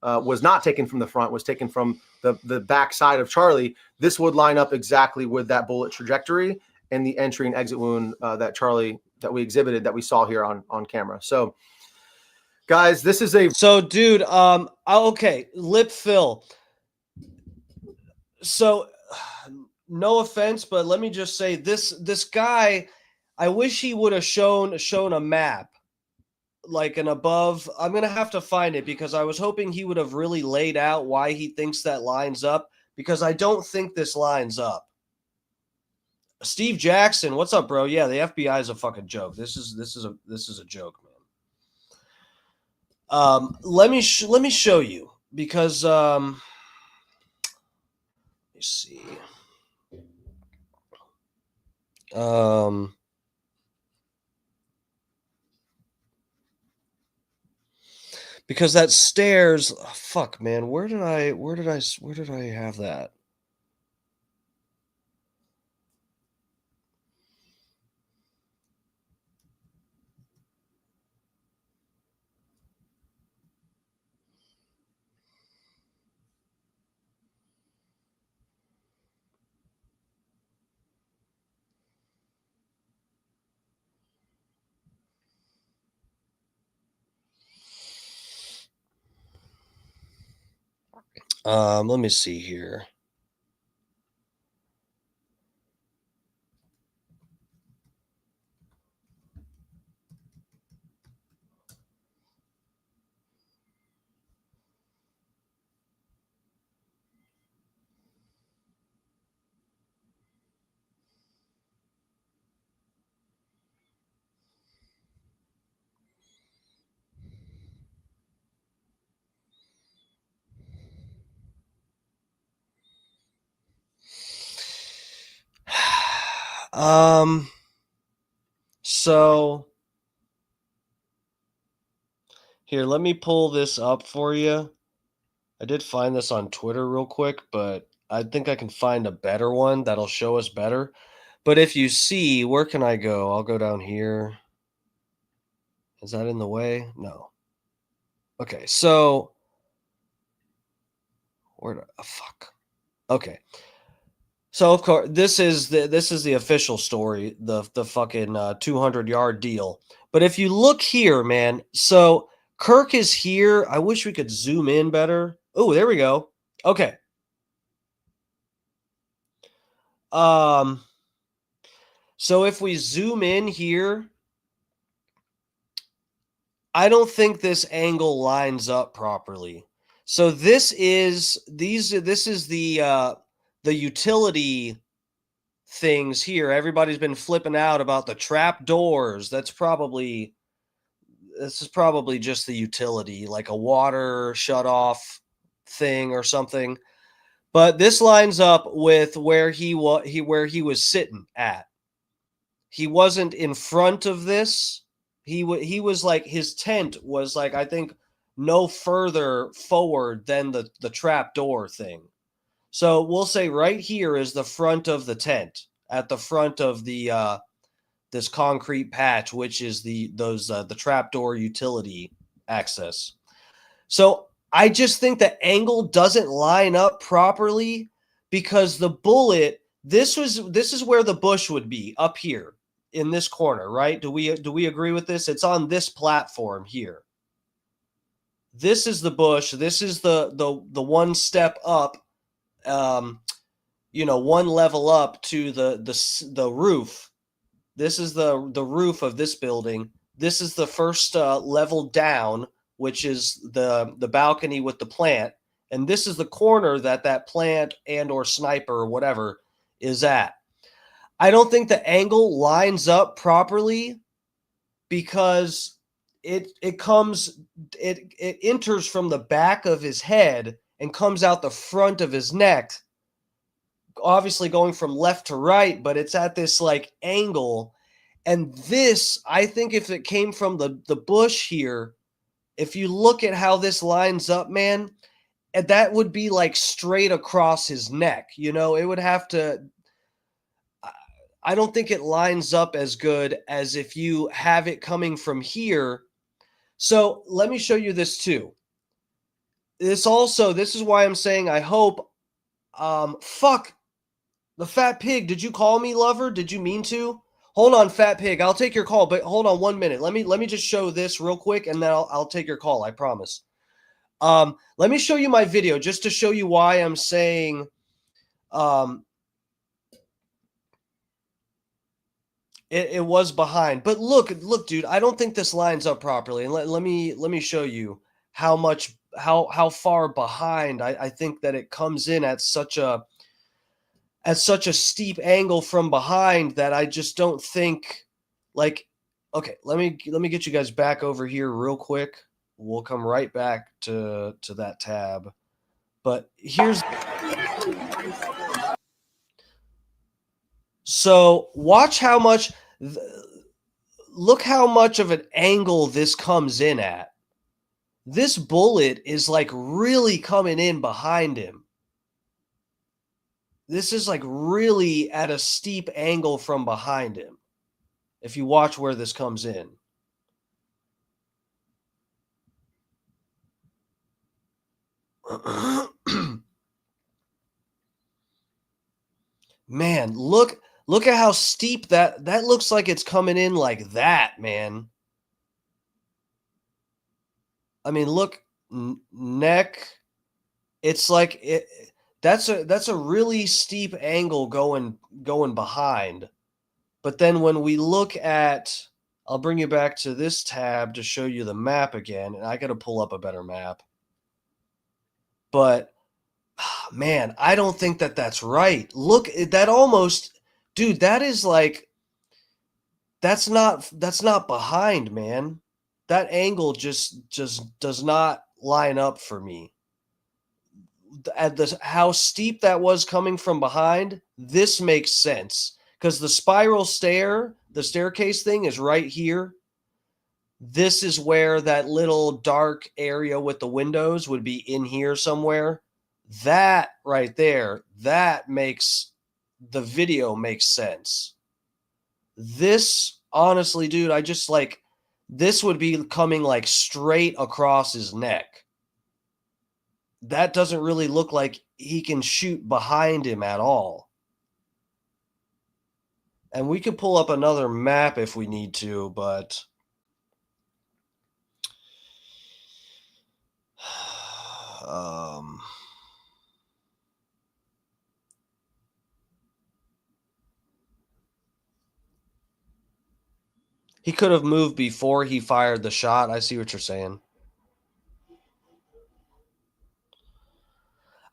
was not taken from the front, was taken from the back side of Charlie. This would line up exactly with that bullet trajectory and the entry and exit wound that we exhibited, that we saw here on camera. So guys, this is dude, okay, lip fill. So no offense, but let me just say this guy, I wish he would have shown a map, like an above. I'm going to have to find it because I was hoping he would have really laid out why he thinks that lines up, because I don't think this lines up. Steve Jackson, what's up, bro? Yeah, the FBI is a fucking joke. This is a joke, man. Let me show you, because let me see. Because that stairs, fuck, man, where did I have that? Let me see here. So here, let me pull this up for you. I did find this on Twitter real quick, but I think I can find a better one that'll show us better. But if you see, where can I go? I'll go down here. Is that in the way? No. Okay, so fuck. Okay. So of course, this is the official story, the fucking 200-yard deal. But if you look here, man, so Kirk is here. I wish we could zoom in better. Oh, there we go. Okay. So if we zoom in here, I don't think this angle lines up properly. So this is the utility things here. Everybody's been flipping out about the trap doors. This is probably just the utility, like a water shut off thing or something. But this lines up with where he was sitting at. He wasn't in front of this. He was like, his tent was like, I think, no further forward than the trap door thing. So we'll say right here is the front of the tent, at the front of the this concrete patch, which is the trapdoor utility access. So I just think the angle doesn't line up properly, because the bullet, this is where the bush would be, up here in this corner, right? Do we agree with this? It's on this platform here. This is the bush. This is the one step up, one level up to the roof. This is the roof of this building. This is the first level down, which is the balcony with the plant. And this is the corner that plant and or sniper or whatever is at. I don't think the angle lines up properly, because it enters from the back of his head and comes out the front of his neck, obviously going from left to right, but it's at this like angle. And this, I think if it came from the bush here, if you look at how this lines up, man, and that would be like straight across his neck. You know, it would have to, I don't think it lines up as good as if you have it coming from here. So let me show you this too. This is why I'm saying I hope, fuck, the fat pig. Did you call me, lover? Did you mean to? Hold on, fat pig. I'll take your call, but hold on 1 minute. Let me just show this real quick, and then I'll take your call. I promise. Let me show you my video just to show you why I'm saying, it was behind. But look, dude. I don't think this lines up properly. And let me show you how far behind I think that it comes in at such a steep angle from behind that I just don't think, like, okay, let me get you guys back over here real quick. We'll come right back to that tab. But so watch how much, look how much of an angle this comes in at. This bullet is like really coming in behind him. This is like really at a steep angle from behind him. If you watch where this comes in. Man, look at how steep that looks like it's coming in like that, man. I mean, look, neck. It's like that's a really steep angle going behind. But then when we look at, I'll bring you back to this tab to show you the map again, and I got to pull up a better map. But man, I don't think that that's right. Look, that almost, dude, that is like, that's not behind, man. That angle just does not line up for me. At how steep that was coming from behind, this makes sense because the spiral stair, the staircase thing is right here. This is where that little dark area with the windows would be in here somewhere. That right there, that makes the video make sense. This, honestly, dude, I just like, this would be coming like straight across his neck. That doesn't really look like he can shoot behind him at all. And we could pull up another map if we need to, but he could have moved before he fired the shot. I see what you're saying.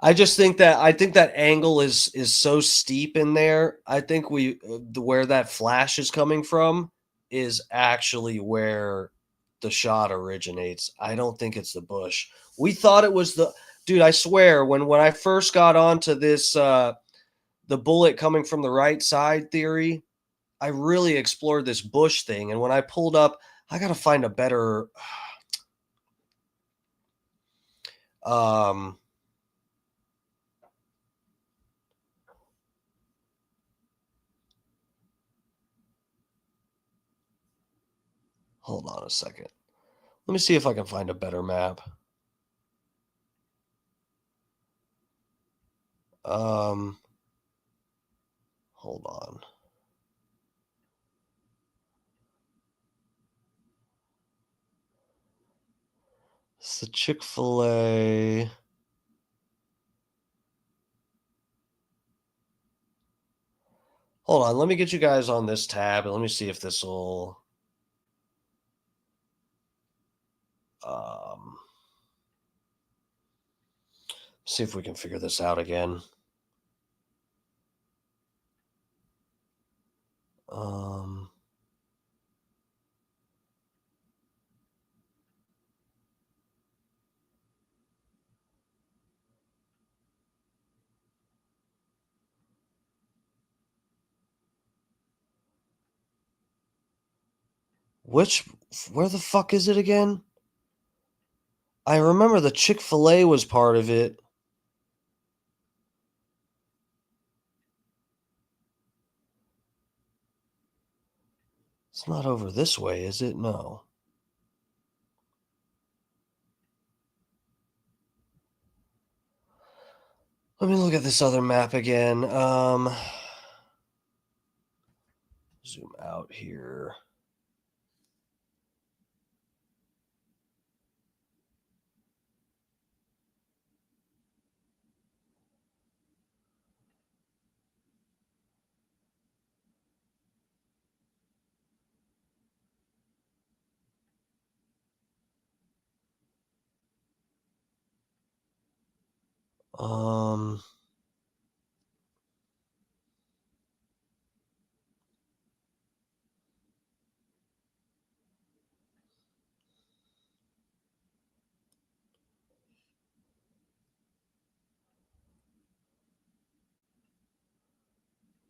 I think that angle is so steep in there. I think where that flash is coming from is actually where the shot originates. I don't think it's the bush. We thought it was dude, I swear, when I first got onto this, the bullet coming from the right side theory, I really explored this bush thing. And when I pulled up, I got to find a better, hold on a second. Let me see if I can find a better map. Hold on. It's the Chick-fil-A. Hold on. Let me get you guys on this tab and let me see if this will. See if we can figure this out again. Where the fuck is it again? I remember the Chick-fil-A was part of it. It's not over this way, is it? No. Let me look at this other map again. Zoom out here.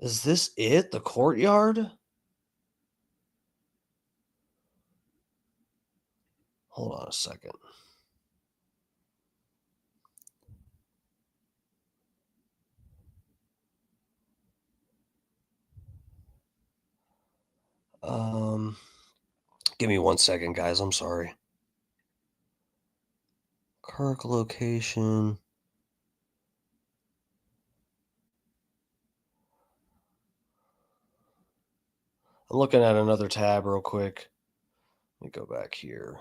Is this it? The courtyard? Hold on a second. Give me 1 second, guys. I'm sorry. Kirk location. I'm looking at another tab real quick. Let me go back here.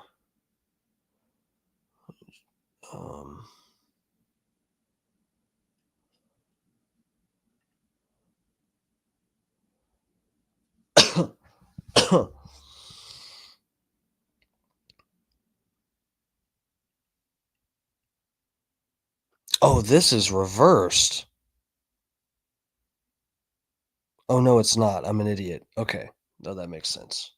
Oh, this is reversed. Oh, no, it's not. I'm an idiot. Okay. No, that makes sense.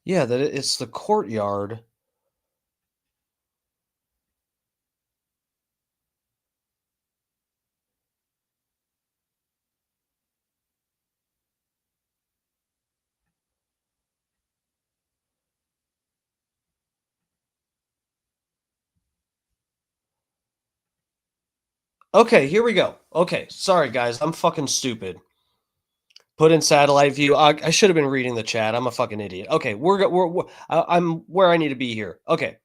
Yeah, that it's the courtyard. Okay, here we go. Okay, sorry guys, I'm fucking stupid. Put in satellite view. I should have been reading the chat. I'm a fucking idiot. Okay, I'm where I need to be here. Okay.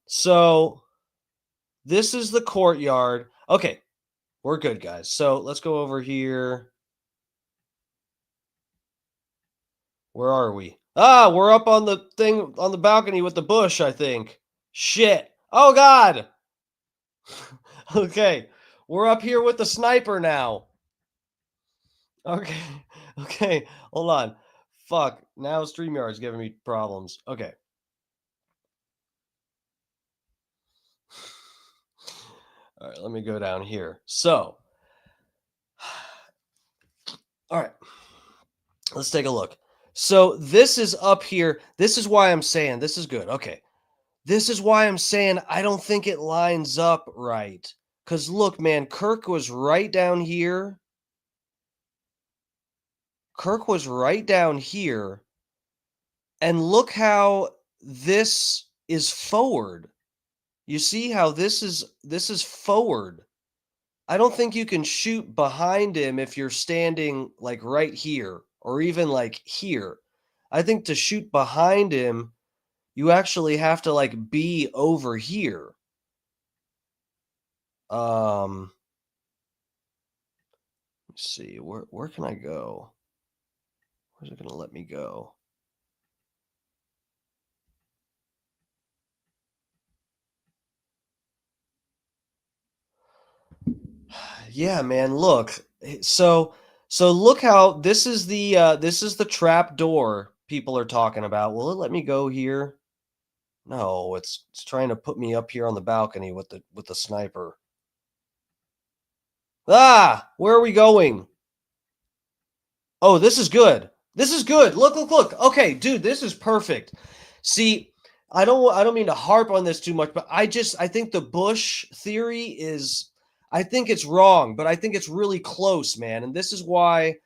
So this is the courtyard. Okay. We're good, guys. So let's go over here. Where are we? Ah, we're up on the thing on the balcony with the bush, I think. Shit. Oh god. Okay. We're up here with the sniper now. Okay. Okay. Hold on. Fuck. Now StreamYard's giving me problems. Okay. All right, let me go down here. So, all right, let's take a look. So this is up here. This is why I'm saying this is good. Okay. This is why I'm saying I don't think it lines up right. Because look, man, Kirk was right down here. Kirk was right down here. And look how this is forward. You see how this is forward. I don't think you can shoot behind him if you're standing like right here or even like here. I think to shoot behind him, you actually have to like be over here. Let's see, where can I go? Where's it gonna let me go? Yeah, man, look. So look how this is the trap door people are talking about. Will it let me go here? No, it's trying to put me up here on the balcony with the sniper. Where are we going? Oh, this is good. This is good. Look, look, look. Okay, dude, this is perfect. See, I don't mean to harp on this too much, but I think the Bush theory is, I think it's wrong, but I think it's really close, man. And this is why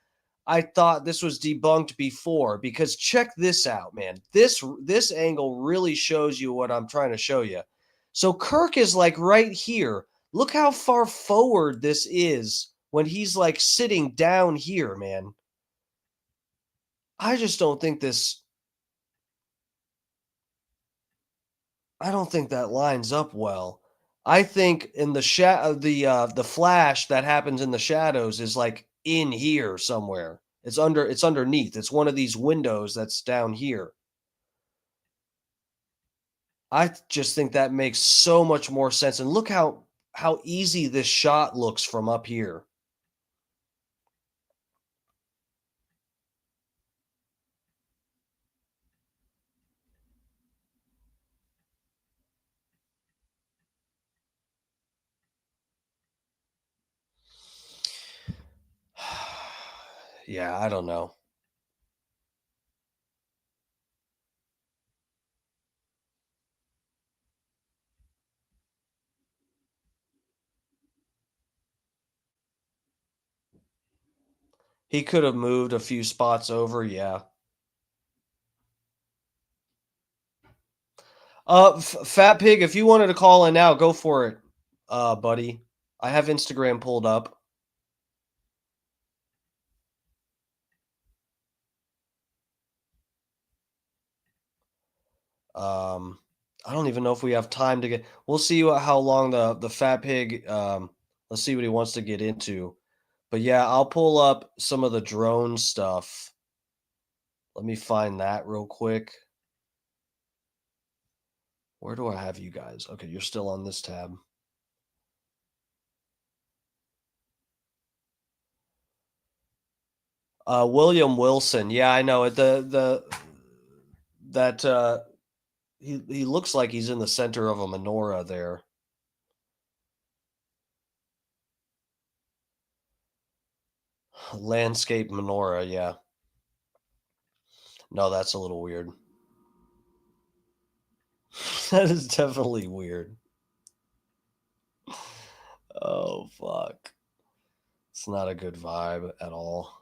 I thought this was debunked before, because check this out, man. This angle really shows you what I'm trying to show you. So Kirk is like right here. Look how far forward this is when he's like sitting down here, man. I just don't think this. I don't think that lines up well. I think in the the flash that happens in the shadows is like in here somewhere. It's underneath. It's one of these windows that's down here. I just think that makes so much more sense. And look how easy this shot looks from up here. Yeah, I don't know. He could have moved a few spots over, yeah. Fat Pig, if you wanted to call in now, go for it, buddy. I have Instagram pulled up. I don't even know if we have time to get. We'll see how long the Fat Pig. Let's see what he wants to get into. But yeah, I'll pull up some of the drone stuff. Let me find that real quick. Where do I have you guys? Okay, you're still on this tab. William Wilson. Yeah, I know it. He looks like he's in the center of a menorah there. Landscape menorah, yeah. No, that's a little weird. That is definitely weird. Oh, fuck. It's not a good vibe at all.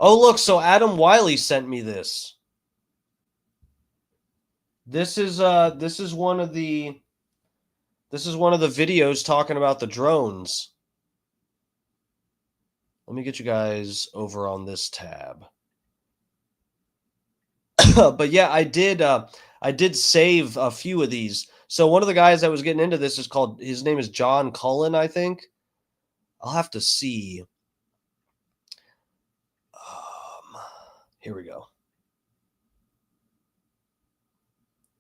Oh, look, so Adam Wiley sent me this. This is one of the videos talking about the drones. Let me get you guys over on this tab. But yeah, I did save a few of these. So one of the guys that was getting into this his name is John Cullen, I think. I'll have to see. Here we go.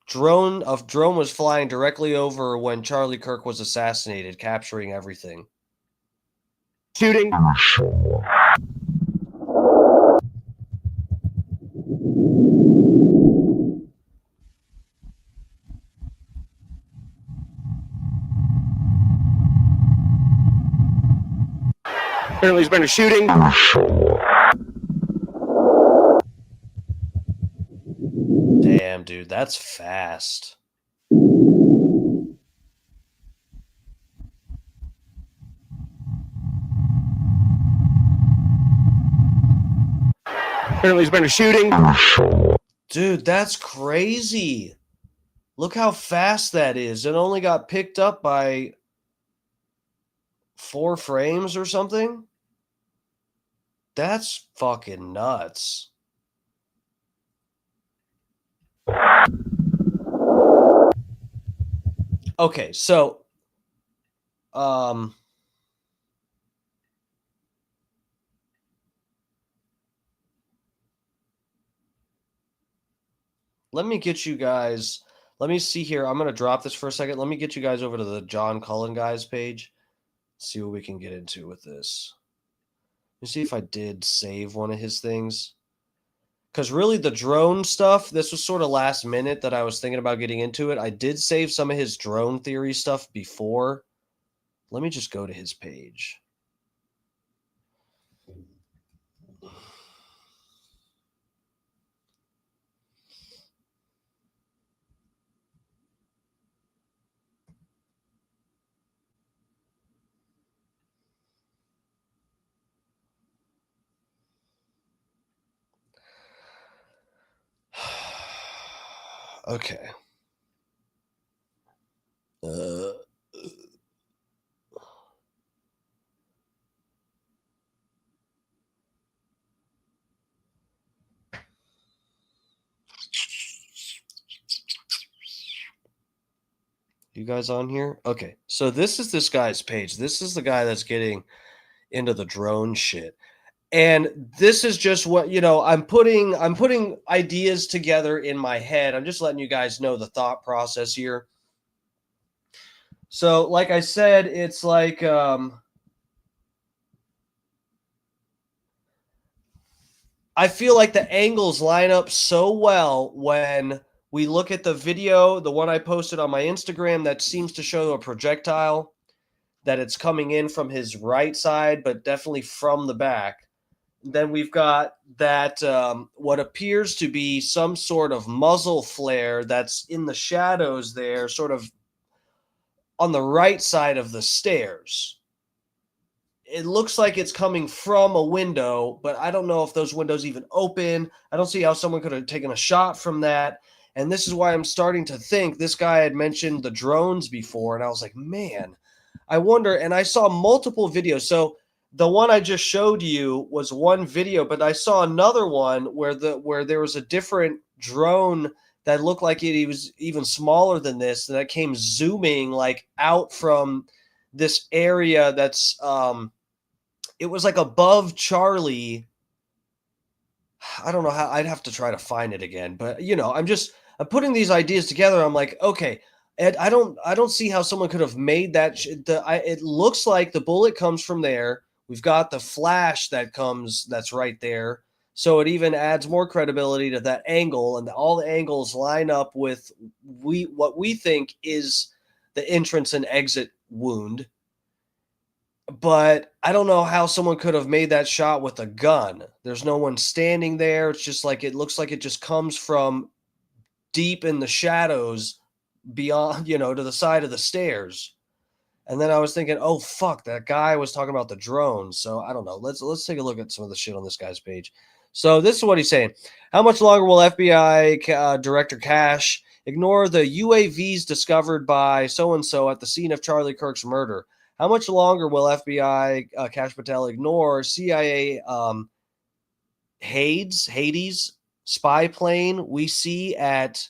Drone was flying directly over when Charlie Kirk was assassinated, capturing everything. Shooting. Apparently, there's been a shooting. Damn, dude, that's fast. Apparently, there's been a shooting. Dude, that's crazy. Look how fast that is. It only got picked up by 4 frames or something. That's fucking nuts. Okay, so let me get you guys. Let me see here. I'm going to drop this for a second. Let me get you guys over to the John Cullen guys page. See what we can get into with this. Let me see if I did save one of his things. Because really the drone stuff, this was sort of last minute that I was thinking about getting into it. I did save some of his drone theory stuff before. Let me just go to his page. Okay. You guys on here? Okay. So this is this guy's page. This is the guy that's getting into the drone shit. And this is just what, I'm putting ideas together in my head. I'm just letting you guys know the thought process here. So, like I said, it's like I feel like the angles line up so well when we look at the video, the one I posted on my Instagram that seems to show a projectile, that it's coming in from his right side, but definitely from the back. Then we've got that what appears to be some sort of muzzle flare that's in the shadows there, sort of on the right side of the stairs. It looks like it's coming from a window, but I don't know if those windows even open. I don't see how someone could have taken a shot from that. And this is why I'm starting to think this guy had mentioned the drones before. And I was like, man, I wonder. And I saw multiple videos. So the one I just showed you was one video, but I saw another one where there was a different drone that looked like it was even smaller than this, that came zooming like out from this area that's it was like above Charlie. I don't know how, I'd have to try to find it again, but I'm putting these ideas together. I'm like, okay, Ed, I don't see how someone could have made that. It looks like the bullet comes from there. We've got the flash that's right there. So it even adds more credibility to that angle, and all the angles line up with what we think is the entrance and exit wound. But I don't know how someone could have made that shot with a gun. There's no one standing there. It's just like, it looks like it just comes from deep in the shadows beyond, to the side of the stairs. And then I was thinking, oh, fuck, that guy was talking about the drones. So I don't know. Let's take a look at some of the shit on this guy's page. So this is what he's saying. How much longer will FBI Director Cash ignore the UAVs discovered by so-and-so at the scene of Charlie Kirk's murder? How much longer will FBI Cash Patel ignore CIA Hades spy plane we see at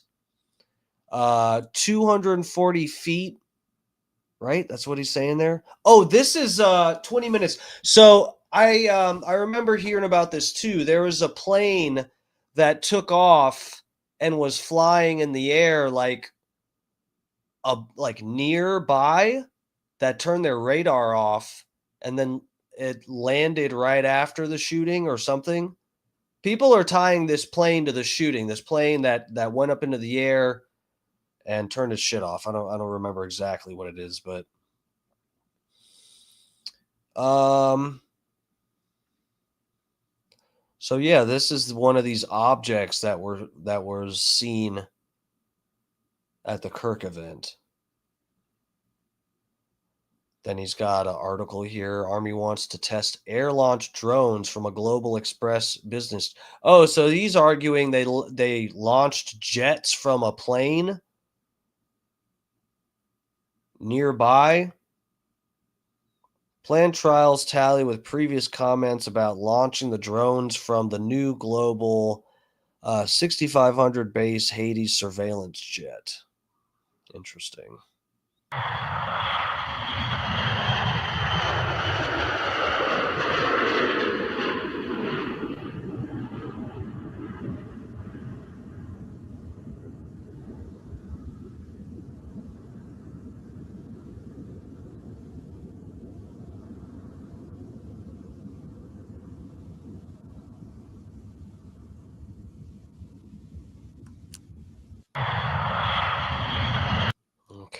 240 feet? Right? That's what he's saying there. Oh, this is 20 minutes. So I remember hearing about this too. There was a plane that took off and was flying in the air like nearby, that turned their radar off, and then it landed right after the shooting or something. People are tying this plane to the shooting. This plane that went up into the air and turned its shit off. I don't remember exactly what it is, but so yeah, this is one of these objects that were seen at the Kirk event. Then he's got an article here. Army wants to test air-launched drones from a Global Express business. Oh, so he's arguing they launched jets from a plane nearby. Planned trials tally with previous comments about launching the drones from the new Global 6500 base Hades surveillance jet. Interesting.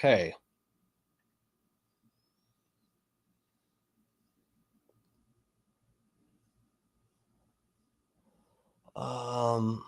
Okay. Um,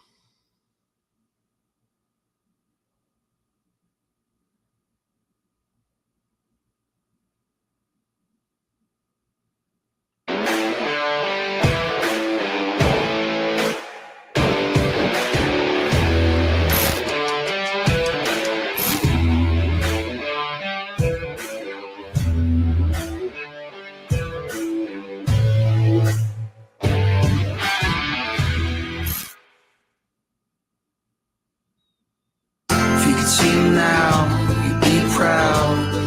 If you could see him now, you'd be proud.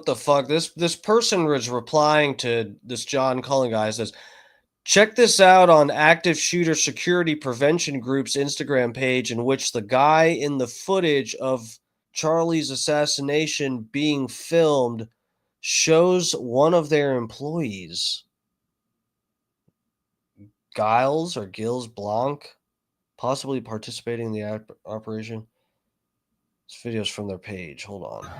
what the fuck? This person was replying to this John Cullen guy. Says, check this out on Active Shooter Security Prevention Group's Instagram page, in which the guy in the footage of Charlie's assassination being filmed shows one of their employees, Giles or Gilles Blanc, possibly participating in the operation. This video's from their page. Hold on.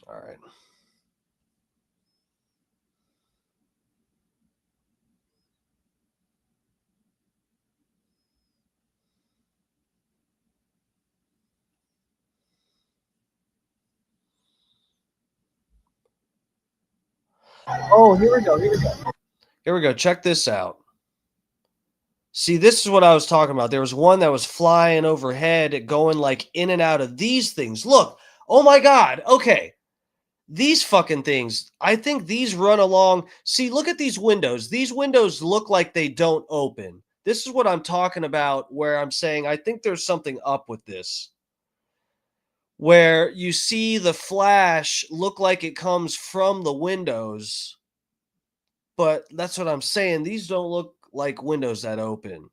All right. Oh, here we go. Here we go. Check this out. See, this is what I was talking about. There was one that was flying overhead, going like in and out of these things. Look. Oh my God. Okay. These fucking things. I think these run along. See, look at these windows. These windows look like they don't open. This is what I'm talking about, where I'm saying I think there's something up with this. Where you see the flash look like it comes from the windows. But that's what I'm saying. These don't look like windows that open.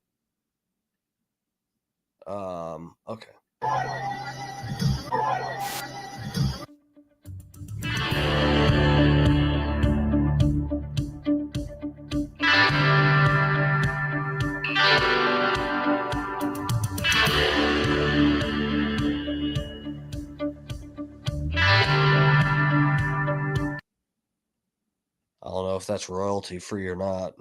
Okay. I don't know if that's royalty free or not.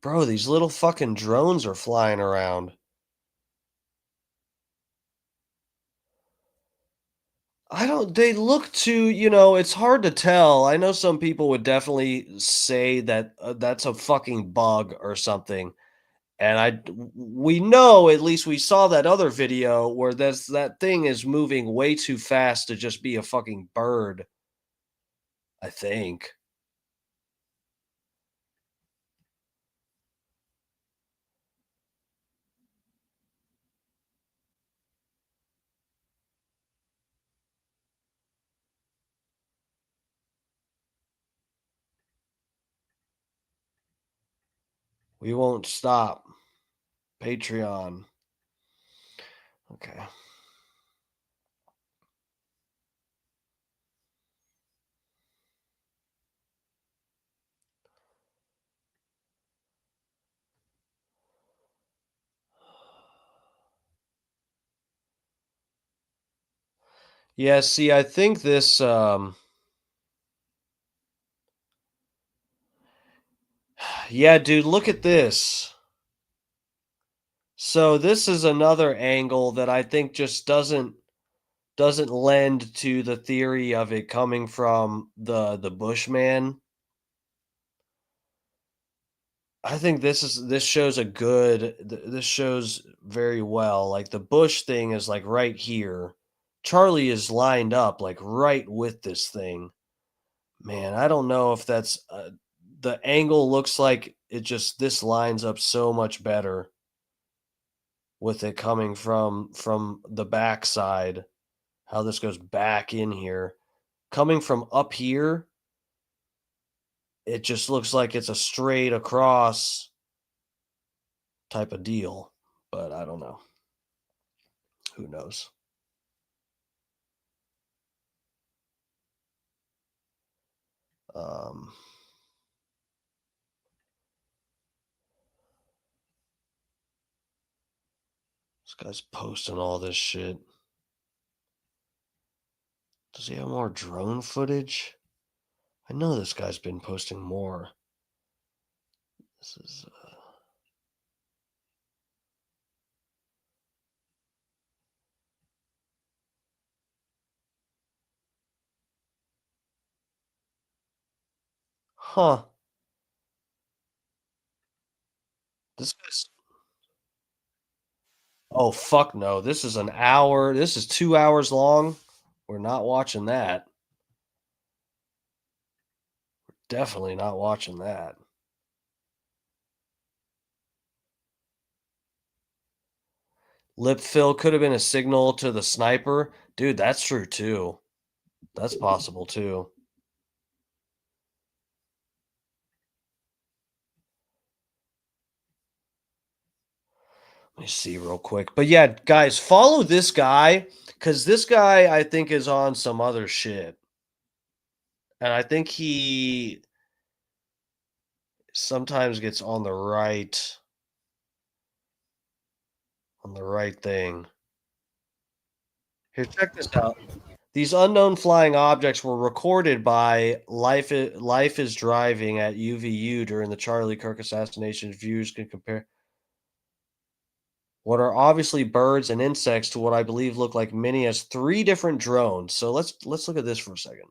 Bro, these little fucking drones are flying around. They look it's hard to tell. I know some people would definitely say that that's a fucking bug or something. And we know, at least we saw that other video where that thing is moving way too fast to just be a fucking bird, I think. We won't stop. Patreon. Okay. Yeah, see, I think this yeah, dude, look at this. So this is another angle that I think just doesn't lend to the theory of it coming from the Bushman. I think this shows this shows very well. Like the Bush thing is like right here. Charlie is lined up like right with this thing. Man, I don't know if that's the angle looks like it just this lines up so much better with it coming from the backside. How this goes back in here. Coming from up here, it just looks like it's a straight across type of deal, but I don't know. Who knows? This guy's posting all this shit. Does he have more drone footage? I know this guy's been posting more. This is huh. This guy's Oh fuck no. This is an hour. This is 2 hours long. We're not watching that. We're definitely not watching that. Lip fill could have been a signal to the sniper. Dude, that's true too. That's possible too. Let me see real quick. But yeah, guys, follow this guy because this guy I think is on some other shit. And I think he sometimes gets on the right thing. Here, check this out. These unknown flying objects were recorded by Life is Driving at UVU during the Charlie Kirk assassination. Viewers can compare what are obviously birds and insects to what I believe look like Minnie has 3 different drones. So let's look at this for a second.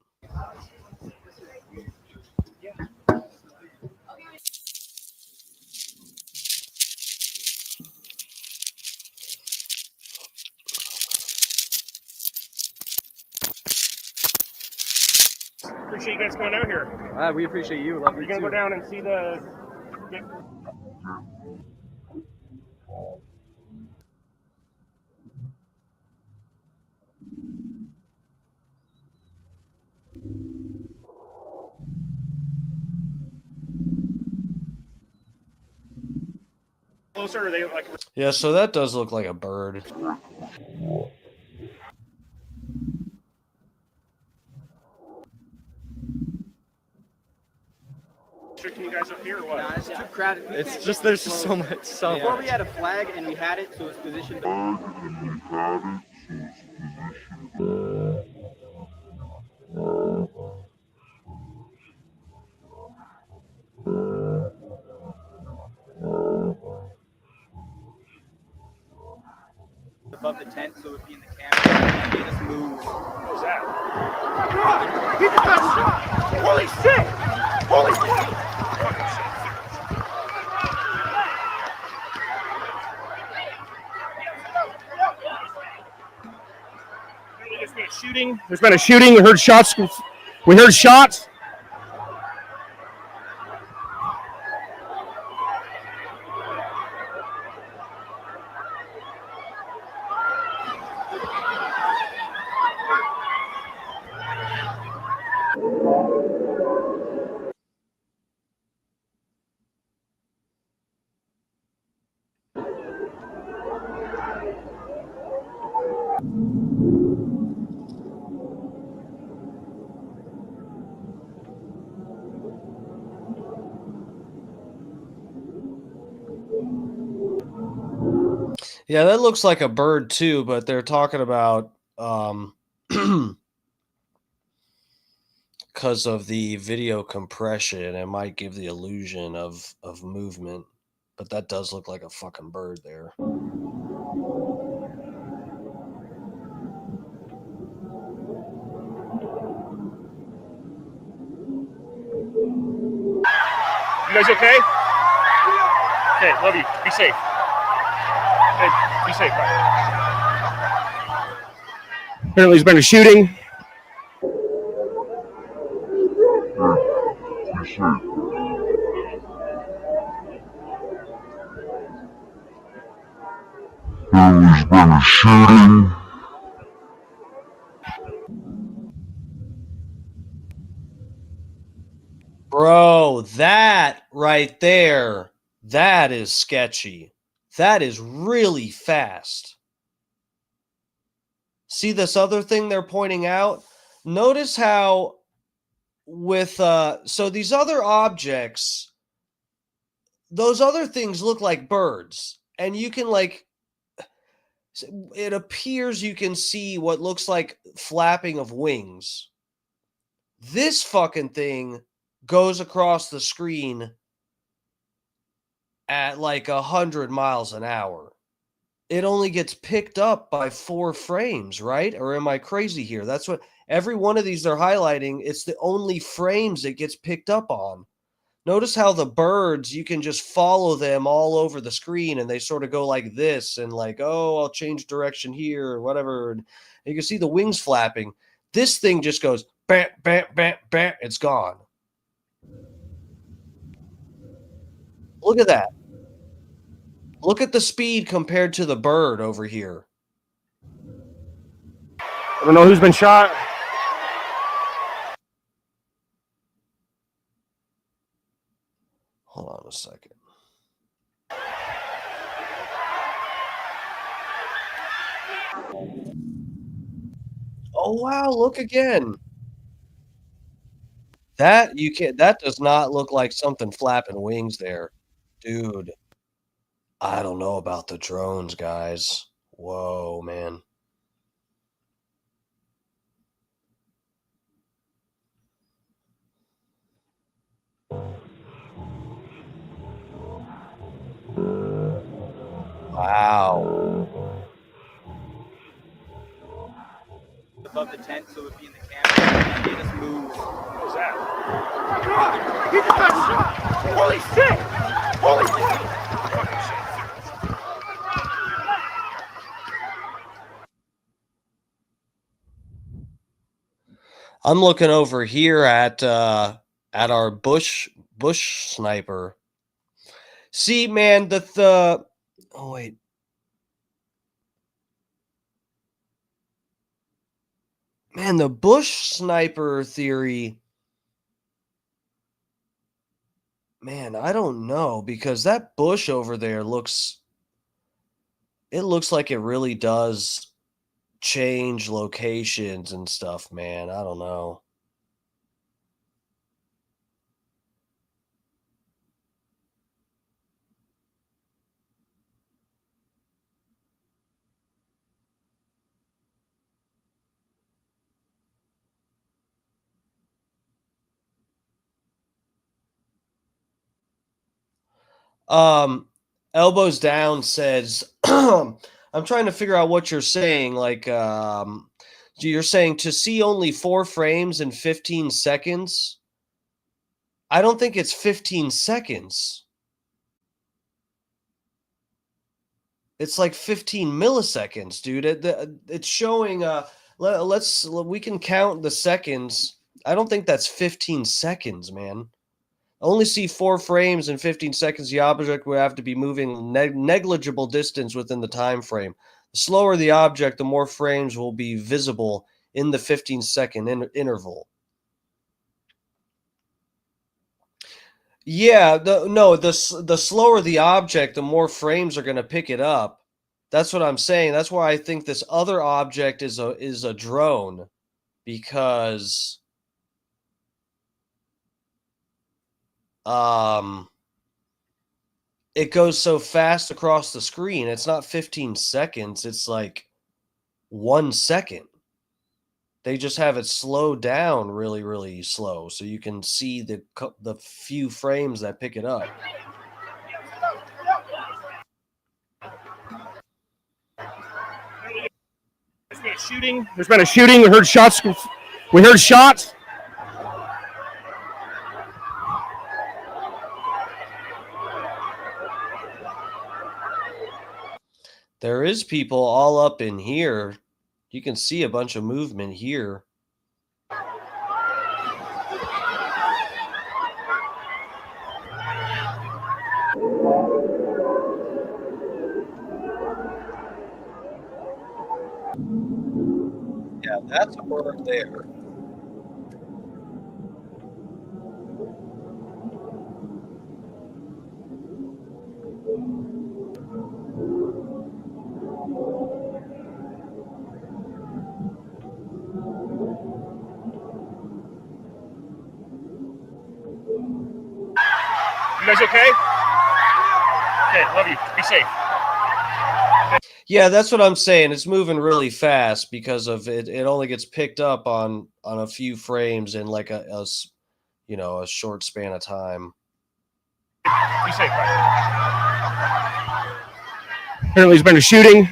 Appreciate you guys coming out here. We appreciate you. Love We're you gonna too. go down and see the. Closer, are they like? Yeah, so that does look like a bird. Restricting you guys up here or what? Nah, it's too crowded. It's just there's just so much stuff. Before we had a flag and we had it, so it's positioned. Above the tent, so it would be in the camera. And they just move. What was that? God! He just got shot! Holy shit! Holy shit! Shooting. There's been a shooting. We heard shots. We heard shots. Yeah, that looks like a bird too, but they're talking about because of the video compression, it might give the illusion of movement, but that does look like a fucking bird there. You guys okay? Okay, love you. Be safe. Okay, be safe. Bye. Apparently, there's been a shooting. There's been a shooting. Bro, that right there, that is sketchy. That is really fast. See this other thing they're pointing out? Notice how with so these other objects, those other things look like birds, and you can like, it appears you can see what looks like flapping of wings. This fucking thing goes across the screen at like 100 miles an hour. It only gets picked up by 4 frames, right? Or am I crazy here? That's what every one of these they're highlighting. It's the only frames it gets picked up on. Notice how the birds, you can just follow them all over the screen and they sort of go like this and like, oh, I'll change direction here or whatever. And you can see the wings flapping. This thing just goes bam, bam, bam, bam. It's gone. Look at that. Look at the speed compared to the bird over here. I don't know who's been shot. Hold on a second. Oh wow, look again. That you can't, that does not look like something flapping wings there. Dude. I don't know about the drones, guys. Whoa, man. Wow. Above the tent, so it would be in the camera. They just move. What was that? God! He just got shot! Holy shit! Holy shit! Fucking shit. I'm looking over here at our bush sniper. See, man, the oh wait. Man, the bush sniper theory. Man, I don't know, because that bush over there looks, it looks like it really does change locations and stuff, man. I don't know. Elbows Down says, I'm trying to figure out what you're saying. Like, you're saying to see only 4 frames in 15 seconds. I don't think it's 15 seconds. It's like 15 milliseconds, dude. It's showing We can count the seconds. I don't think that's 15 seconds, man. I only see 4 frames in 15 seconds. The object will have to be moving negligible distance within the time frame. The slower the object, the more frames will be visible in the 15-second interval. Yeah, the slower the object, the more frames are going to pick it up. That's what I'm saying. That's why I think this other object is a drone, because it goes so fast across the screen. It's not 15 seconds. It's like 1 second. They just have it slowed down really, really slow, so you can see the few frames that pick it up. There's been a shooting. There's been a shooting. We heard shots. We heard shots. There is people all up in here. You can see a bunch of movement here. Yeah, that's a bird there. You guys okay? Okay, love you. Be safe. Yeah, that's what I'm saying. It's moving really fast because of it. It only gets picked up on a few frames in like a short span of time. Be safe. Bye. Apparently, there's been a shooting.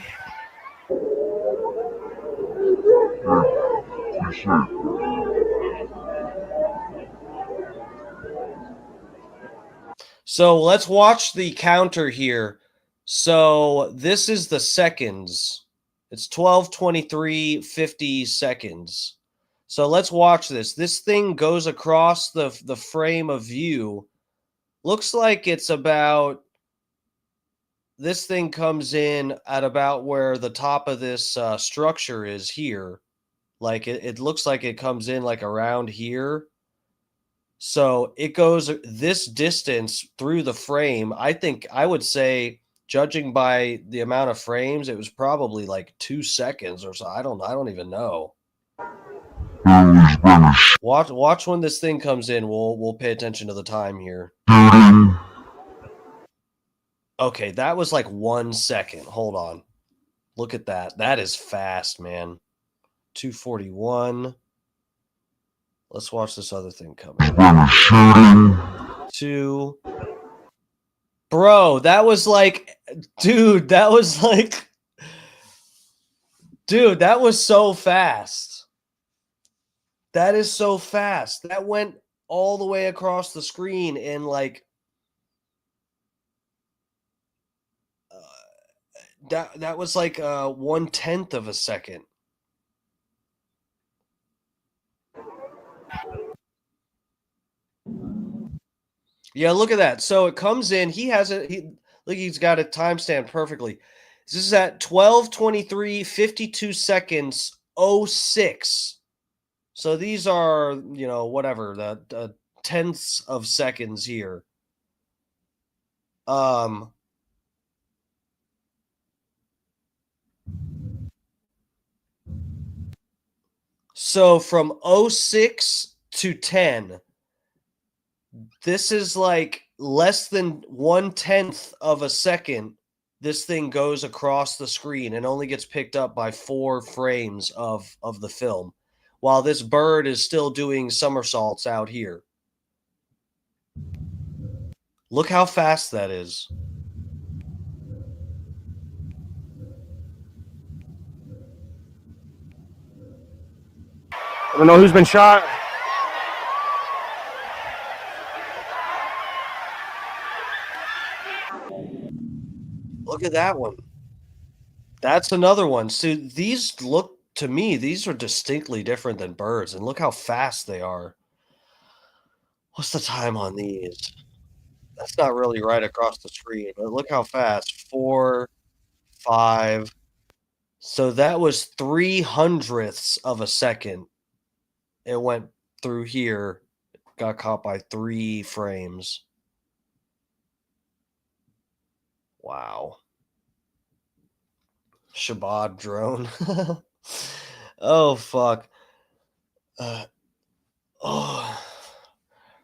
So let's watch the counter here. So this is the seconds. It's 12:23, 50 seconds. So let's watch this. This thing goes across the frame of view. Looks like it's about, this thing comes in at about where the top of this structure is here. Like it looks like it comes in like around here. So it goes this distance through the frame. I would say, judging by the amount of frames, it was probably like 2 seconds or so. I don't even know. Watch when this thing comes in. We'll pay attention to the time here. Okay, that was like 1 second. Hold on. Look at that. That is fast, man. 241. Let's watch this other thing come in. 2. Bro, that was like, dude, that was so fast. That is so fast. That went all the way across the screen in like that was like 1/10 of a second. Yeah, look at that. So it comes in. He has it. He's got it timestamped perfectly. This is at 12:23, 52 seconds, 06. So these are, whatever, the tenths of seconds here. So from 06 to 10, this is like less than 1/10 of a second. This thing goes across the screen and only gets picked up by 4 frames of the film, while this bird is still doing somersaults out here. Look how fast that is. I don't know who's been shot. Look at that one. That's another one. So these look to me, these are distinctly different than birds. And look how fast they are. What's the time on these? That's not really right across the screen, but look how fast. 4, 5. So that was 3/100ths of a second. It went through here, got caught by 3 frames. Wow. Shabbat drone. Oh, fuck. Oh.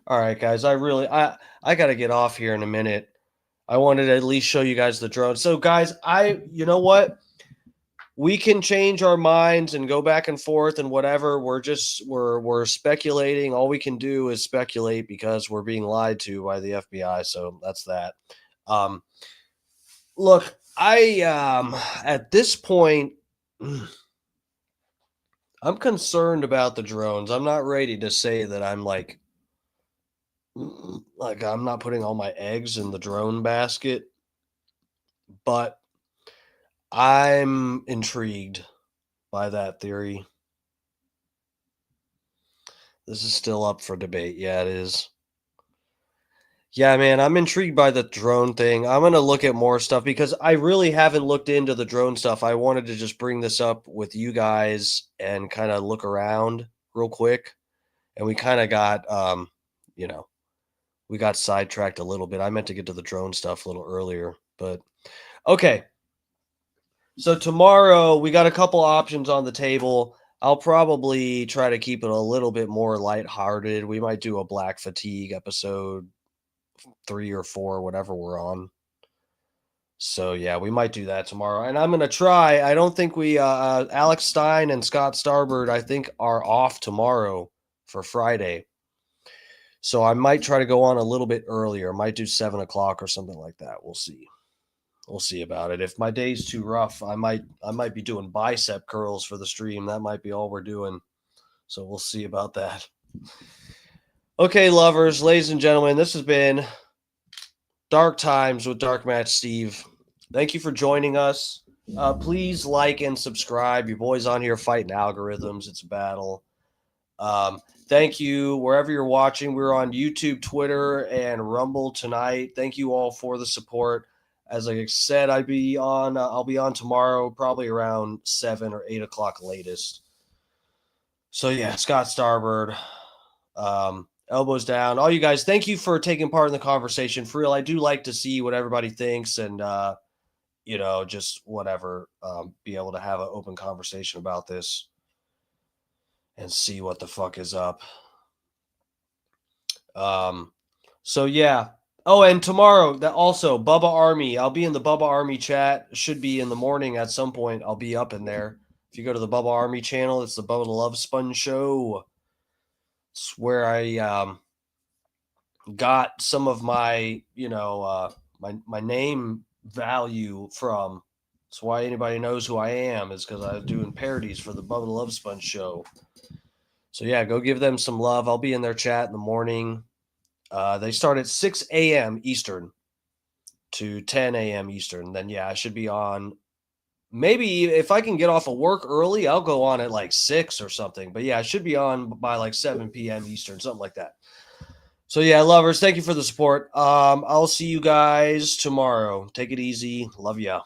All right, guys. I got to get off here in a minute. I wanted to at least show you guys the drone. So, guys, you know what? We can change our minds and go back and forth and whatever. We're speculating. All we can do is speculate because we're being lied to by the FBI. So that's that. Look, at this point, I'm concerned about the drones. I'm not ready to say that I'm like I'm not putting all my eggs in the drone basket, but I'm intrigued by that theory. This is still up for debate. Yeah, it is. Yeah, man, I'm intrigued by the drone thing. I'm going to look at more stuff because I really haven't looked into the drone stuff. I wanted to just bring this up with you guys and kind of look around real quick. And we kind of got, we got sidetracked a little bit. I meant to get to the drone stuff a little earlier, but okay. So tomorrow we got a couple options on the table. I'll probably try to keep it a little bit more lighthearted. We might do a Black Fatigue episode 3 or 4, whatever we're on. So yeah, we might do that tomorrow. And I'm going to try. I don't think Alex Stein and Scott Starbird, I think, are off tomorrow for Friday. So I might try to go on a little bit earlier. Might do 7 o'clock or something like that. We'll see. We'll see about it. If my day's too rough, I might be doing bicep curls for the stream. That might be all we're doing. So we'll see about that. Okay, lovers, ladies and gentlemen, this has been Dark Times with Dark Match Steve. Thank you for joining us. Please like and subscribe. Your boy's on here fighting algorithms. It's a battle. Thank you wherever you're watching. We're on YouTube, Twitter, and Rumble tonight. Thank you all for the support. As I said, I'll be on tomorrow, probably around 7 or 8 o'clock latest. So yeah, Scott Starbird, elbows down. All you guys, thank you for taking part in the conversation. For real, I do like to see what everybody thinks and just whatever. Be able to have an open conversation about this and see what the fuck is up. So yeah. Oh, and tomorrow, that also, Bubba Army. I'll be in the Bubba Army chat. Should be in the morning at some point. I'll be up in there. If you go to the Bubba Army channel, it's the Bubba the Love Sponge Show. It's where I got some of my, my name value from. That's why anybody knows who I am, is because I'm doing parodies for the Bubba the Love Sponge Show. So, yeah, go give them some love. I'll be in their chat in the morning. They start at 6 a.m. Eastern to 10 a.m. Eastern. Then, yeah, I should be on. Maybe if I can get off of work early, I'll go on at like 6 or something. But, yeah, I should be on by like 7 p.m. Eastern, something like that. So, yeah, lovers, thank you for the support. I'll see you guys tomorrow. Take it easy. Love ya.